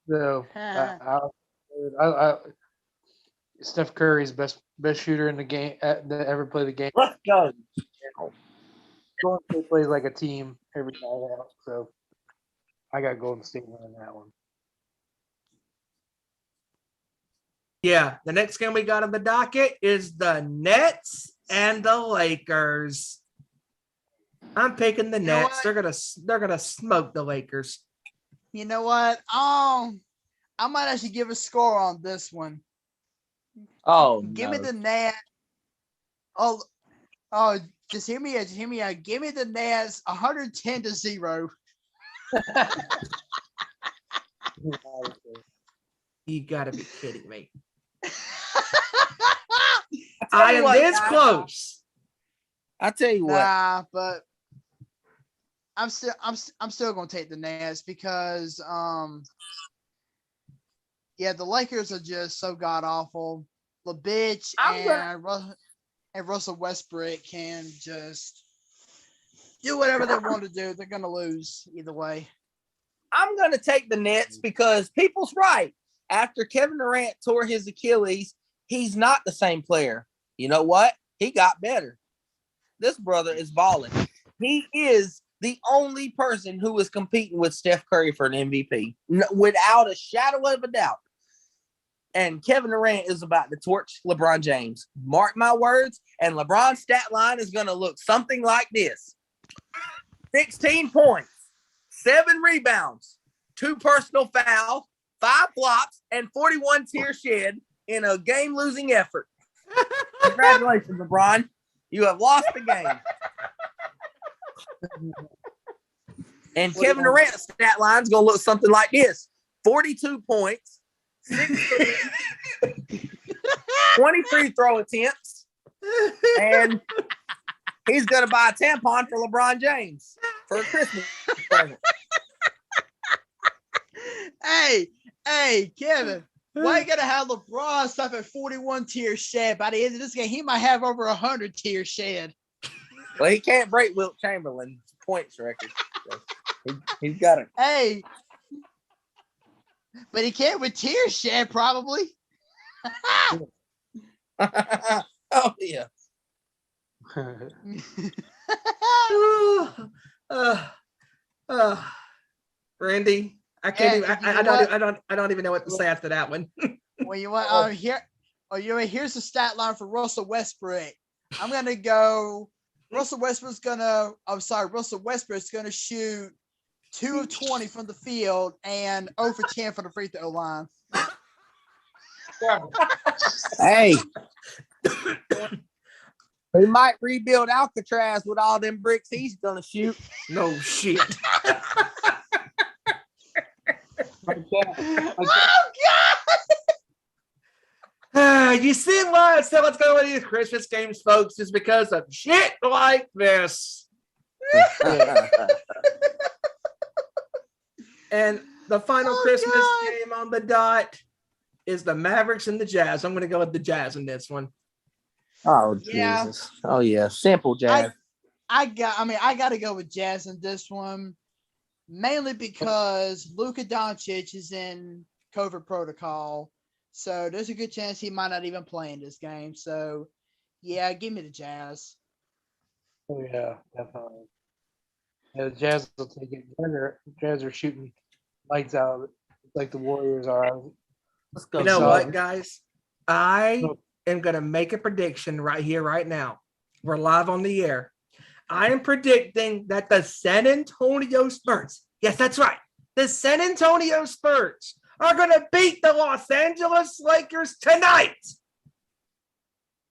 So Steph Curry's best shooter in the game that ever played the game. Let's go. Golden State plays like a team every night out, so I got Golden State winning that one. Yeah, the next game we got on the docket is the Nets and the Lakers. I'm picking the Nets. They're gonna smoke the Lakers. You know what? I might actually give a score on this one. Oh, Give no. me the Nets. Oh, just hear me out. Just hear me out. Give me the Nets 110-0. You gotta be kidding me. tell I you am what, this guys. close. I tell you what. Nah, but I'm still gonna take the Nets because yeah, the Lakers are just so god awful. The bitch and Russell Westbrook can just do whatever they want to do. They're gonna lose either way. I'm going to take the Nets because people's right. After Kevin Durant tore his Achilles, he's not the same player. You know what? He got better. This brother is balling. He is the only person who is competing with Steph Curry for an MVP, without a shadow of a doubt. And Kevin Durant is about to torch LeBron James. Mark my words, and LeBron's stat line is going to look something like this. 16 points. 7 rebounds, 2 personal fouls, 5 flops, and 41 tears shed in a game-losing effort. Congratulations, LeBron. You have lost the game. And Kevin Durant's stat line is going to look something like this. 42 points, 20 free throw attempts, and he's going to buy a tampon for LeBron James for a Christmas present. Hey, Kevin, why you gotta have LeBron stop at 41 tears shed? By the end of this game, he might have over 100 tears shed. Well, he can't break Wilt Chamberlain's points record. So he's got it. Hey, but he can't with tears shed, probably. Oh, yeah. Randy, I can't even. I don't even know what to say after that one. Well, you want here's the stat line for Russell Westbrook. I'm gonna go. Russell Westbrook's gonna shoot 2 of 20 from the field and 0 for 10 from the free throw line. Hey. He might rebuild Alcatraz with all them bricks he's gonna shoot. No shit. Oh God! You see why I said let's go to these Christmas games, folks, is because of shit like this. And the final Christmas game on the dot is the Mavericks and the Jazz. I'm going to go with the Jazz in this one. Oh, Yeah. Jesus. Oh, yeah. Simple Jazz. I got to go with Jazz in this one, mainly because Luka Doncic is in COVID protocol. So there's a good chance he might not even play in this game. So, yeah, give me the Jazz. Oh, yeah, definitely. Yeah, the Jazz will take it. Jazz are shooting lights out like the Warriors are. Let's go. You know solid. what, guys? I am going to make a prediction right here, right now. We're live on the air. I am predicting that the San Antonio Spurs, yes, that's right, the San Antonio Spurs are going to beat the Los Angeles Lakers tonight.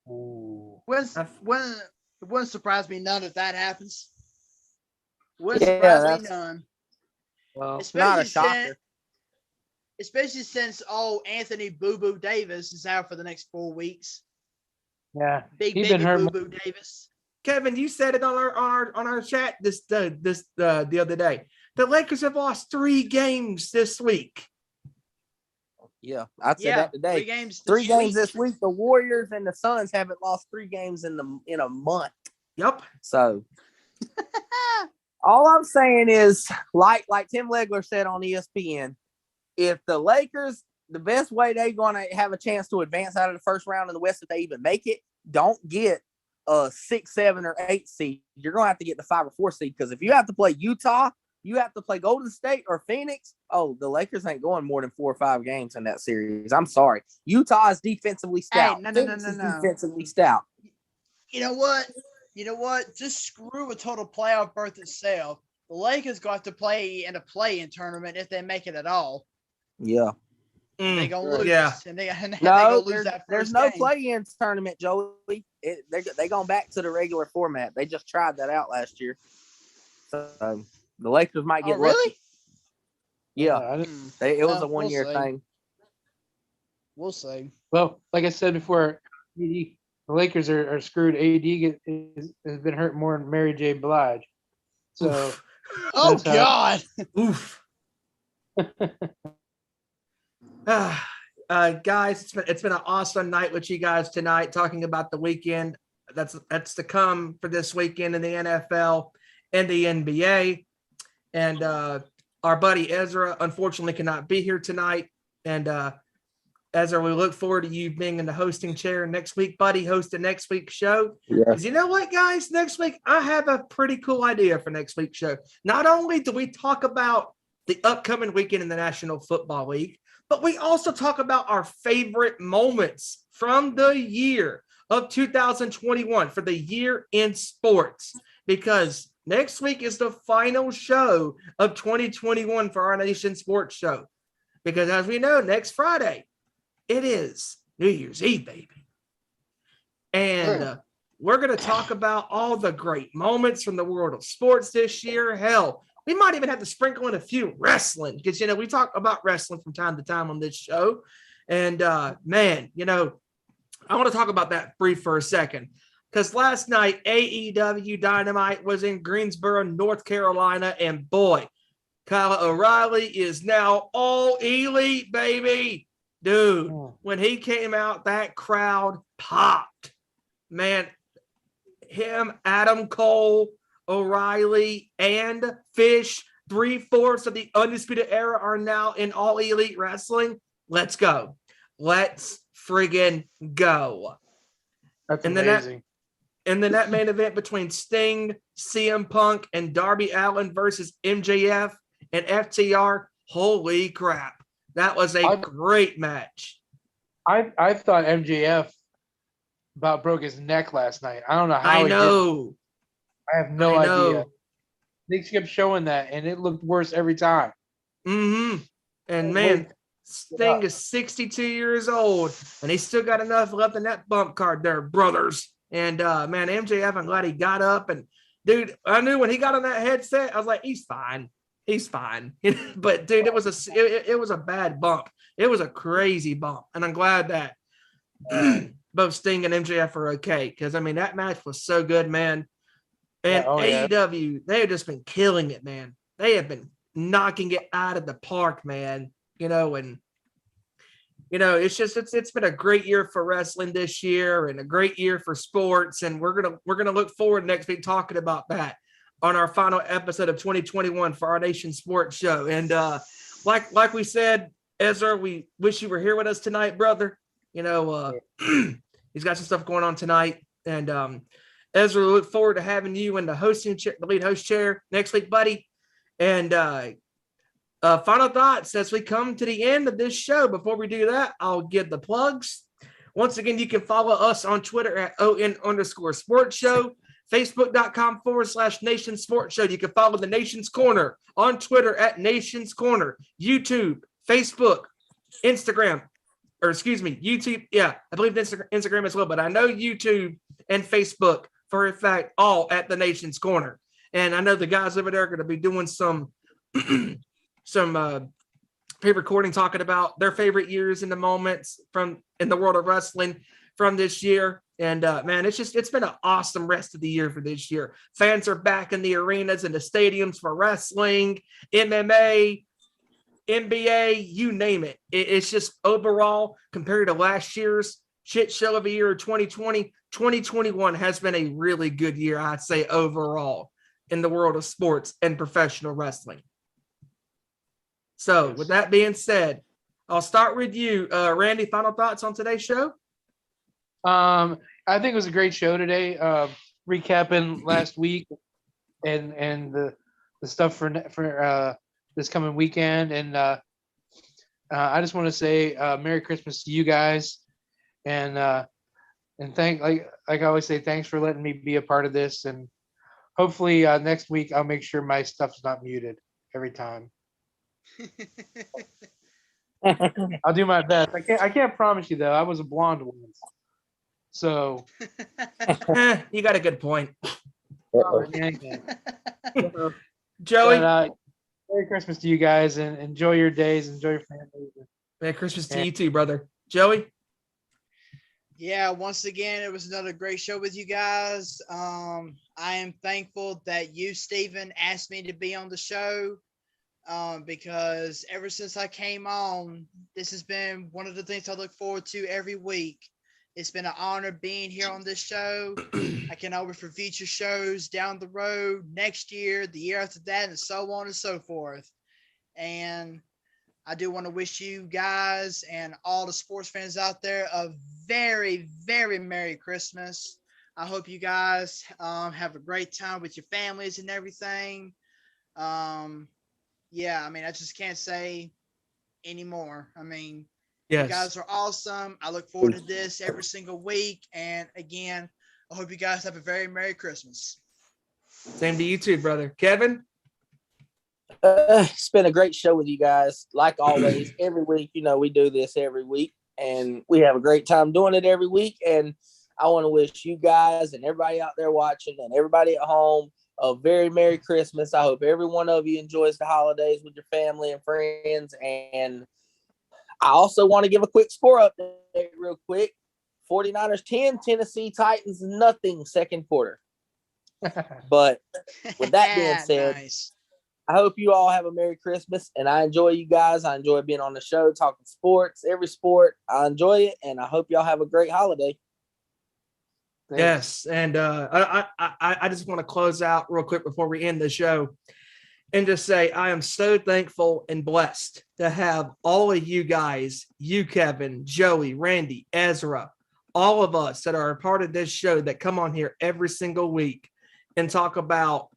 Ooh. It wouldn't surprise me none if that happens. Wouldn't Yeah, surprise me none. Well, it's not a shocker. Especially since Anthony Boo Boo Davis is out for the next 4 weeks. Yeah, Big he's baby been hurt. Boo Boo Davis. Kevin, you said it on our chat the other day. The Lakers have lost 3 games this week. Yeah, I'd say that today. 3 games. 3 games this week. The Warriors and the Suns haven't lost 3 games in a month. Yep. So all I'm saying is, like Tim Legler said on ESPN, if the Lakers the best way they're going to have a chance to advance out of the first round in the West if they even make it, don't get a 6, 7, or 8 seed. You're going to have to get the 5 or 4 seed, because if you have to play Utah, you have to play Golden State or Phoenix. Oh, the Lakers ain't going more than 4 or 5 games in that series. I'm sorry. Utah is defensively stout. Hey, no. Defensively stout. You know what? Just screw a total playoff berth itself. The Lakers got to play in a play-in tournament if they make it at all. Yeah. They're going to lose. Yeah. And they're going to No, lose that there's first no game. play-in tournament, Joey. They going back to the regular format. They just tried that out last year. So the Lakers might get really? lucky. Yeah. It was a one-year thing. We'll see. Well, like I said before, the Lakers are screwed. AD has been hurt more than Mary J. Blige. So, oh God! Oof. Guys, it's been an awesome night with you guys tonight, talking about the weekend that's to come for this weekend in the NFL and the NBA. And our buddy Ezra unfortunately cannot be here tonight. And Ezra, we look forward to you being in the hosting chair next week, buddy, hosting next week's show. Because you know what, guys? Next week, I have a pretty cool idea for next week's show. Not only do we talk about the upcoming weekend in the National Football League, but we also talk about our favorite moments from the year of 2021 for the year in sports. Because next week is the final show of 2021 for our Nation Sports Show. Because as we know, next Friday, it is New Year's Eve, baby. And we're going to talk about all the great moments from the world of sports this year. Hell, we might even have to sprinkle in a few wrestling, because, we talk about wrestling from time to time on this show. And, man, I want to talk about that brief for a second, because last night, AEW Dynamite was in Greensboro, North Carolina, and boy, Kyle O'Reilly is now all elite, baby. Dude, when he came out, that crowd popped. Man, him, Adam Cole, O'Reilly, and Fish, 3/4 of the Undisputed Era are now in All Elite Wrestling. Let's go. Let's friggin' go. That's and amazing. And then that main event between Sting, CM Punk, and Darby Allin versus MJF and FTR. Holy crap. That was a great match. I thought MJF about broke his neck last night. I don't know how I know. I have no idea. They kept showing that, and it looked worse every time. Mm-hmm. And man, Sting is 62 years old, and he's still got enough left in that bump card there, brothers. And man, MJF, I'm glad he got up. And dude, I knew when he got on that headset, I was like, he's fine. He's fine. But dude, it was a bad bump. It was a crazy bump. And I'm glad that both Sting and MJF are okay. Because I mean, that match was so good, man. And AEW, they have just been killing it, man. They have been knocking it out of the park, man. It's been a great year for wrestling this year, and a great year for sports. And we're gonna look forward next week talking about that on our final episode of 2021 for our Nation Sports Show. And like we said, Ezra, we wish you were here with us tonight, brother. He's got some stuff going on tonight. And Ezra, we look forward to having you in the hosting chair, the lead host chair next week, buddy. And final thoughts as we come to the end of this show. Before we do that, I'll give the plugs. Once again, you can follow us on Twitter at ON_sports show. Facebook.com/Nation Sports Show. You can follow the Nation's Corner on Twitter at Nation's Corner, YouTube, Facebook, Instagram, YouTube. Yeah, I believe Instagram as well, but I know YouTube and Facebook for a fact, all at the Nation's Corner. And I know the guys over there are going to be doing some pre-recording talking about their favorite years and the moments in the world of wrestling from this year. And man, it's been an awesome rest of the year for this year. Fans are back in the arenas and the stadiums for wrestling, MMA, NBA, you name it. It's just overall, compared to last year's shit show of a year of 2020, 2021 has been a really good year, I'd say, overall in the world of sports and professional wrestling. So with that being said, I'll start with you. Randy, final thoughts on today's show? I think it was a great show today. Recapping last week and the stuff for this coming weekend. And I just want to say Merry Christmas to you guys. And thank like I always say, thanks for letting me be a part of this. And hopefully next week I'll make sure my stuff's not muted every time. I'll do my best. I can't promise you though. I was a blonde once. So You got a good point. Uh-oh. Joey, But, Merry Christmas to you guys and enjoy your days, enjoy your families. Merry Christmas to you too, brother. Joey? Yeah, once again, it was another great show with you guys. I am thankful that you, Steven, asked me to be on the show because ever since I came on, this has been one of the things I look forward to every week. It's been an honor being here on this show. I cannot wait for future shows down the road, next year, the year after that, and so on and so forth. And I do want to wish you guys and all the sports fans out there a very, very Merry Christmas. I hope you guys have a great time with your families and everything. Yeah, I mean, I just can't say anymore. I mean, Yes. you guys are awesome. I look forward to this every single week. And again, I hope you guys have a very Merry Christmas. Same to you too, brother. Kevin? It's been a great show with you guys. Like always, every week, we do this every week and we have a great time doing it every week. And I want to wish you guys and everybody out there watching and everybody at home a very Merry Christmas. I hope every one of you enjoys the holidays with your family and friends. And I also want to give a quick score update real quick. 49ers 10, Tennessee Titans nothing second quarter. But with that being said, Nice. I hope you all have a Merry Christmas, and I enjoy you guys. I enjoy being on the show, talking sports, every sport. I enjoy it, and I hope y'all have a great holiday. Yes. And I just want to close out real quick before we end the show and just say I am so thankful and blessed to have all of you guys, you, Kevin, Joey, Randy, Ezra, all of us that are a part of this show that come on here every single week and talk about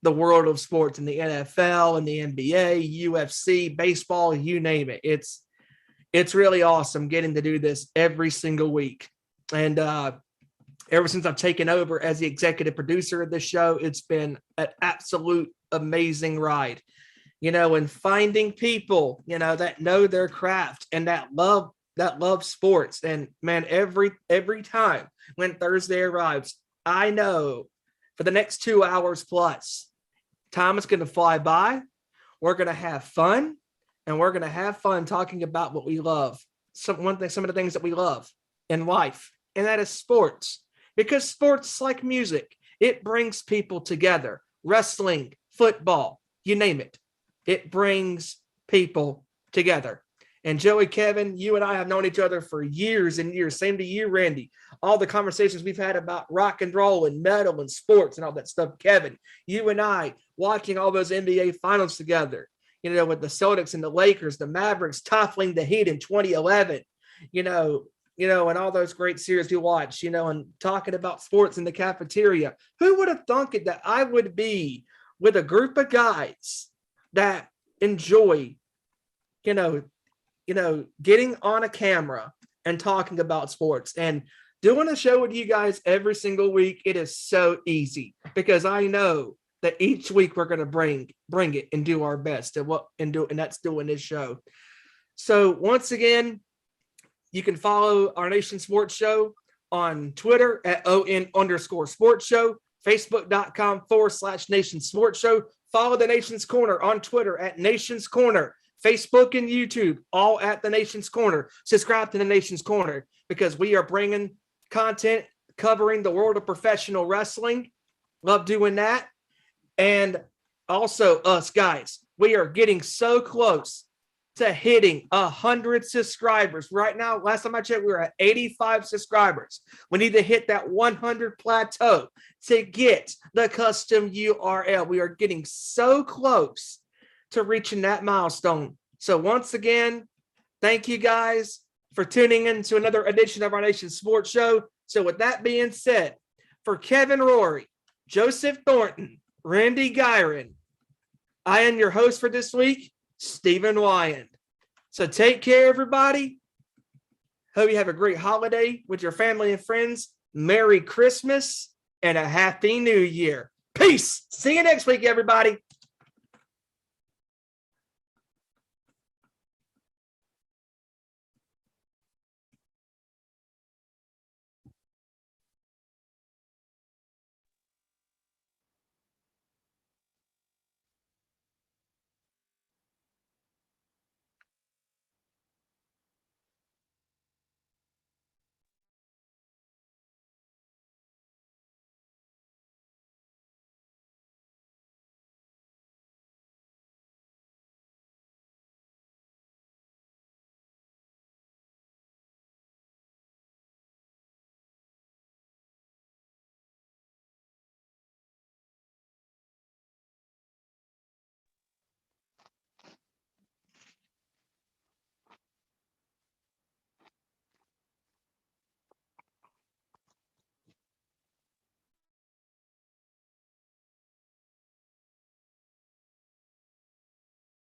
the world of sports and the NFL and the NBA, UFC, baseball, you name it. It's really awesome getting to do this every single week. And ever since I've taken over as the executive producer of this show, it's been an absolute amazing ride, and finding people, that know their craft and that love sports. And man, every time when Thursday arrives, I know for the next 2 hours plus, time is going to fly by. We're going to have fun, and we're going to have fun talking about what we love. Some of the things that we love in life, and that is sports. Because sports, like music, it brings people together. Wrestling, football, you name it. It brings people together. And Joey, Kevin, you and I have known each other for years and years. Same to you, Randy. All the conversations we've had about rock and roll and metal and sports and all that stuff. Kevin, you and I watching all those NBA finals together, with the Celtics and the Lakers, the Mavericks toppling the Heat in 2011, and all those great series we watch, and talking about sports in the cafeteria. Who would have thunk it that I would be with a group of guys that enjoy, getting on a camera and talking about sports and doing a show with you guys every single week. It is so easy because I know that each week we're going to bring it and do our best and that's doing this show. So once again, you can follow our Nation Sports Show on Twitter at @ON_sports show, Facebook.com/Nation Sports Show. Follow the Nation's Corner on Twitter at Nation's Corner, Facebook and YouTube, all at the Nation's Corner. Subscribe to the Nation's Corner because we are bringing content covering the world of professional wrestling. Love doing that. And also us guys, we are getting so close to hitting 100 subscribers. Right now, last time I checked, we were at 85 subscribers. We need to hit that 100 plateau to get the custom URL. We are getting so close to reaching that milestone. So once again, Thank you guys for tuning in to another edition of our Nation Sports Show. So with that being said, for Kevin Rorie, Joseph Thornton, Randy Giron, I am your host for this week, Stephen Wyand. So take care, everybody. Hope you have a great holiday with your family and friends. Merry Christmas and a Happy New Year. Peace. See you next week, everybody.